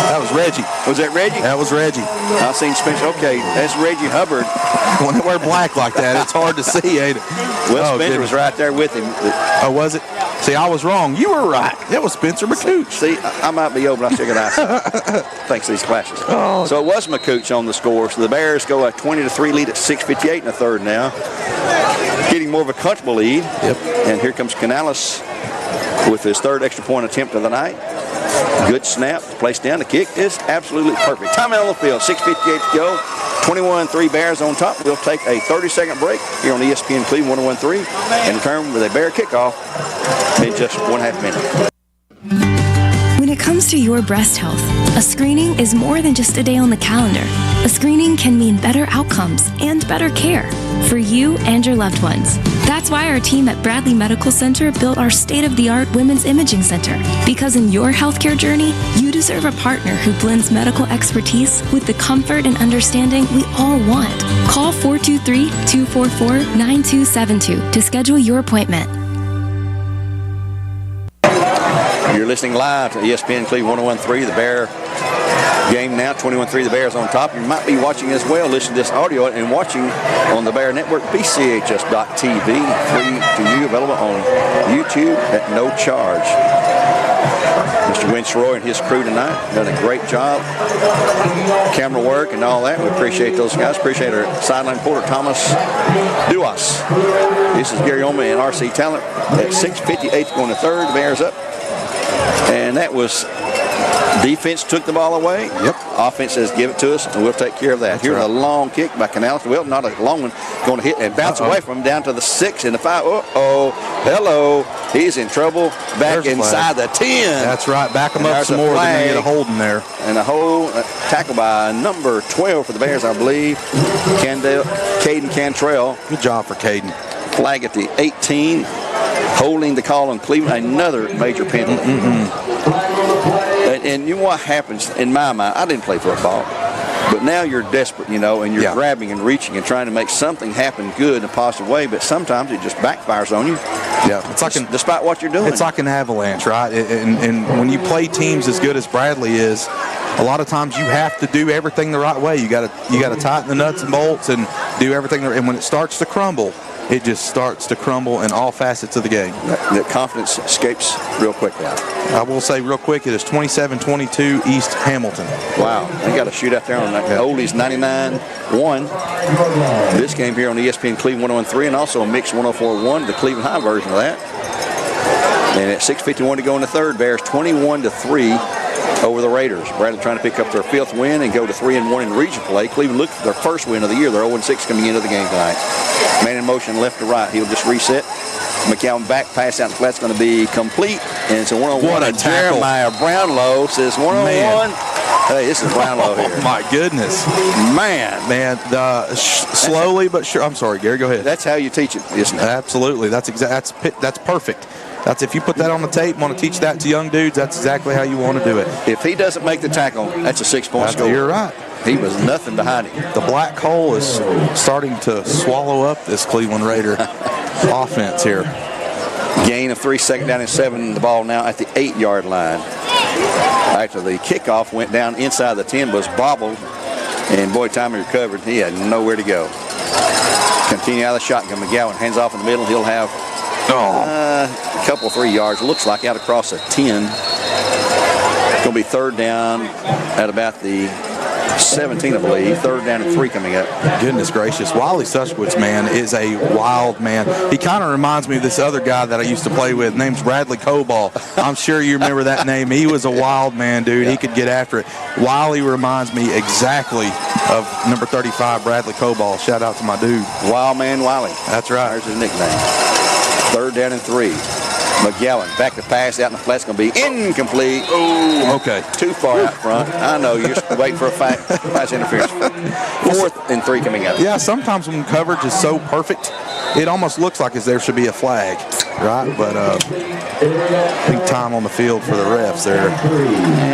That was Reggie. Was that Reggie? That was Reggie. I've seen Spencer. Okay, that's Reggie Hubbard. When they wear black like that, it's hard to see, ain't it? Well, Spencer was right there with him. Oh, was it? See, I was wrong. You were right. That was Spencer McCooch. See, I might be old, but I still got eyesight. Thanks to these classes. Oh. So it was McCooch on the score. So the Bears go a 20-3 lead at 6:58 in the third now. Getting more of a comfortable lead. Yep. And here comes Canales with his 3rd extra point attempt of the night. Good snap. Placed down. The kick is absolutely perfect. Time out on the field. 6:58 to go. 21-3 Bears on top. We'll take a 30-second break here on ESPN Cleveland 101.3 and return with a Bear kickoff in just 1.5 minutes. When it comes to your breast health, a screening is more than just a day on the calendar. A screening can mean better outcomes and better care for you and your loved ones. That's why our team at Bradley Medical Center built our state-of-the-art Women's Imaging Center. Because in your healthcare journey, you deserve a partner who blends medical expertise with the comfort and understanding we all want. Call 423-244-9272 to schedule your appointment. You're listening live to ESPN Cleveland 101.3, the Bear game now, 21-3, the Bears on top. You might be watching as well, listening to this audio and watching on the Bear Network, BCHS.TV, free to you, available on YouTube at no charge. Mr. Winsroy and his crew tonight. Done a great job. Camera work and all that. We appreciate those guys. Appreciate our sideline reporter, Thomas Duas. This is Gary Oldman and RC Talent at 6:58 going to third. The Bears up. And that was defense took the ball away. Yep. Offense says give it to us and we'll take care of that. Here's a long kick by Canales. Well, not a long one. Going to hit and bounce away from him down to the 6 and the 5. Uh-oh. Hello. He's in trouble. Back inside the 10. That's right. Back him up some more. They're going to get a holding there. And a hold tackle by number 12 for the Bears, I believe. Caden Cantrell. Good job for Caden. Flag at the 18. Holding the call on Cleveland. Another major penalty. And you know what happens in my mind? I didn't play football. But now you're desperate, and you're grabbing and reaching and trying to make something happen good in a positive way. But sometimes it just backfires on you. Yeah, it's like despite what you're doing. It's like an avalanche, right? And when you play teams as good as Bradley is, a lot of times you have to do everything the right way. You got to tighten the nuts and bolts and do everything. And when it starts to crumble, it just starts to crumble in all facets of the game. The confidence escapes real quickly. I will say real quick, it is 27-22 East Hamilton. Wow, they got a shootout there on that Oldies 99-1. This game here on ESPN Cleveland 101.3 and also a mix 104.1, the Cleveland High version of that. And at 6:51 to go in the third, Bears 21-3 over the Raiders. Bradley trying to pick up their 5th win and go to 3-1 in regional play. Cleveland looked for their first win of the year. They're 0-6 coming into the game tonight. Man in motion left to right. He'll just reset. McCown back pass out the flat's going to be complete. And it's a one-on-one. What a tackle. Jeremiah Brownlow says one-on-one. Hey, this is Brownlow here. Oh, my goodness. Man. Slowly but sure. I'm sorry, Gary, go ahead. That's how you teach it, isn't it? Absolutely. That's perfect. That's if you put that on the tape, want to teach that to young dudes, that's exactly how you want to do it. If he doesn't make the tackle, that's a 6-point score. You're right. He was nothing behind him. The black hole is starting to swallow up this Cleveland Raider offense here. Gain of 3, second down and 7. The ball now at the 8-yard line. After the kickoff went down inside the 10, was bobbled, and boy, Tommy recovered. He had nowhere to go. Continue out of the shotgun. McGowan hands off in the middle. He'll have a couple 3 yards. Looks like out across a 10. Going to be third down at about the 17, I believe. Third down and 3 coming up. Goodness gracious. Wiley Sushwitz, man, is a wild man. He kind of reminds me of this other guy that I used to play with. Name's Bradley Coball. I'm sure you remember that name. He was a wild man, dude. Yeah. He could get after it. Wiley reminds me exactly of number 35, Bradley Coball. Shout out to my dude. Wild Man Wiley. That's right. There's his nickname. Third down and 3. McGowan back to pass out in the flat's going to be incomplete. Oh, okay. Too far out front. I know. You're just waiting for a pass interference. 4th and 3 coming up. Yeah, sometimes when coverage is so perfect, it almost looks like there should be a flag, right? But big time on the field for the refs there.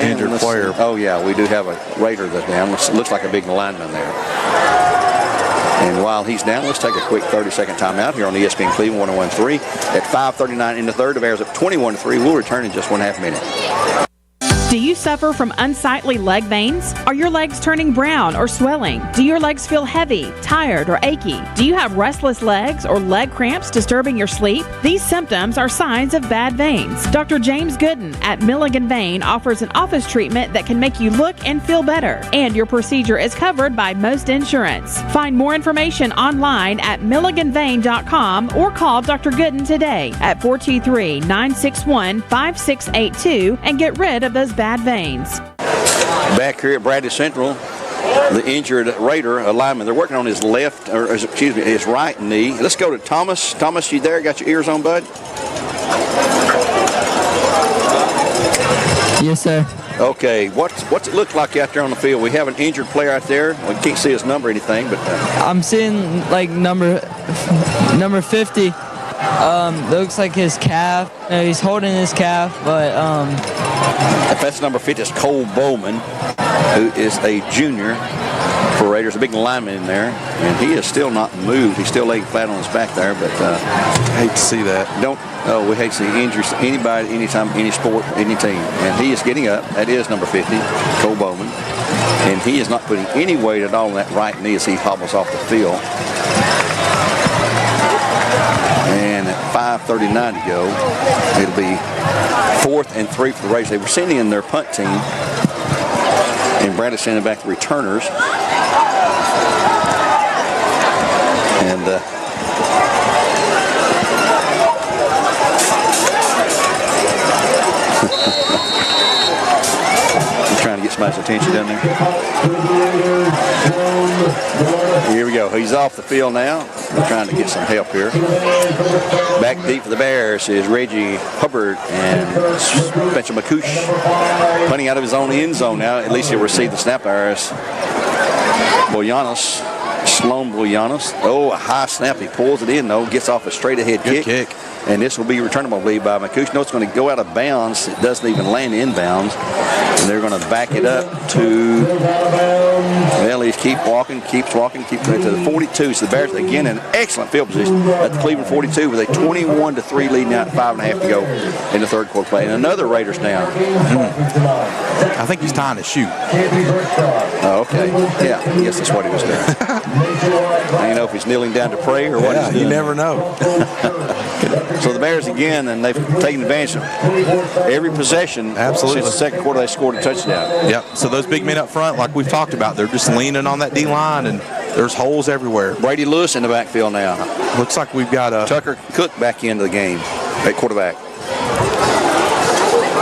Injured player. Oh, yeah, we do have a Raider that's down. Looks like a big lineman there. And while he's down, let's take a quick 30-second timeout here on ESPN Cleveland 101.3. At 5:39 in the third, the Bears up 21-3. We'll return in just 1/2 minute. Do you suffer from unsightly leg veins? Are your legs turning brown or swelling? Do your legs feel heavy, tired, or achy? Do you have restless legs or leg cramps disturbing your sleep? These symptoms are signs of bad veins. Dr. James Gooden at Milligan Vein offers an office treatment that can make you look and feel better, and your procedure is covered by most insurance. Find more information online at milliganvein.com or call Dr. Gooden today at 423-961-5682 and get rid of those bad veins. Back here at Bradley Central, the injured Raider, a lineman, they're working on his his right knee. Let's go to Thomas. Thomas, you there? Got your ears on, bud? Yes, sir. Okay, what's it look like out there on the field? We have an injured player out there. We can't see his number or anything, but I'm seeing like number 50. Looks like his calf. He's holding his calf, but if that's number 50, it's Cole Bowman, who is a junior for Raiders, a big lineman in there, and he is still not moved. He's still laying flat on his back there, but hate to see that. We hate to see injuries to anybody, anytime, any sport, any team. And he is getting up. That is number 50, Cole Bowman, and he is not putting any weight at all on that right knee as he hobbles off the field. And at 5:39 to go, it'll be 4th and 3 for the Raiders. They were sending in their punt team, and Bradley sending back the returners. And trying to get somebody's attention down there. Here we go. He's off the field now. We're trying to get some help here. Back deep for the Bears is Reggie Hubbard and Spencer McCouche. Punting out of his own end zone now. At least he'll receive the snap there as Boyanos, Sloan Boyanos. Oh, a high snap. He pulls it in, though. Gets off a straight ahead kick. And this will be returnable, I believe, by McCouche. No, it's going to go out of bounds. It doesn't even land in bounds. And they're going to back it up to, well, he keeps walking, keeps going to the 42. So the Bears, again, in an excellent field position at the Cleveland 42 with a 21-3 lead now, 5.5 to go in the third quarter play. And another Raiders down. I think he's tying his shoe. Oh, okay. Yeah, I guess that's what he was doing. I don't know if he's kneeling down to pray or what he's doing. You never know. So the Bears again, and they've taken advantage of every possession. Absolutely. Since the second quarter, they scored a touchdown. Yep. So those big men up front, like we've talked about, they're just leaning on that D-line, and there's holes everywhere. Brady Lewis in the backfield now. Looks like we've got Tucker Cook back into the game at quarterback.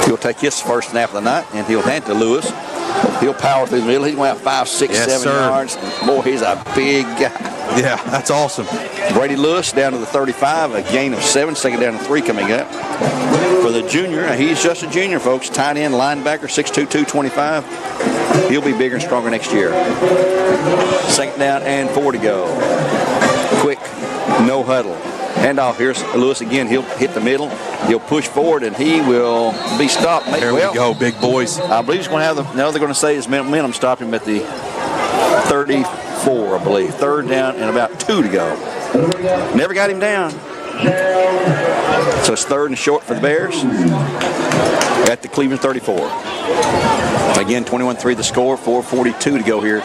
He'll take his first snap of the night, and he'll hand it to Lewis. He'll power through the middle. He's going out 5, 6, 7 yards. And boy, he's a big guy. Yeah, that's awesome. Brady Lewis down to the 35, a gain of 7, second down to 3 coming up. For the junior, he's just a junior, folks. Tight end, linebacker, 6'2", 225. He'll be bigger and stronger next year. Second down and 4 to go. Quick, no huddle. Handoff, here's Lewis again. He'll hit the middle. He'll push forward, and he will be stopped. There we go, big boys. I believe he's going to have now they're going to say his momentum stopped him at the 34, I believe. Third down and about 2 to go. Never got him down. So it's third and short for the Bears at the Cleveland 34. Again, 21-3 the score, 4:42 to go here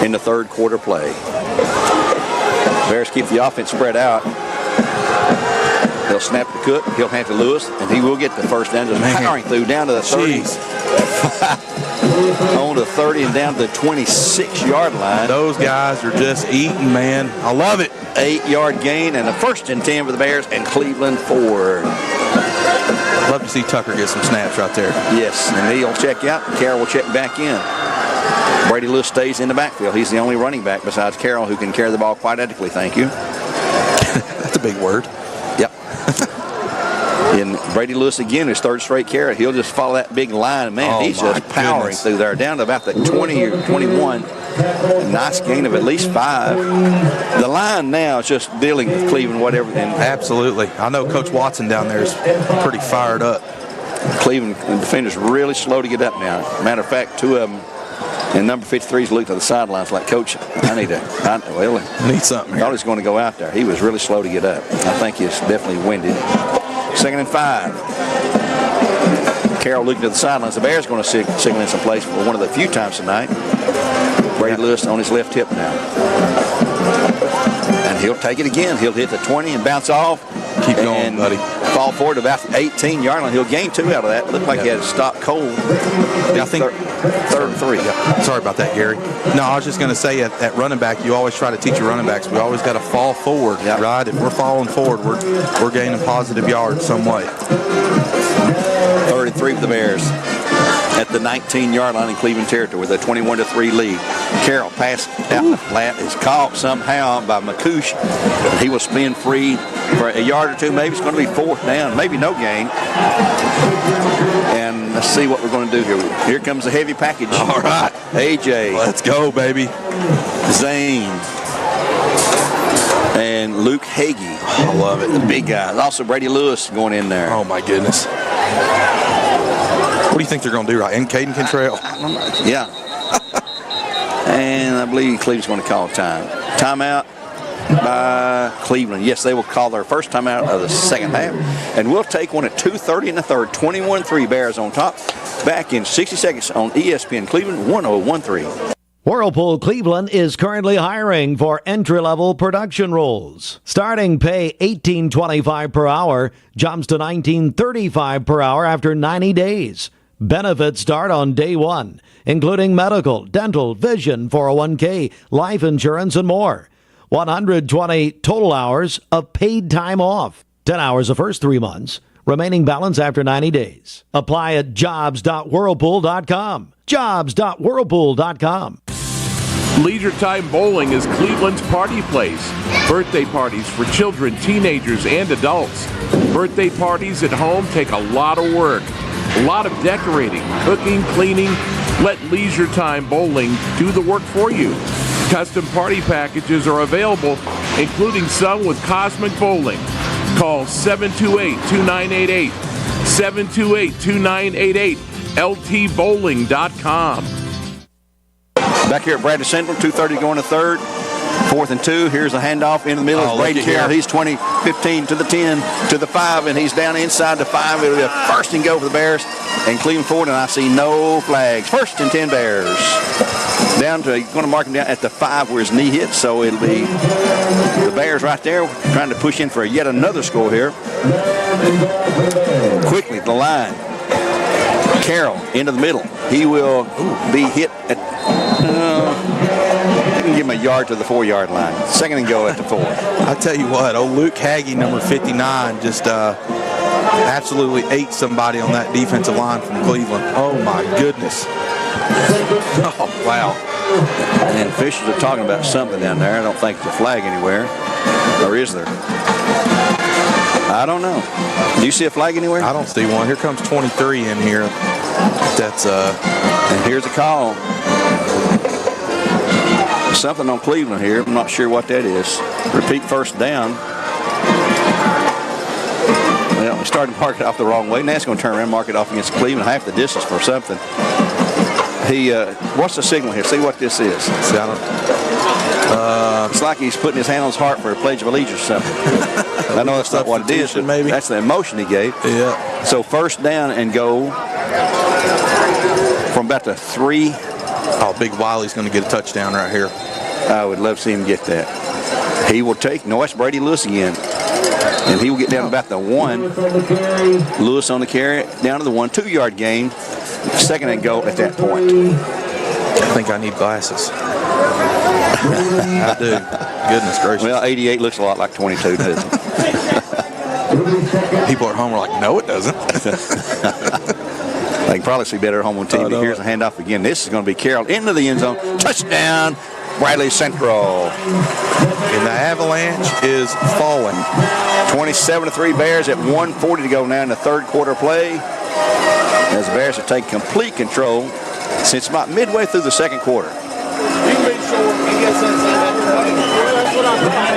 in the third quarter play. Bears keep the offense spread out. They'll snap to Cook. He'll hand to Lewis, and he will get the first down. Just powering through down to the 30. On the 30 and down to the 26-yard line. Those guys are just eating, man. I love it. 8-yard gain and a first and 10 for the Bears and Cleveland forward. Love to see Tucker get some snaps right there. Yes, and he'll check out. Carroll will check back in. Brady Lewis stays in the backfield. He's the only running back besides Carroll who can carry the ball quite adequately, thank you. That's a big word. Yep. And Brady Lewis again, his third straight carry. He'll just follow that big line. Man, he's just powering through there. Down to about the 20 or 21. A nice gain of at least 5. The line now is just dealing with Cleveland, whatever. And absolutely. I know Coach Watson down there is pretty fired up. Cleveland defenders really slow to get up now. Matter of fact, 2 of them. And number 53's looked to the sidelines like, Coach, I need something. I thought he was going to go out there. He was really slow to get up. I think he's definitely winded. 2nd and 5. Carroll looking to the sidelines. The Bears going to signal in some place for one of the few times tonight. Brady Lewis on his left hip now. And he'll take it again. He'll hit the 20 and bounce off. Keep going, buddy. Fall forward to about the 18-yard line. He'll gain 2 out of that. Looked like he had to stop cold. Yeah, I think third and 3. Yeah. Sorry about that, Gary. No, I was just going to say at running back, you always try to teach your running backs. We always got to fall forward, right? If we're falling forward, we're gaining positive yards some way. 3rd and 3 for the Bears at the 19-yard line in Cleveland territory with a 21-3 lead. Carroll pass out the flat is caught somehow by McCouche. He will spin free for a yard or 2. Maybe it's going to be 4th down. Maybe no gain. And let's see what we're going to do here. Here comes the heavy package. All right. AJ. Let's go, baby. Zane. And Luke Hagee. I love it. The big guys. Also Brady Lewis going in there. Oh, my goodness. What do you think they're going to do, right? And Caden Cantrell. Yeah. And I believe Cleveland's going to call time. Timeout by Cleveland. Yes, they will call their first timeout of the second half. And we'll take one at 2:30 in the third. 21-3 Bears on top. Back in 60 seconds on ESPN Cleveland 101.3. Whirlpool Cleveland is currently hiring for entry-level production roles. Starting pay $18.25 per hour, jumps to $19.35 per hour after 90 days. Benefits start on day one, including medical, dental, vision, 401k, life insurance, and more. 120 total hours of paid time off. 10 hours the first 3 months. Remaining balance after 90 days. Apply at jobs.whirlpool.com. Jobs.whirlpool.com. Leisure Time Bowling is Cleveland's party place. Birthday parties for children, teenagers, and adults. Birthday parties at home take a lot of work. A lot of decorating, cooking, cleaning. Let Leisure Time Bowling do the work for you. Custom party packages are available, including some with Cosmic Bowling. Call 728-2988. 728-2988. LTBowling.com. Back here at Bradley Central, 2:30 going to third. 4th and 2. Here's a handoff in the middle. Oh, Braden Carroll. He's 20-15 to the 10 to the 5, and he's down inside the 5. It'll be a first and go for the Bears. And Cleveland forward, and I see no flags. 1st and 10 Bears. Down to, going to mark him down at the 5 where his knee hit, so it'll be the Bears right there trying to push in for yet another score here. Quickly, the line. Carroll into the middle. He will be hit at, I can give him a yard to the 4-yard line. 2nd and go at the 4. I tell you what, old Luke Hagee, number 59, just absolutely ate somebody on that defensive line from Cleveland. Oh, my goodness. Oh, wow. And officials are talking about something down there. I don't think it's a flag anywhere. Or is there? I don't know. Do you see a flag anywhere? I don't see one. Here comes 23 in here. That's and here's a call. Something on Cleveland here. I'm not sure what that is. Repeat first down. Well, we started to mark it off the wrong way. Now it's going to turn around and mark it off against Cleveland half the distance for something. What's the signal here? See what this is. It's like he's putting his hand on his heart for a Pledge of Allegiance or something. I know that's not what it is, but maybe that's the emotion he gave. Yeah. So first down and go from about the 3. Oh, Big Wiley's going to get a touchdown right here. I would love to see him get that. He will take, no, that's Brady Lewis again. And he will get down to about the 1. Lewis on the carry, down to the 1. 2-yard gain. 2nd and go at that point. I think I need glasses. I do. Goodness gracious. Well, 88 looks a lot like 22, doesn't it? People at home are like, no, it doesn't. They can probably see better at home on TV. Here's a handoff again. This is going to be Carroll into the end zone. Touchdown, Bradley Central. And the avalanche is falling. 27-3 Bears at 1:40 to go now in the third quarter play. As the Bears have taken complete control since about midway through the second quarter.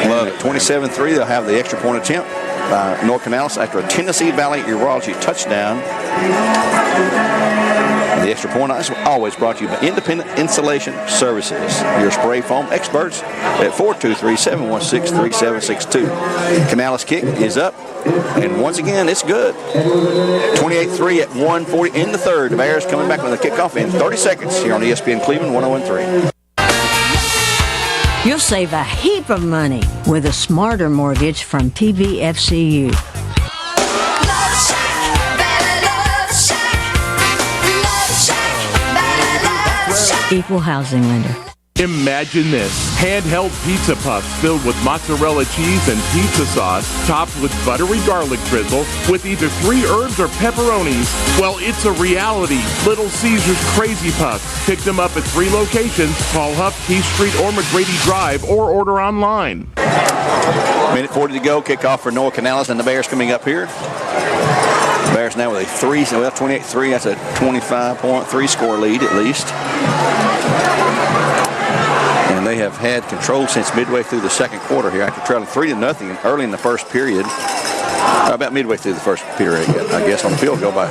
Love it. 27-3. They'll have the extra point attempt by North Canales after a Tennessee Valley Urology touchdown. The extra point is always brought to you by Independent Insulation Services. Your spray foam experts at 423-716-3762. Canales kick is up. And once again, it's good. 28-3 at 1:40 in the third. The Bears coming back with a kickoff in 30 seconds here on ESPN Cleveland 101.3. You'll save a heap of money with a smarter mortgage from TVFCU. Equal housing lender. Imagine this. Handheld pizza puffs filled with mozzarella cheese and pizza sauce, topped with buttery garlic drizzle, with either 3 herbs or pepperonis. Well, it's a reality. Little Caesar's Crazy Puffs. Pick them up at 3 locations. Call Huff, Keith Street, or McGrady Drive, or order online. Minute 40 to go. Kickoff for Noah Canales and the Bears coming up here. The Bears now with a 28-3. That's a 25.3 score lead at least. And they have had control since midway through the second quarter here after trailing 3-0 early in the first period. About midway through the first period, I guess, on the field goal by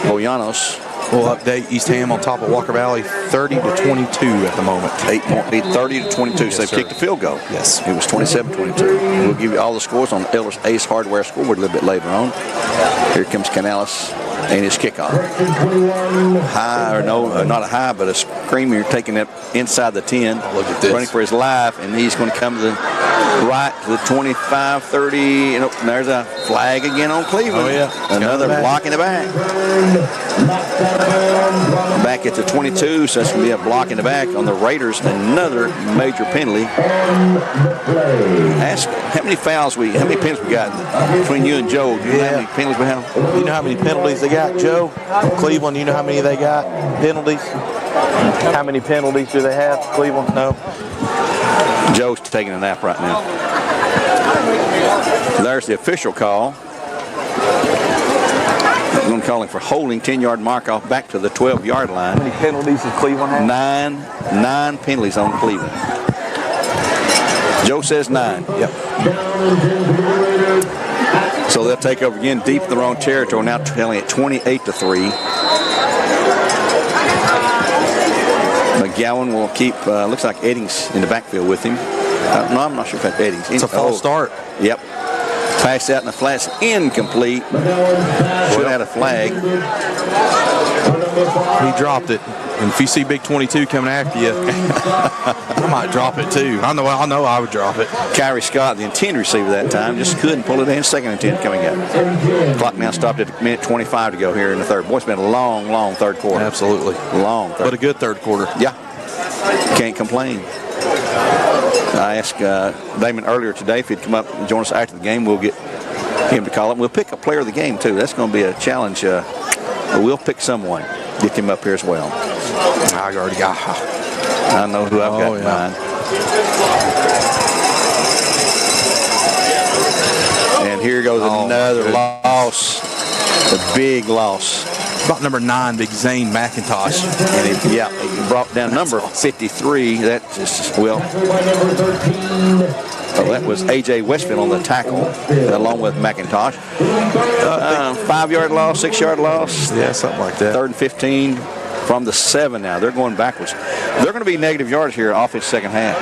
Boyanos. We'll update East Ham on top of Walker Valley 30-22 at the moment. 8-point lead, 30-22. Yes, so they've kicked the field goal. Yes. It was 27-22. We'll give you all the scores on Elder's Ace Hardware scoreboard a little bit later on. Here comes Canales And his kickoff. High, or no, not a high, but a screamer taking it inside the 10. Look at this. Running for his life, and he's going to come to the right to the 25, 30. And there's a flag again on Cleveland. Oh, yeah. Another block in the back. Back at the 22, so that's going to be a block in the back on the Raiders. Another major penalty. Ask how many penalties we got between you and Joe? Do you know how many penalties we have? You know how many penalties they got, Joe? Cleveland, you know how many they got? Penalties? How many penalties do they have, Cleveland? No. Joe's taking a nap right now. There's the official call. I'm going to call him for holding, 10-yard mark off back to the 12-yard line. How many penalties does Cleveland have? Nine penalties on Cleveland. Joe says 9. Yep. So they'll take over again deep in their own territory, now telling it 28-3. McGowan will keep, looks like Eddings in the backfield with him. No, I'm not sure if that's Eddings. It's a false start. Yep. Pass out in the flats, incomplete. Should have had a flag. He dropped it. And if you see Big 22 coming after you, I might drop it too. I know I would drop it. Kyrie Scott, the intended receiver that time, just couldn't pull it in. Second intent coming up. Clock now stopped at a minute 25 to go here in the third. Boy, it's been a long, long third quarter. Absolutely. Long. But a good third quarter. Yeah. Can't complain. I asked Damon earlier today if he'd come up and join us after the game. We'll get him to call it. We'll pick a player of the game, too. That's going to be a challenge. We'll pick someone. Get him up here as well. I already got. I know who I've got in mind. And here goes another loss. A big loss. About number 9, Big Zane McIntosh. And he brought down number 53. That was A.J. Westfield on the tackle, along with McIntosh. 5-yard loss, 6-yard loss. Yeah, something like that. 3rd and 15 from the 7 now. They're going backwards. They're going to be negative yards here off his second half.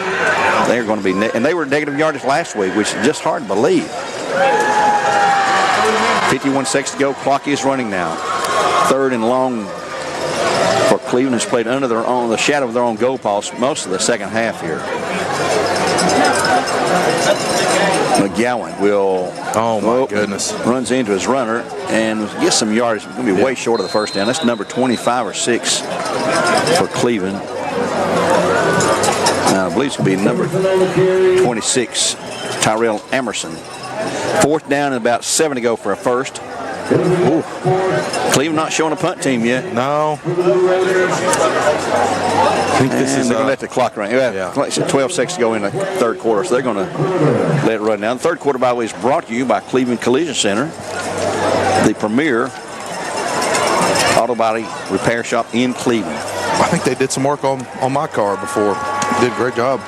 They're going to be, and they were negative yardage last week, which is just hard to believe. 51 seconds to go. Clock is running now. 3rd and long for Cleveland, has played under the shadow of their own goal post most of the second half here. McGowan will, goodness, runs into his runner and gets some yards. It's going to be way short of the first down. That's number 25 or 6 for Cleveland. I believe it's going to be number 26, Tyrell Emerson. 4th down and about 7 to go for a first. Ooh. Cleveland not showing a punt team yet. No. I think this is they're going to let the clock run. 12 seconds to go in the third quarter, so they're going to let it run down. The third quarter, by the way, is brought to you by Cleveland Collision Center, the premier auto body repair shop in Cleveland. I think they did some work on my car before. Did a great job.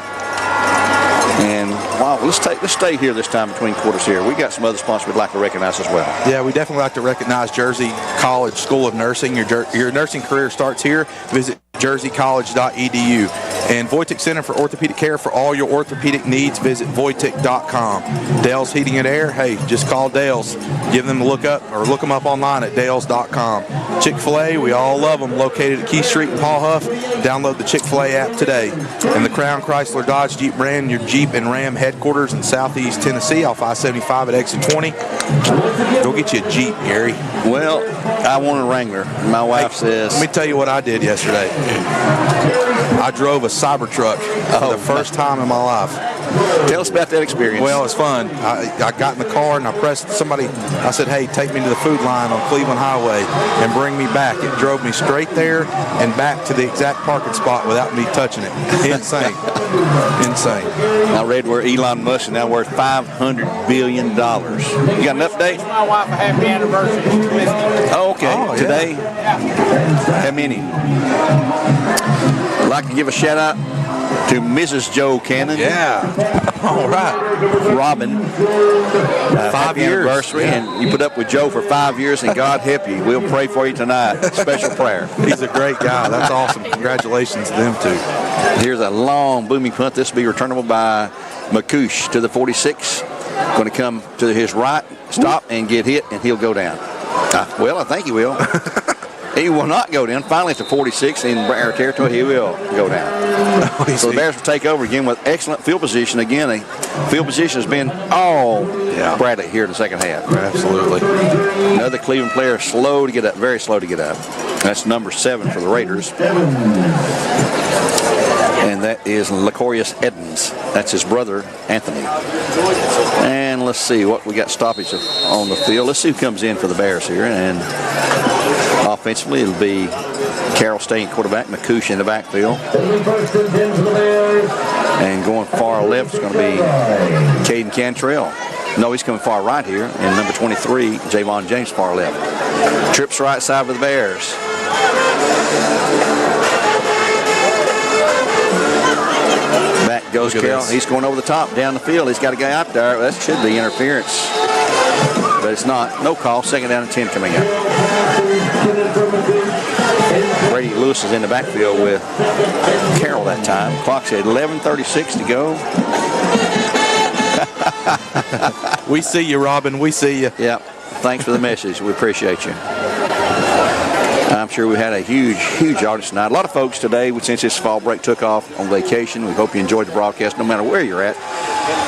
And wow, let's stay here this time between quarters here. We got some other sponsors we'd like to recognize as well. Yeah, we definitely like to recognize Jersey College School of Nursing. Your nursing career starts here. Visit jerseycollege.edu. And Voitic Center for Orthopedic Care for all your orthopedic needs. Visit Voitic.com. Dale's Heating and Air. Hey, just call Dale's. Give them a look up or look them up online at Dales.com. Chick-fil-A, we all love them. Located at Key Street in Paul Huff. Download the Chick-fil-A app today. And the Crown Chrysler Dodge Jeep brand, your Jeep and Ram headquarters in Southeast Tennessee off I-75 at exit 20. Go get you a Jeep, Gary. Well, I want a Wrangler. My wife says. Let me tell you what I did yesterday. I drove a Cybertruck for the first time in my life. Tell us about that experience. Well, it's fun. I got in the car and I pressed somebody. I said, hey, take me to the food line on Cleveland Highway and bring me back. It drove me straight there and back to the exact parking spot without me touching it. Insane. Insane. I read where Elon Musk is now worth $500 billion. You got an update? My wife a happy anniversary. Oh, okay. Oh, yeah. Today? How many? I'd like to give a shout out to Mrs. Joe Cannon. Yeah. All right. Robin. 5 years. Anniversary. Yeah. And you put up with Joe for 5 years, and God help you. We'll pray for you tonight. Special prayer. He's a great guy. That's awesome. Congratulations to them, too. Here's a long booming punt. This will be returnable by McCoosh to the 46. Going to come to his right, stop, and get hit, and he'll go down. Well, I think he will. He will not go down. Finally, at the 46 in Bear territory, he will go down. So the Bears will take over again with excellent field position. Again, the field position has been all Bradley here in the second half. Absolutely. Another Cleveland player slow to get up, very slow to get up. That's number 7 for the Raiders. And that is Lacorius Edmonds. That's his brother, Anthony. And let's see what we got stoppage on the field. Let's see who comes in for the Bears here. And offensively, it'll be Carroll staying quarterback, McCouche in the backfield. And going far left is going to be Caden Cantrell. No, he's coming far right here. And number 23, Javon James, far left. Trips right side for the Bears. Back goes Carroll. He's going over the top down the field. He's got a guy out there. That should be interference. But it's not. No call. 2nd down and 10 coming up. Brady Lewis is in the backfield with Carroll that time. Clock's at 11:36 to go. We see you, Robin. We see you. Yeah. Thanks for the message. We appreciate you. I'm sure we had a huge audience tonight. A lot of folks today, since this fall break, took off on vacation. We hope you enjoyed the broadcast, no matter where you're at.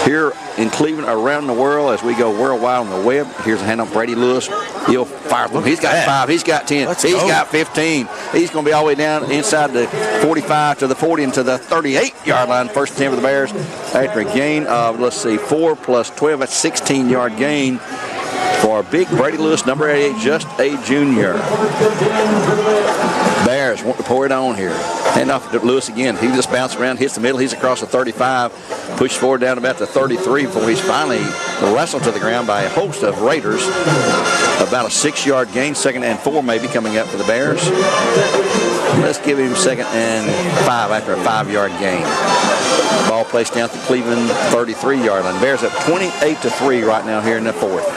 Here in Cleveland, around the world, as we go worldwide on the web. Here's a hand on Brady Lewis. He'll fire them. He's got 5. He's got 10. He's got 15. He's going to be all the way down inside the 45 to the 40 and to the 38-yard line. First 10 for the Bears after a gain of, 4 plus 12. That's 16-yard gain for big Brady Lewis, number 88, just a junior. Bears want to pour it on here. Hand off to Lewis again. He just bounced around, hits the middle. He's across the 35, pushed forward down about the 33 before he's finally wrestled to the ground by a host of Raiders. About a 6-yard gain, 2nd and 4 maybe coming up for the Bears. Let's give him 2nd and 5 after a 5-yard gain. Ball placed down at the Cleveland 33-yard line. Bears up 28-3 right now here in the 4th.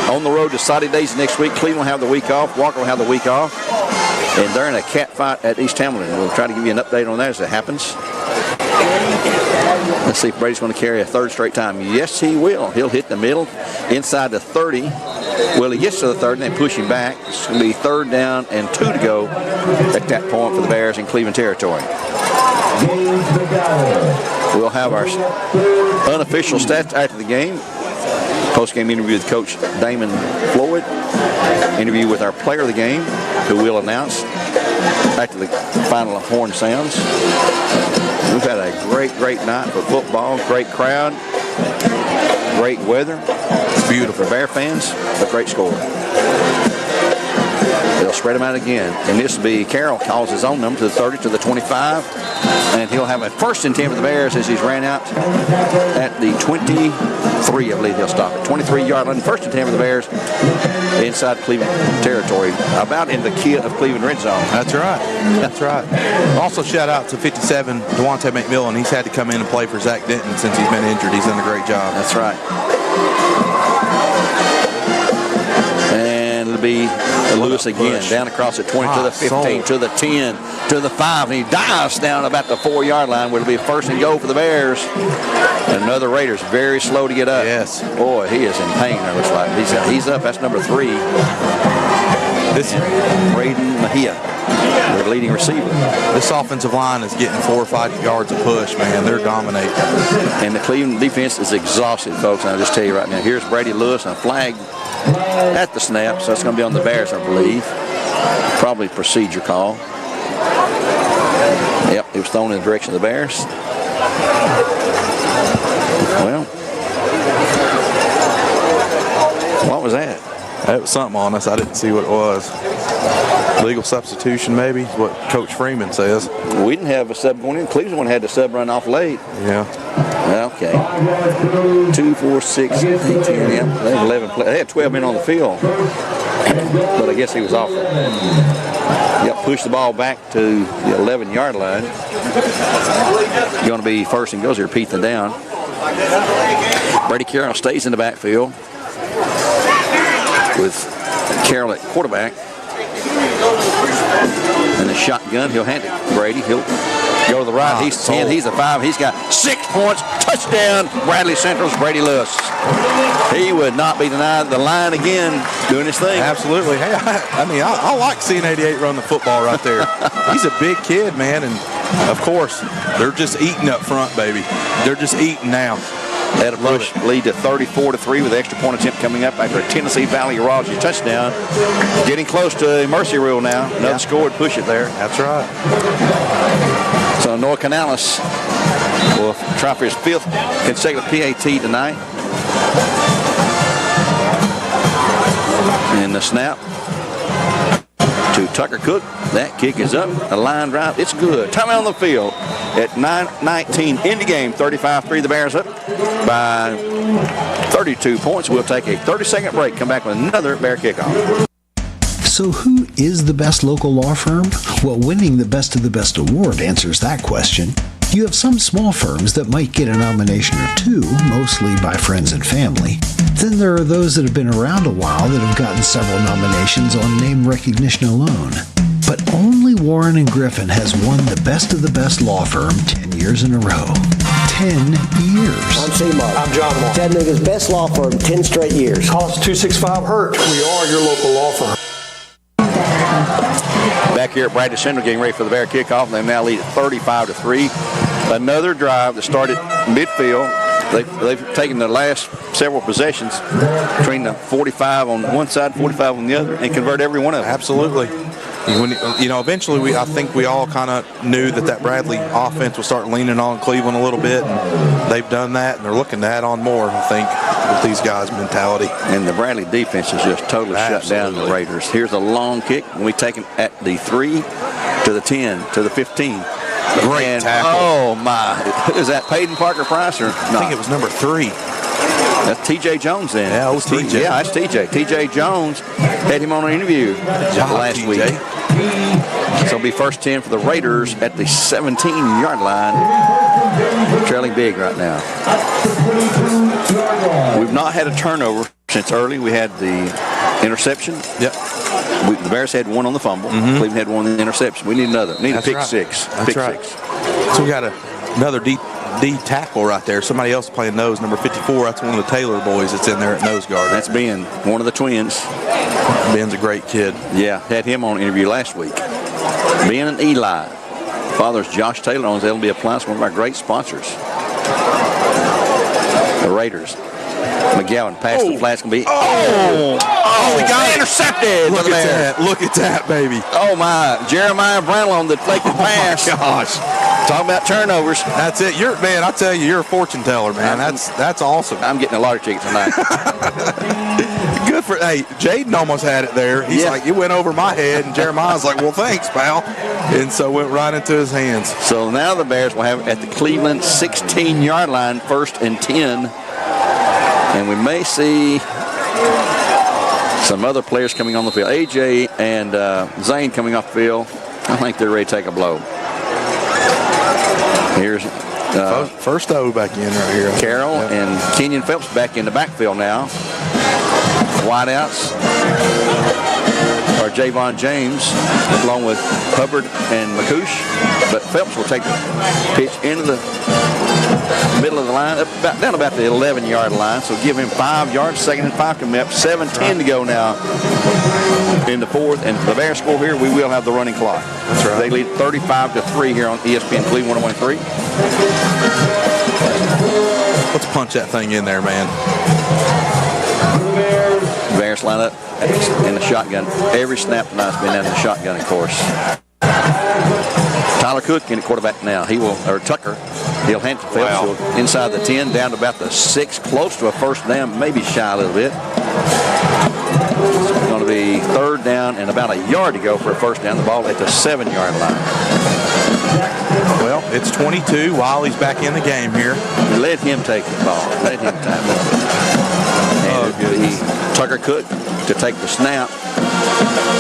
On the road to Saudi Days next week. Cleveland will have the week off. Walker will have the week off. And they're in a cat fight at East Hamilton. We'll try to give you an update on that as it happens. Let's see if Brady's going to carry a 3rd straight time. Yes, he will. He'll hit the middle inside the 30. Well, he gets to the 30 and then push him back. It's going to be 3rd down and 2 to go at that point for the Bears in Cleveland territory. We'll have our unofficial stats after the game. Post-game interview with Coach Damon Floyd. Interview with our player of the game, who we'll announce after the final horn sounds. We've had a great night for football. Great crowd. Great weather. It's beautiful. For Bear fans, a great score. They'll spread them out again. And this will be Carroll calls his own number to the 30, to the 25. And he'll have a 1st and 10 for the Bears as he's ran out at the 23, I believe he'll stop it. 23-yard line, 1st and 10 for the Bears inside Cleveland territory, about in the key of Cleveland red zone. That's right. That's right. Also, shout out to 57, Devontae McMillan. He's had to come in and play for Zach Denton since he's been injured. He's done a great job. That's right. And it'll be Lewis again, down across the 20 to the 15, to the 10, to the 5, and he dives down about the 4-yard line, where it'll be 1st and goal for the Bears. And another Raiders very slow to get up. Yes. Boy, he is in pain, it looks like. He's up. That's number 3. This is Braden Mejia, their leading receiver. This offensive line is getting 4 or 5 yards of push, man. They're dominating. And the Cleveland defense is exhausted, folks. I'll just tell you right now. Here's Brady Lewis and a flag at the snap, so it's going to be on the Bears, I believe. Probably procedure call. Yep, it was thrown in the direction of the Bears. Well, what was that? That was something on us. I didn't see what it was. Legal substitution, maybe, is what Coach Freeman says. We didn't have a sub going in. Cleveland had the sub run off late. Yeah. Okay. 2, 4, 6, 8, 10. Yeah, they had 11 play. They had 12 men on the field, but I guess he was off. Yep, push the ball back to the 11-yard line. Going to be 1st and goes here. Repeat the down. Brady Carroll stays in the backfield with Carroll at quarterback. And the shotgun, he'll hand it to Brady. He'll Go to the right. He's 10. He's a 5. He's got 6 points. Touchdown, Bradley Central's Brady Lewis. He would not be denied. The line again doing his thing. Absolutely. Hey, I like seeing 88 run the football right there. He's a big kid, man, and of course they're just eating up front, baby. They're just eating now. That'll push lead to 34-3 with the extra point attempt coming up after a Tennessee Valley Urology touchdown. Getting close to a mercy rule now. Another score would push it there. That's right. So Noah Canales will try for his 5th consecutive PAT tonight. And the snap to Tucker Cook. That kick is up. The line drive. It's good. Timeout on the field at 9:19 in the game. 35-3. The Bears up by 32 points. We'll take a 30-second break. Come back with another Bear kickoff. So who is the best local law firm? Well, winning the Best of the Best award answers that question. You have some small firms that might get a nomination or two, mostly by friends and family. Then there are those that have been around a while that have gotten several nominations on name recognition alone. But only Warren & Griffin has won the Best of the Best law firm 10 years in a row. 10 years. I'm C-Mark. I'm John Mark. Chattanooga's best law firm, 10 straight years. Call us 265-HURT. We are your local law firm. Back here at Bradley Central getting ready for the Bear kickoff. They now lead at 35-3. Another drive that started midfield. They've taken the last several possessions between the 45 on one side, 45 on the other, and convert every one of them. Absolutely. Eventually, I think we all kind of knew that Bradley offense would start leaning on Cleveland a little bit, and they've done that, and they're looking to add on more, I think, with these guys' mentality. And the Bradley defense has just totally shut down the Raiders. Here's a long kick, and we take him at the 3 to the 10 to the 15. Great tackle. Oh, my. Is that Peyton Parker Price or not? I think it was number 3. That's T.J. Jones then. Yeah, it was T.J. Yeah, that's T.J. T.J. Jones had him on an interview last week. So it'll be first 10 for the Raiders at the 17-yard line. Trailing big right now. We've not had a turnover since early. We had the interception. Yep. The Bears had one on the fumble. Cleveland had one on the interception. We need another. We need a pick six. That's right. So we got another D tackle right there. Somebody else playing nose, number 54. That's one of the Taylor boys that's in there at nose guard. That's Ben, one of the twins. Ben's a great kid. Yeah, had him on interview last week. Ben and Eli. Father's Josh Taylor owns LB Appliance, one of our great sponsors. The Raiders. McGowan passed the flats. He got intercepted. Look at that. Look at that, baby. Oh, my. Jeremiah Brownlow on the deflected pass. Oh, gosh. Talking about turnovers. That's it. I tell you, you're a fortune teller, man. That's awesome. I'm getting a lottery ticket tonight. Good for, hey, Jaden almost had it there. He's like, it went over my head, and Jeremiah's like, well, thanks, pal. And so went right into his hands. So now the Bears will have it at the Cleveland 16-yard line, 1st and 10. And we may see some other players coming on the field. AJ and Zane coming off the field. I think they're ready to take a blow. Here's first O back in right here. Carroll and Kenyon Phelps back in the backfield now. Wideouts are Javon James along with Hubbard and McCouche. But Phelps will take the pitch into the middle of the line, down about the 11-yard line. So give him 5 yards, 2nd and 5 coming up. 7:10 to go now in the 4th. And for the Bears score here, we will have the running clock. That's right. They lead 35-3 here on ESPN Cleveland 101.3. Let's punch that thing in there, man. Bears line up in the shotgun. Every snap tonight's been down in the shotgun, of course. Tyler Cook in the quarterback now. Tucker. He'll hand to Phelps inside the 10, down to about the 6, close to a first down, maybe shy a little bit. It's going to be 3rd down and about a yard to go for a first down. The ball at the 7-yard line. Well, it's 22. Wiley's back in the game here. Let him take the ball. Let him time it. And it'll be Tucker Cook to take the snap.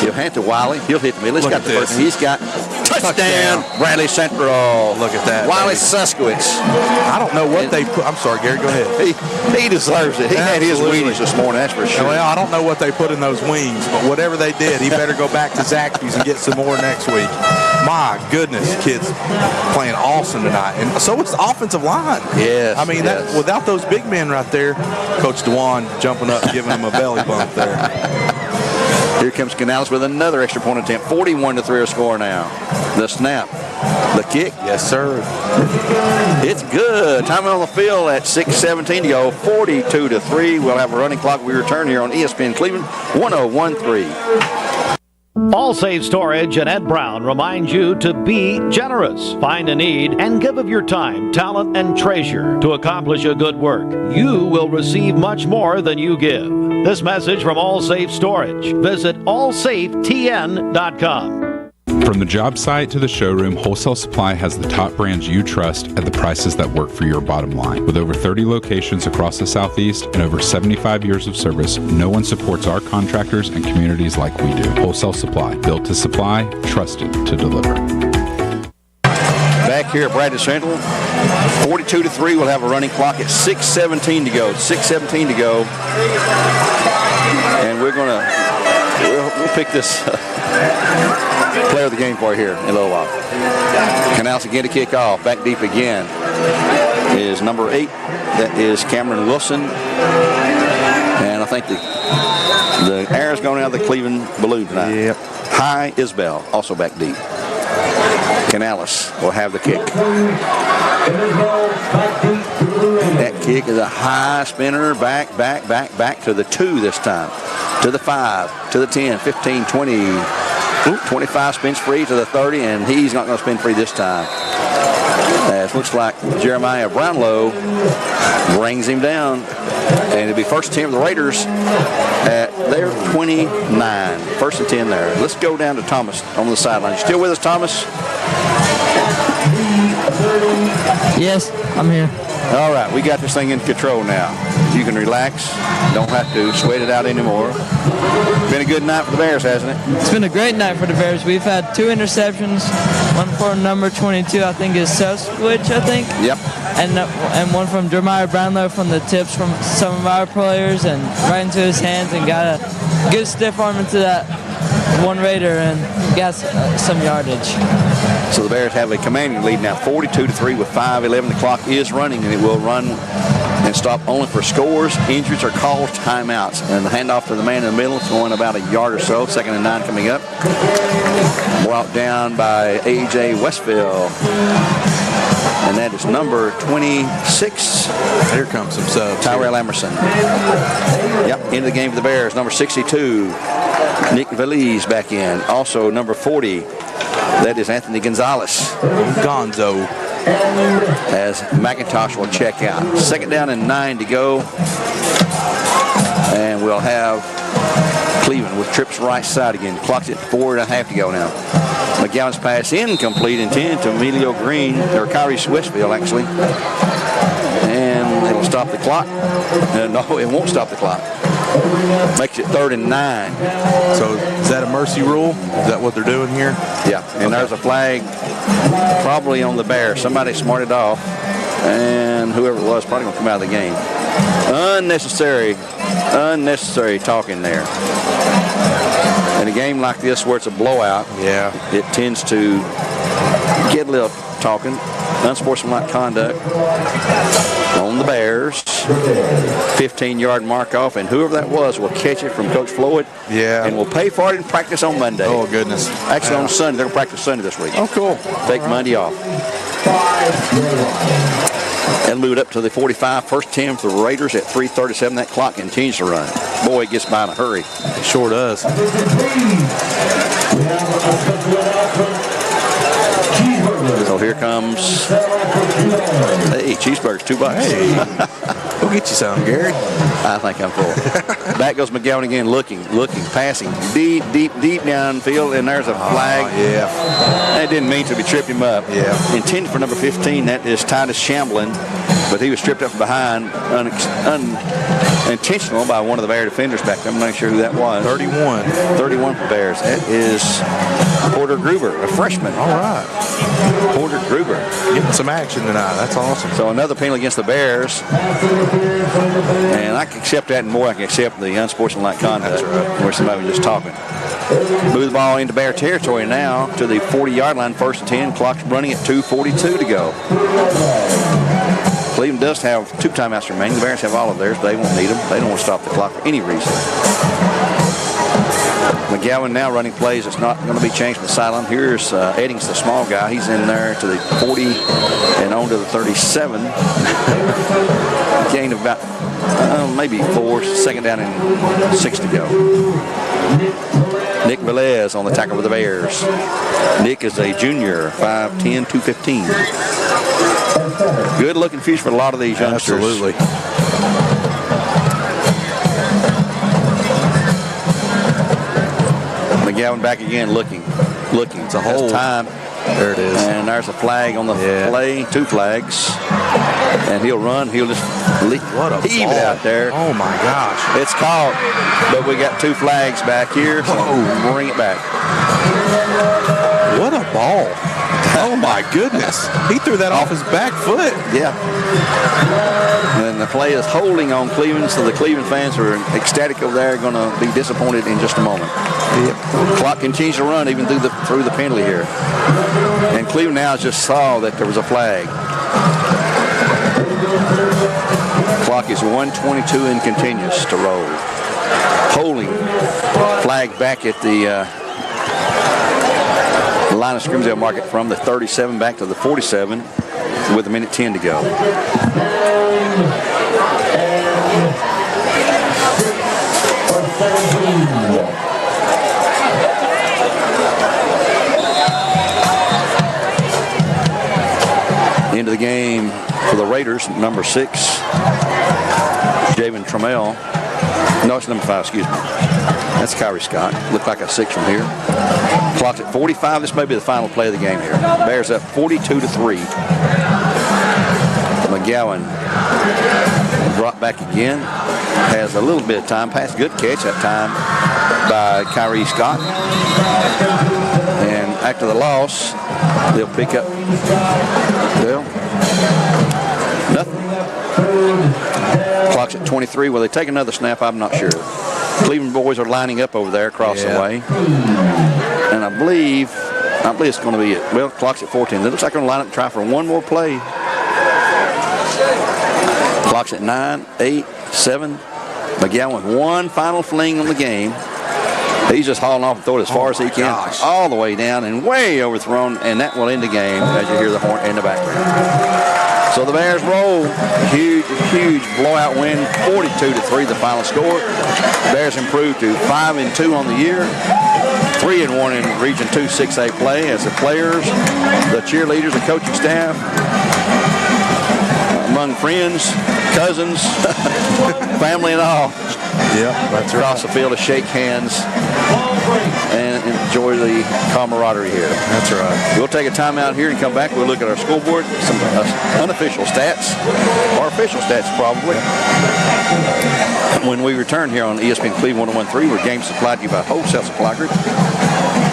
He'll hand to Wiley. He'll hit the middle. He's got the first. He's got Touchdown. Bradley Central. Look at that. Wiley Suskowitz. I don't know what they put. I'm sorry, Gary, go ahead. He deserves it. He had his Wheaties this morning, that's for sure. Well, I don't know what they put in those wings, but whatever they did, he better go back to Zaxby's and get some more next week. My goodness, kids playing awesome tonight. And so it's the offensive line. Yes. I mean, that, without those big men right there, Coach Dewan jumping up, giving him a belly bump there. Here comes Canales with another extra point attempt. 41-3 our score now. The snap. The kick. Yes, sir. It's good. Time on the field at 6:17 to go. 42-3. We'll have a running clock. We return here on ESPN Cleveland 101.3. All Safe Storage and Ed Brown remind you to be generous, find a need, and give of your time, talent, and treasure to accomplish a good work. You will receive much more than you give. This message from All Safe Storage. Visit allsafetn.com. From the job site to the showroom, Wholesale Supply has the top brands you trust at the prices that work for your bottom line. With over 30 locations across the Southeast and over 75 years of service, no one supports our contractors and communities like we do. Wholesale Supply, built to supply, trusted to deliver. Back here at Bradley Central, 42-3. We'll have a running clock at 6:17 to go. 6:17 to go. And we'll pick this player of the game for you here in a little while. Canals again to kick off. Back deep again is number 8. That is Cameron Wilson. And I think the air is going out of the Cleveland balloon tonight. Yep. High Isbell, also back deep. Canales will have the kick. That kick is a high spinner, back to the 2 this time. To the 5, to the 10, 15, 20. 25 spins free to the 30, and he's not going to spin free this time. It looks like Jeremiah Brownlow brings him down, and it'll be first and 10 for the Raiders at their 29. First and 10 there. Let's go down to Thomas on the sideline. You still with us, Thomas? Yes, I'm here. All right, we got this thing in control now. You can relax. Don't have to sweat it out anymore. Been a good night for the Bears, hasn't it? It's been a great night for the Bears. We've had 2 interceptions, one for number 22, I think is Suskowitz, I think. Yep. And one from Jeremiah Brownlow from the tips from some of our players and right into his hands and got a good stiff arm into that one Raider and got some yardage. So the Bears have a commanding lead now, 42-3 with 5:11. The clock is running, and it will run and stop only for scores, injuries, or calls, timeouts. And the handoff to the man in the middle is going about a yard or so. 2nd and 9 coming up. Brought down by A.J. Westfield. And that is number 26. Here comes some subs. Tyrell Emerson. Yep, into the game for the Bears. Number 62, Nick Valise back in. Also number 40, that is Anthony Gonzalez. Gonzo. As McIntosh will check out. 2nd down and 9 to go. And we'll have Cleveland with trips right side again. Clock's at 4.5 to go now. McGowan's pass incomplete, intended to Emilio Green, or Kyrie Westfield actually. And it'll stop the clock. No, it won't stop the clock. Makes it 3rd and 9. So is that a mercy rule? Is that what they're doing here? Yeah, and there's a flag probably on the Bears. Somebody smarted off, and whoever it was probably going to come out of the game. Unnecessary talking there. In a game like this where it's a blowout, it tends to get a little talking. Unsportsmanlike conduct on the Bears. 15-yard mark off, and whoever that was will catch it from Coach Floyd. Yeah. And will pay for it in practice on Monday. Oh, goodness. Actually, on Sunday. They're going to practice Sunday this week. Oh, cool. Take Monday off. That'll move it up to the 45. First 10 for the Raiders at 3:37. That clock continues to run. Boy, it gets by in a hurry. It sure does. So here comes, hey, cheeseburgers, $2. Hey, go get you some, Gary. I think I'm full. Back goes McGowan again, looking, passing deep downfield, and there's a flag. Yeah. That didn't mean to be tripped him up. Yeah. Intended for number 15, that is Titus Shamblin, but he was stripped up from behind intentional by one of the Bear defenders back there. I'm not sure who that was. 31. 31 for Bears. That is Porter Gruber, a freshman. All right. Porter Gruber. Getting some action tonight. That's awesome. So another penalty against the Bears. And I can accept that, and more I can accept the unsportsmanlike conduct where somebody was just talking. Move the ball into Bear territory now to the 40-yard line, 1st and 10. Clock's running at 2:42 to go. Cleveland does have 2 timeouts remaining. The Bears have all of theirs. They won't need them. They don't want to stop the clock for any reason. McGowan now running plays. It's not going to be changed from the sideline. Here's Eddings, the small guy. He's in there to the 40 and on to the 37. Gain of about maybe 4, 2nd down and 6 to go. Nick Velez on the tackle with the Bears. Nick is a junior, 5'10", 215. Good looking future for a lot of these youngsters. Absolutely. McGowan back again, looking. It's a hold. Time. There it is. And there's a flag on the play, 2 flags. And he'll run. He'll just heave it out there. Oh, my gosh. It's caught, but we got 2 flags back here, so bring it back. What a ball. Oh, my goodness. He threw that off his back foot. Yeah. And the play is holding on Cleveland, so the Cleveland fans are ecstatic over there, going to be disappointed in just a moment. Yep. Clock continues to run even through the penalty here. And Cleveland now just saw that there was a flag. Clock is 1:22 and continues to roll. Holding flag back at the line of scrimmage they'll mark it from the 37 back to the 47 with 1:10 to go. Into the game for the Raiders, number 6, Javen Trammell. No, it's number 5, excuse me. That's Kyrie Scott. Looked like a 6 from here. Clock's at 45. This may be the final play of the game here. Bears up 42-3. McGowan brought back again. Has a little bit of time pass. Good catch that time by Kyrie Scott. And after the loss, they'll pick up. Well, nothing. Clock's at 23. Will they take another snap? I'm not sure. Cleveland boys are lining up over there across the way. And I believe it's going to be it. Well, clock's at 14. It looks like they're going to line up and try for one more play. Clock's at 9, 8, 7. McGowan with one final fling on the game. He's just hauling off and throwing it as far as he can, all the way down and way overthrown, and that will end the game as you hear the horn in the background. So the Bears roll. Huge blowout win, 42-3 the final score. Bears improved to 5-2 on the year, 3-1 in Region 2 6A play as the players, the cheerleaders, the coaching staff, among friends, cousins, family and all. Yeah, that's right. Across the field to shake hands and enjoy the camaraderie here. That's right. We'll take a timeout here and come back. We'll look at our scoreboard, some unofficial stats, or official stats probably. When we return here on ESPN Cleveland 101.3, where games supplied to you by Wholesale Supply Group.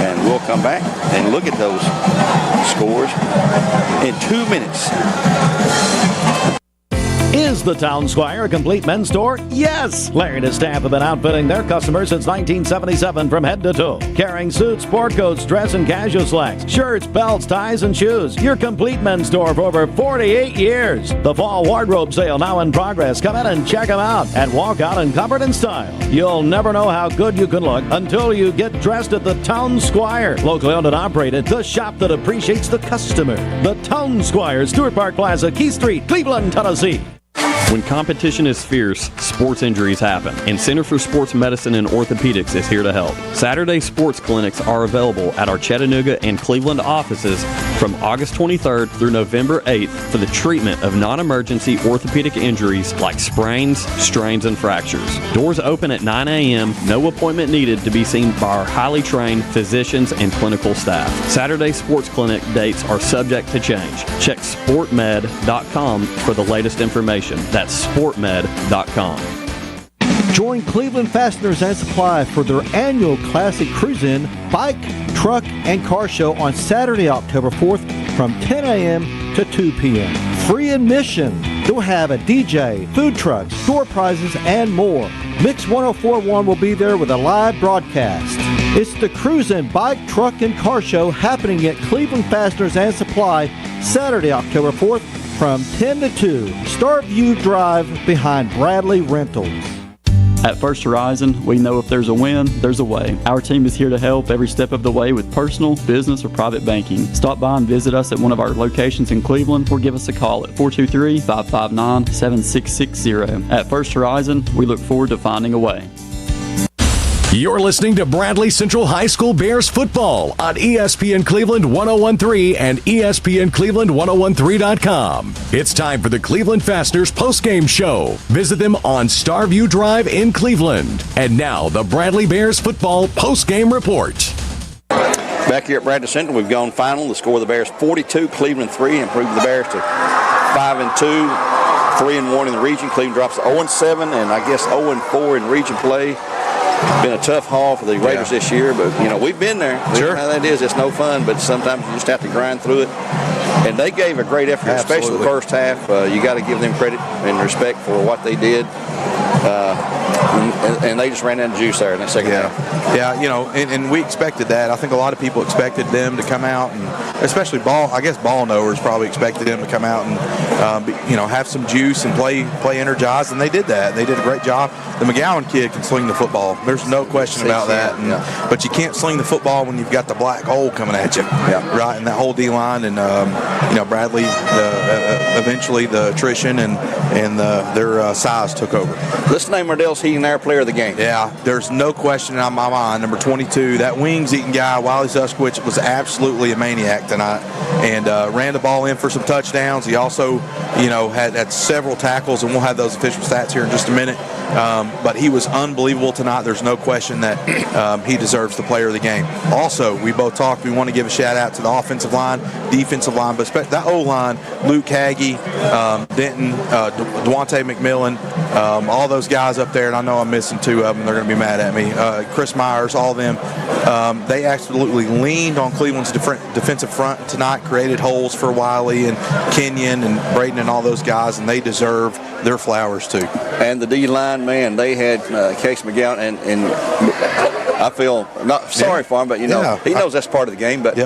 And we'll come back and look at those scores in 2 minutes. Is the Town Squire a complete men's store? Yes! Larry and his staff have been outfitting their customers since 1977 from head to toe. Carrying suits, sport coats, dress and casual slacks, shirts, belts, ties, and shoes. Your complete men's store for over 48 years. The fall wardrobe sale now in progress. Come in and check them out and walk out in comfort and style. You'll never know how good you can look until you get dressed at the Town Squire. Locally owned and operated, the shop that appreciates the customer. The Town Squire, Stewart Park Plaza, Key Street, Cleveland, Tennessee. When competition is fierce, sports injuries happen, and Center for Sports Medicine and Orthopedics is here to help. Saturday sports clinics are available at our Chattanooga and Cleveland offices from August 23rd through November 8th for the treatment of non-emergency orthopedic injuries like sprains, strains, and fractures. Doors open at 9 a.m., no appointment needed to be seen by our highly trained physicians and clinical staff. Saturday sports clinic dates are subject to change. Check sportmed.com for the latest information. That's sportmed.com. Join Cleveland Fasteners and Supply for their annual Classic Cruise-In Bike, Truck, and Car Show on Saturday, October 4th from 10 a.m. to 2 p.m. Free admission. You'll have a DJ, food trucks, door prizes, and more. Mix 104.1 will be there with a live broadcast. It's the Cruise-In Bike, Truck, and Car Show happening at Cleveland Fasteners and Supply Saturday, October 4th from 10 to 2. Starview Drive behind Bradley Rentals. At First Horizon, we know if there's a win, there's a way. Our team is here to help every step of the way with personal, business, or private banking. Stop by and visit us at one of our locations in Cleveland or give us a call at 423-559-7660. At First Horizon, we look forward to finding a way. You're listening to Bradley Central High School Bears football on ESPN Cleveland 101.3 and ESPN Cleveland 101.3.com. It's time for the Cleveland Fasteners postgame show. Visit them on Starview Drive in Cleveland. And now, the Bradley Bears football postgame report. Back here at Bradley Central, we've gone final. The score of the Bears 42, Cleveland 3, improved the Bears to 5-2, 3-1 in the region. Cleveland drops to 0-7 and I guess 0-4 in region play. Been a tough haul for the Raiders this year, but we've been there. We know how that is. It's no fun, but sometimes you just have to grind through it. And they gave a great effort, especially the first half. You got to give them credit and respect for what they did. And they just ran out of juice there in that second half. Yeah, and we expected that. I think a lot of people expected them to come out, and especially ball knowers probably expected them to come out and have some juice and play energized, and they did that. They did a great job. The McGowan kid can sling the football. There's no question about that. But you can't sling the football when you've got the black hole coming at you, right? And that whole D-line, and Bradley, eventually the attrition and their size took over. Let's name Ardell's Heating Air Player of the game. Yeah, there's no question in my mind. Number 22, that wings-eating guy, Wiley Suskowicz, was absolutely a maniac tonight, and ran the ball in for some touchdowns. He also, had several tackles, and we'll have those official stats here in just a minute. But he was unbelievable tonight. There's no question that he deserves the player of the game. Also, we both talked, we want to give a shout-out to the offensive line, defensive line, but that O-line, Luke Hagee, Denton, Dwante McMillan, all those guys up there, and I know I'm missing two of them. They're going to be mad at me. Chris Myers, all of them. They absolutely leaned on Cleveland's defensive front tonight, created holes for Wiley and Kenyon and Braden and all those guys, and they deserve their flowers too. And the D-line, man, they had Case McGowan, and I feel not sorry for him, but he knows that's part of the game. But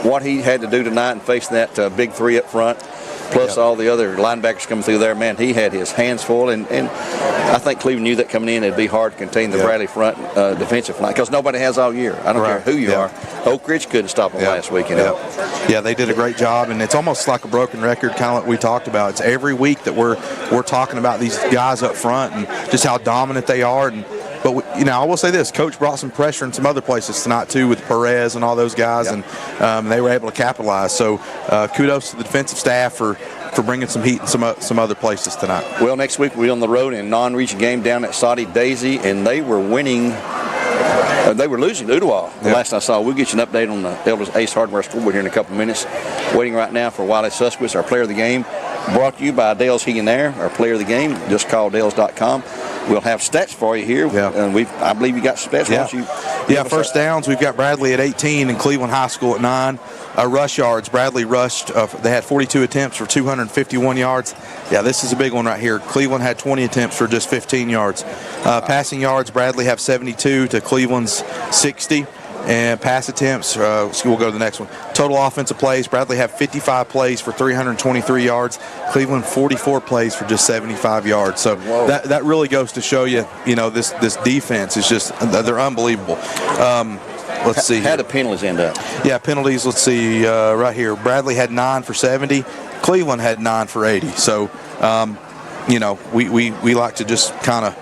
what he had to do tonight and face that big three up front, plus all the other linebackers coming through there, man, he had his hands full. And I think Cleveland knew that coming in, it'd be hard to contain the Bradley front defensive line because nobody has all year. I don't care who you are. Oak Ridge couldn't stop them last week. Yeah, they did a great job, and it's almost like a broken record, kind of like we talked about. It's every week that we're talking about these guys up front and just how dominant they are. But I will say this: Coach brought some pressure in some other places tonight too, with Perez and all those guys, and they were able to capitalize. So kudos to the defensive staff for bringing some heat in some other places tonight. Well, next week we'll be on the road in a non-region game down at Saudi Daisy, and they were winning. They were losing to Udawa the last I saw. We'll get you an update on the Elders Ace Hardware scoreboard here in a couple of minutes. Waiting right now for Wiley Suskowicz, our player of the game. Brought to you by Dale's Heating Air, our player of the game. Just call Dales.com. We'll have stats for you here. And I believe you got stats. First downs, we've got Bradley at 18 and Cleveland High School at 9. Rush yards, Bradley rushed. They had 42 attempts for 251 yards. Yeah, this is a big one right here. Cleveland had 20 attempts for just 15 yards. Passing yards, Bradley have 72 to Cleveland's 60. And pass attempts, we'll go to the next one. Total offensive plays, Bradley have 55 plays for 323 yards. Cleveland 44 plays for just 75 yards. So that really goes to show you, this defense is just, they're unbelievable. Let's see. How do penalties end up? Yeah, penalties, let's see, right here. Bradley had 9 for 70. Cleveland had 9 for 80. So, we like to just kind of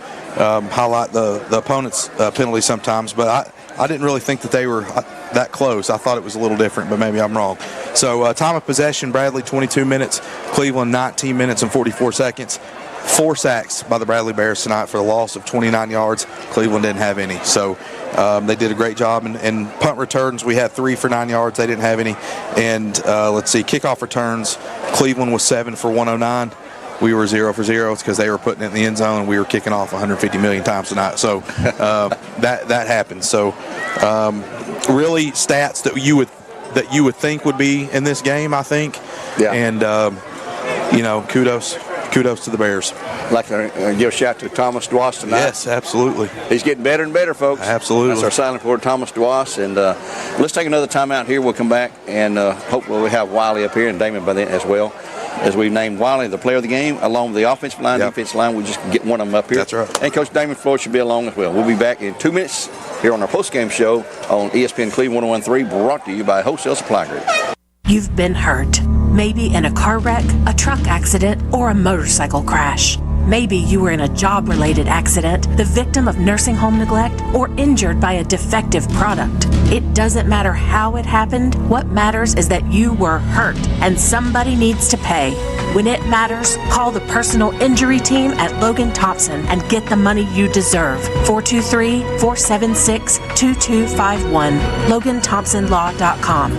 highlight the opponent's penalties sometimes, but I didn't really think that they were that close. I thought it was a little different, but maybe I'm wrong. So time of possession, Bradley 22 minutes, Cleveland 19 minutes and 44 seconds. 4 sacks by the Bradley Bears tonight for the loss of 29 yards. Cleveland didn't have any. So they did a great job. And punt returns, we had 3 for 9 yards. They didn't have any. And let's see, kickoff returns, Cleveland was 7 for 109. we were 0 for 0. It's because they were putting it in the end zone and we were kicking off 150 million times tonight. So that happens. So really stats that you would think would be in this game, I think. Yeah. And kudos to the Bears. I'd like to give a shout to Thomas Dwas tonight. Yes, absolutely. He's getting better and better, folks. Absolutely. That's our silent reporter, Thomas Dwas. And let's take another time out here. We'll come back, and hopefully we'll have Wiley up here and Damon by then as well. As we named Wiley the player of the game, along with the offensive line, defensive line. We'll just get one of them up here. That's right. And Coach Damon Floyd should be along as well. We'll be back in 2 minutes here on our post-game show on ESPN Cleveland 101.3, brought to you by Wholesale Supply Group. You've been hurt. Maybe in a car wreck, a truck accident, or a motorcycle crash. Maybe you were in a job-related accident, the victim of nursing home neglect, or injured by a defective product. It doesn't matter how it happened. What matters is that you were hurt, and somebody needs to pay. When it matters, call the personal injury team at Logan Thompson and get the money you deserve. 423-476-2251. LoganThompsonLaw.com.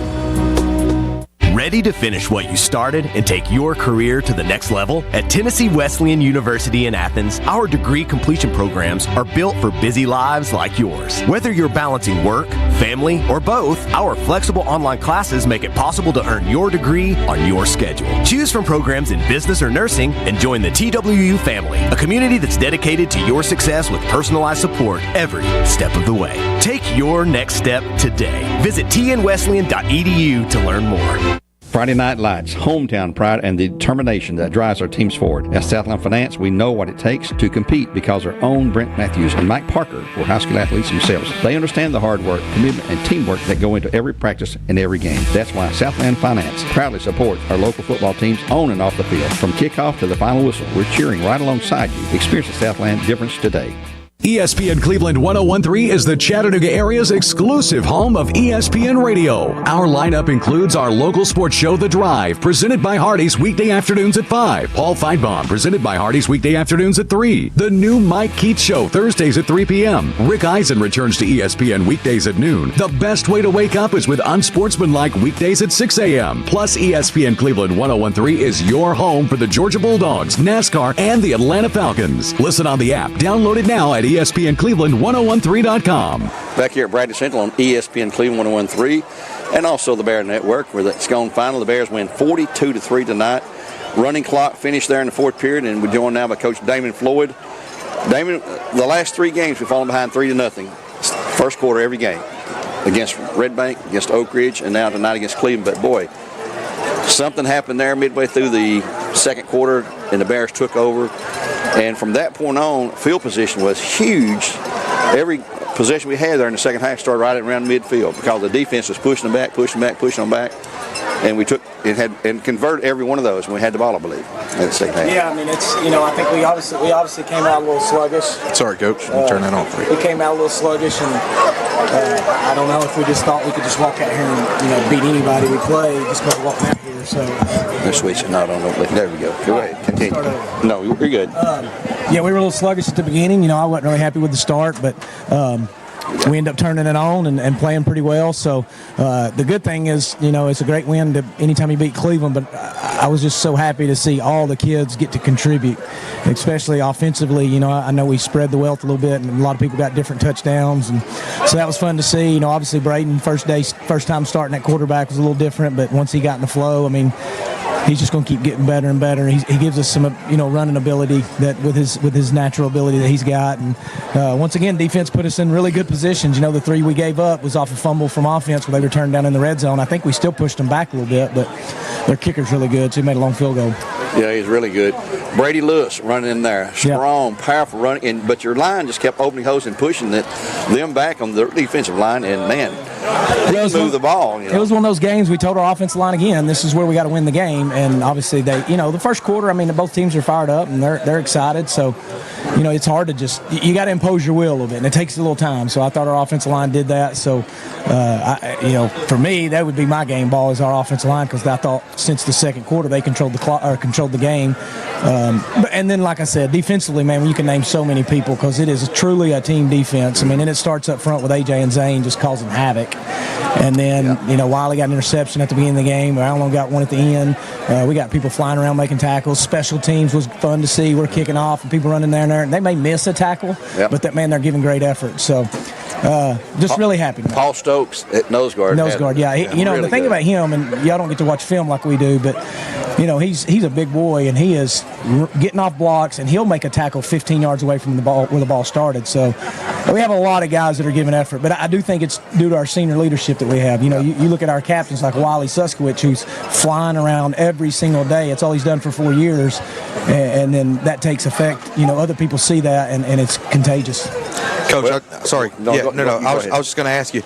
Ready to finish what you started and take your career to the next level? At Tennessee Wesleyan University in Athens, our degree completion programs are built for busy lives like yours. Whether you're balancing work, family, or both, our flexible online classes make it possible to earn your degree on your schedule. Choose from programs in business or nursing and join the TWU family, a community that's dedicated to your success with personalized support every step of the way. Take your next step today. Visit tnwesleyan.edu to learn more. Friday Night Lights, hometown pride and the determination that drives our teams forward. At Southland Finance, we know what it takes to compete because our own Brent Matthews and Mike Parker were high school athletes themselves. They understand the hard work, commitment, and teamwork that go into every practice and every game. That's why Southland Finance proudly supports our local football teams on and off the field. From kickoff to the final whistle, we're cheering right alongside you. Experience the Southland difference today. ESPN Cleveland 101.3 is the Chattanooga area's exclusive home of ESPN Radio. Our lineup includes our local sports show, The Drive, presented by Hardee's weekday afternoons at 5. Paul Feinbaum, presented by Hardee's weekday afternoons at 3. The new Mike Keith Show, Thursdays at 3 p.m. Rick Eisen returns to ESPN weekdays at noon. The best way to wake up is with Unsportsmanlike weekdays at 6 a.m. Plus, ESPN Cleveland 101.3 is your home for the Georgia Bulldogs, NASCAR, and the Atlanta Falcons. Listen on the app. Download it now at ESPNCleveland1013.com. Back here at Bradley Central on ESPN Cleveland 101.3 and also the Bear Network, where it's gone final. The Bears win 42-3 tonight. Running clock finished there in the fourth period, and we're joined now by Coach Damon Floyd. Damon, the last 3 games we've fallen behind 3-0. First quarter every game against Red Bank, against Oak Ridge, and now tonight against Cleveland. But boy, something happened there midway through the second quarter, and the Bears took over. And from that point on, field position was huge. Every possession we had there in the second half started right around midfield because the defense was pushing them back, pushing them back. And we took it and converted every one of those when we had the ball, I believe, in the second half. Yeah, I mean, it's, I think we obviously came out a little sluggish. Sorry, Coach. I'll turn that on for you. We came out a little sluggish, and I don't know if we just thought we could just walk out here and beat anybody we play just because we're walking out here. So they're switching. No, there we go. Go ahead. Continue. No, you're good. Yeah, we were a little sluggish at the beginning. I wasn't really happy with the start, but we ended up turning it on and playing pretty well. So the good thing is, it's a great win to anytime you beat Cleveland, but I was just so happy to see all the kids get to contribute, especially offensively. I know we spread the wealth a little bit, and a lot of people got different touchdowns, and so that was fun to see. Obviously Braden, first time starting at quarterback was a little different, but once he got in the flow, he's just going to keep getting better and better. He gives us some, running ability that with his natural ability that he's got. And once again, defense put us in really good positions. The 3 we gave up was off a fumble from offense where they were turned down in the red zone. I think we still pushed them back a little bit, but their kicker's really good, so he made a long field goal. Yeah, he's really good. Brady Lewis running in there, strong, powerful running, but your line just kept opening holes and pushing them back on the defensive line, and man, he moved the ball. It was one of those games we told our offensive line again, this is where we got to win the game, and obviously they, the first quarter, both teams are fired up and they're excited, so it's hard to just, you got to impose your will a little bit, and it takes a little time. So I thought our offensive line did that. So, for me, that would be my game ball is our offensive line, because I thought since the second quarter they controlled the clock or controlled the game. And then, like I said, defensively, man, you can name so many people because it is truly a team defense. And it starts up front with AJ and Zane just causing havoc. And then, Wiley got an interception at the beginning of the game. Allen got one at the end. We got people flying around making tackles. Special teams was fun to see. We're kicking off and people running there and there. And they may miss a tackle, but they're giving great effort. So just really happy. Paul Stokes at nose guard. Yeah. The thing about him, and y'all don't get to watch film like we do, but he's a big boy, and he is getting off blocks, and he'll make a tackle 15 yards away from the ball where the ball started. So we have a lot of guys that are giving effort, but I do think it's due to our senior leadership that we have. You look at our captains like Wiley Suskowicz, who's flying around every single day. It's all he's done for 4 years, and then that takes effect. Other people see that, and it's contagious. Coach, I was just going to ask you,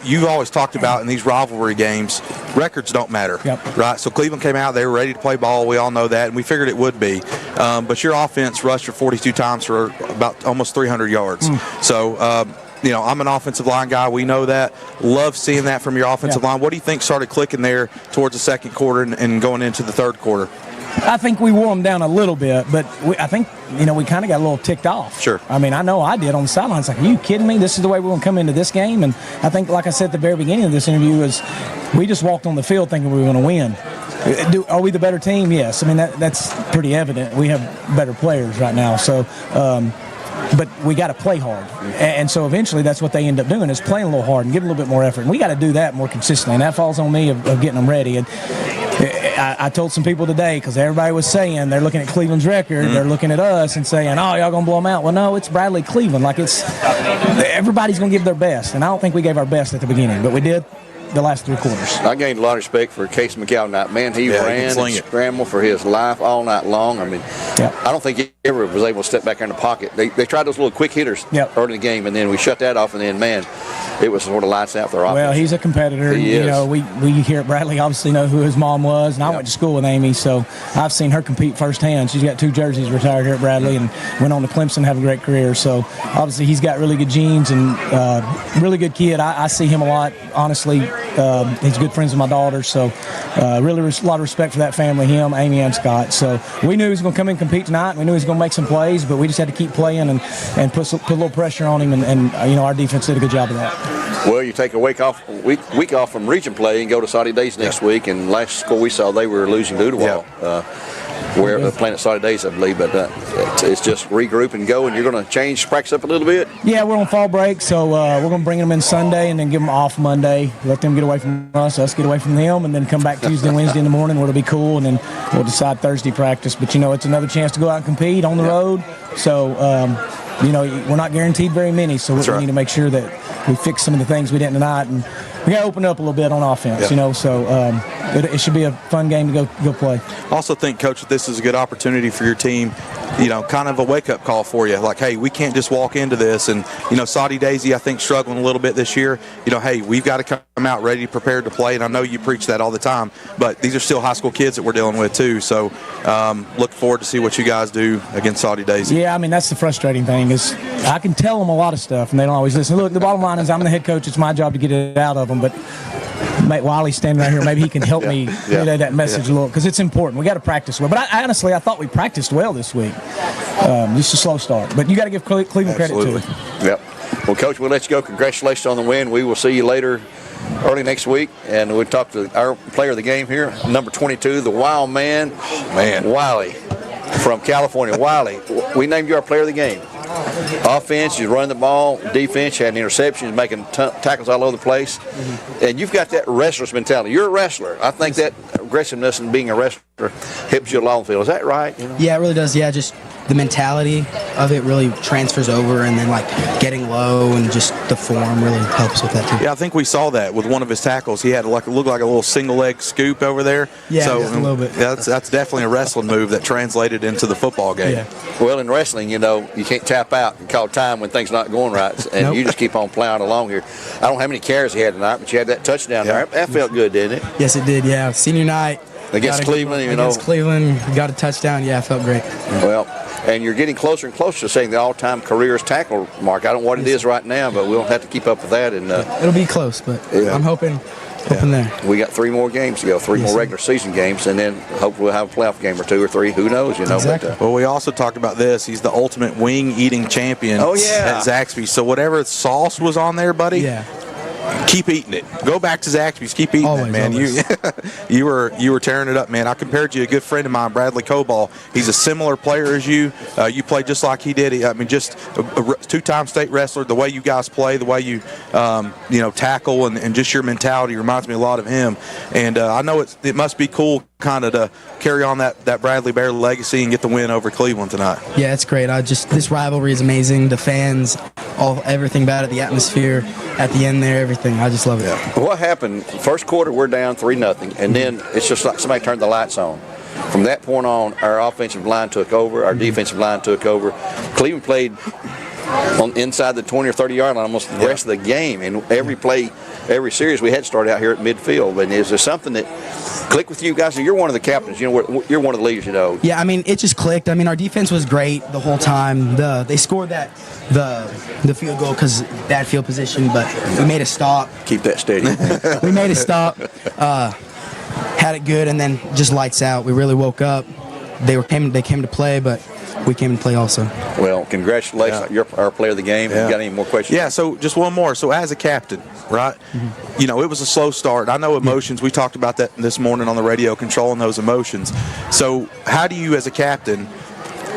you've always talked about in these rivalry games, records don't matter, right? So Cleveland came out, they were ready to play ball. We all know that, and we figured it would be. But your offense rushed for 42 times for about almost 300 yards. So, I'm an offensive line guy. We know that. Love seeing that from your offensive line. What do you think started clicking there towards the second quarter and going into the third quarter? I think we wore them down a little bit, but I think, we kind of got a little ticked off. Sure. I mean, I know I did on the sidelines. Like, are you kidding me? This is the way we're going to come into this game? And I think, like I said at the very beginning of this interview, is we just walked on the field thinking we were going to win. Are we the better team? Yes. I mean, that's pretty evident. We have better players right now. So, but we got to play hard. And so eventually that's what they end up doing, is playing a little hard and giving a little bit more effort. And we got to do that more consistently. And that falls on me of getting them ready. And I told some people today, because everybody was saying they're looking at Cleveland's record, they're looking at us and saying, oh, y'all going to blow them out. Well, no, it's Bradley Cleveland. Like, everybody's going to give their best. And I don't think we gave our best at the beginning, but we did the last 3 quarters. I gained a lot of respect for Case McCall tonight. Man, he ran and scrambled for his life all night long. I mean, I don't think he ever was able to step back in the pocket. They tried those little quick hitters early in the game, and then we shut that off, and then, man, it was sort of lights out for our offense. Well, he's a competitor. He is. We here at Bradley obviously know who his mom was, and I went to school with Amy, so I've seen her compete firsthand. She's got 2 jerseys retired here at Bradley and went on to Clemson, have a great career. So obviously he's got really good genes and really good kid. I see him a lot, honestly. He's good friends with my daughter, so really a lot of respect for that family, him, Amy, and Scott. So we knew he was going to come in and compete tonight. We knew he was going to make some plays, but we just had to keep playing and put a little pressure on him, and our defense did a good job of that. Well, you take a week off from region play and go to Saudi Days next week, and last score we saw they were losing to Udawal. Where they're playing at Saudi Days, I believe, but it's just regroup and go, and you're going to change practice up a little bit? Yeah, we're on fall break, so we're going to bring them in Sunday and then give them off Monday, let them get away from us get away from them, and then come back Tuesday and Wednesday in the morning where it'll be cool, and then we'll decide Thursday practice. But, it's another chance to go out and compete on the road, so, we're not guaranteed very many, so we need to make sure that we fix some of the things we didn't tonight, and we got to open up a little bit on offense, so it should be a fun game to go play. I also think, Coach, that this is a good opportunity for your team, kind of a wake-up call for you. Like, hey, we can't just walk into this. And, Saudi Daisy, I think, struggling a little bit this year. Hey, we've got to come out ready, prepared to play. And I know you preach that all the time, but these are still high school kids that we're dealing with, too. So look forward to see what you guys do against Saudi Daisy. Yeah, I mean, that's the frustrating thing is I can tell them a lot of stuff, and they don't always listen. Look, the bottom line is I'm the head coach. It's my job to get it out of them, but Wiley's standing right here. Maybe he can help me relay that message a little, because it's important. We got to practice well. But I thought we practiced well this week. Just a slow start. But you got to give Cleveland credit too. Yep. Well, Coach, we'll let you go. Congratulations on the win. We will see you later, early next week, and we'll talk to our player of the game here, number 22, the Wild Man, Wiley from California. Wiley, we named you our player of the game. Offense, you run the ball. Defense, you had interceptions, making tackles all over the place. And you've got that wrestler's mentality. You're a wrestler. I think that aggressiveness and being a wrestler helps you along the field. Is that right? Yeah, it really does. Yeah, just the mentality of it really transfers over, and then getting low and just the form really helps with that too. Yeah, I think we saw that with one of his tackles. He had looked like a little single leg scoop over there. Yeah, so, just a little bit. That's definitely a wrestling move that translated into the football game. Yeah. Well, in wrestling, you can't tap out and call time when things not going right, and you just keep on plowing along here. I don't know how many carries he had tonight, but you had that touchdown there. That felt good, didn't it? Yes, it did. Yeah, senior night against Cleveland. Against Cleveland, got a touchdown. Yeah, it felt great. Well, and you're getting closer and closer to saying the all-time careers tackle mark. I don't know what it is right now, but we'll have to keep up with that. And it'll be close, but I'm hoping there. We got 3 more games to go, 3 more regular season games, and then hopefully we'll have a playoff game or 2 or 3. Who knows, Exactly. But, well, we also talked about this. He's the ultimate wing-eating champion at Zaxby. So whatever sauce was on there, buddy, keep eating it. Go back to Zaxby's. Keep eating it, man. You were tearing it up, man. I compared you to a good friend of mine, Bradley Coball. He's a similar player as you. You play just like he did. I mean, just a two-time state wrestler. The way you guys play, the way you tackle, and just your mentality reminds me a lot of him. And I know it must be cool kind of to carry on that Bradley Bear legacy and get the win over Cleveland tonight. Yeah, it's great. This rivalry is amazing. The fans, everything about it, the atmosphere at the end there, everything. I just love it. Yeah. What happened? First quarter, we're down 3-0, and then it's just like somebody turned the lights on. From that point on, our offensive line took over, our defensive line took over. Cleveland played inside the 20 or 30-yard line almost the rest of the game, and every play, every series we had started out here at midfield. And is there something that clicked with you guys? You're one of the captains. You're one of the leaders. Yeah, I mean, it just clicked. I mean, our defense was great the whole time. They scored the field goal because bad field position, but we made a stop. Keep that steady. We made a stop. Had it good, and then just lights out. We really woke up. They came to play, but we came to play also. Well, congratulations. Yeah. You're our player of the game. Yeah. You got any more questions? Yeah, so just one more. So as a captain, right, it was a slow start. I know emotions. We talked about that this morning on the radio, controlling those emotions. So how do you as a captain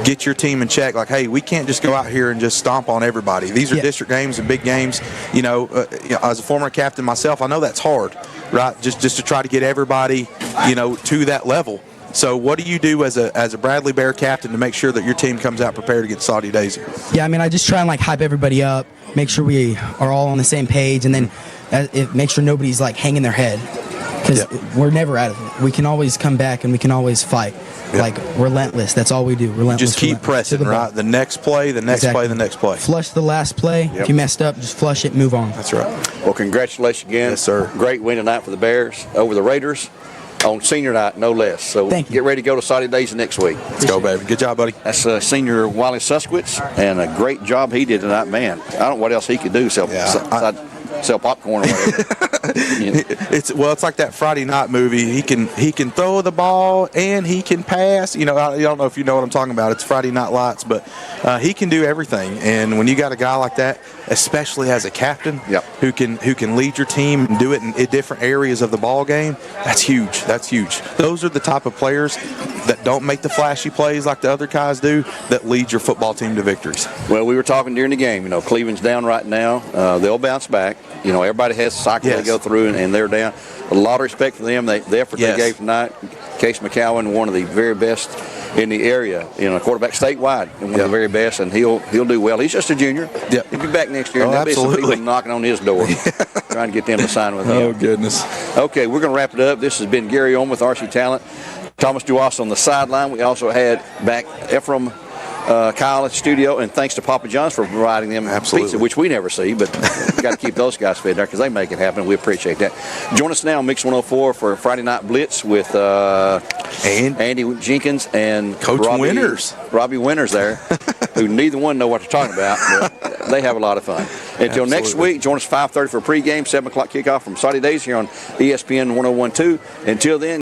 get your team in check? Like, hey, we can't just go out here and just stomp on everybody. These are district games and big games. As a former captain myself, I know that's hard, right, just to try to get everybody, to that level. So what do you do as a Bradley Bear captain to make sure that your team comes out prepared against Saudi Daisy? Yeah, I mean, I just try and hype everybody up, make sure we are all on the same page, and then make sure nobody's hanging their head, because we're never out of it. We can always come back and we can always fight. Relentless. That's all we do. Relentless. Just keep pressing, right? The next play, the next play, the next play. Flush the last play. Yep. If you messed up, just flush it, move on. That's right. Well, congratulations again. Yes, sir. Great win tonight for the Bears over the Raiders on senior night, no less. So get ready to go to Saudi Days next week. Let's go, baby. Good job, buddy. That's senior Wally Suskowitz, and a great job he did tonight, man. I don't know what else he could do. Sell popcorn or whatever. It's like that Friday night movie. He can throw the ball and he can pass. I don't know if you know what I'm talking about. It's Friday Night Lights, but he can do everything. And when you got a guy like that, especially as a captain, who can lead your team and do it in different areas of the ball game, that's huge. That's huge. Those are the type of players that don't make the flashy plays like the other guys do, that lead your football team to victories. Well, we were talking during the game. Cleveland's down right now. They'll bounce back. Everybody has a cycle they go through, and they're down. A lot of respect for them. The effort they gave tonight. Case McCowan, one of the very best in the area, quarterback statewide, and one of the very best, and he'll do well. He's just a junior. He'll be back next year, and there'll be some people knocking on his door, trying to get them to sign with him. Oh, goodness. Okay, we're going to wrap it up. This has been Gary Ohm with RC Talent. Thomas Duas on the sideline. We also had back Ephraim Kyle at the studio, and thanks to Papa John's for providing them pizza, which we never see, but we got to keep those guys fed there because they make it happen. We appreciate that. Join us now on Mix 104 for Friday Night Blitz with Andy Jenkins and Coach Winters. Robbie Winters there, who neither one know what they're talking about, but they have a lot of fun. Until next week, join us 5:30 for pregame, 7 o'clock kickoff from Saudi Days here on ESPN 101.2. Until then,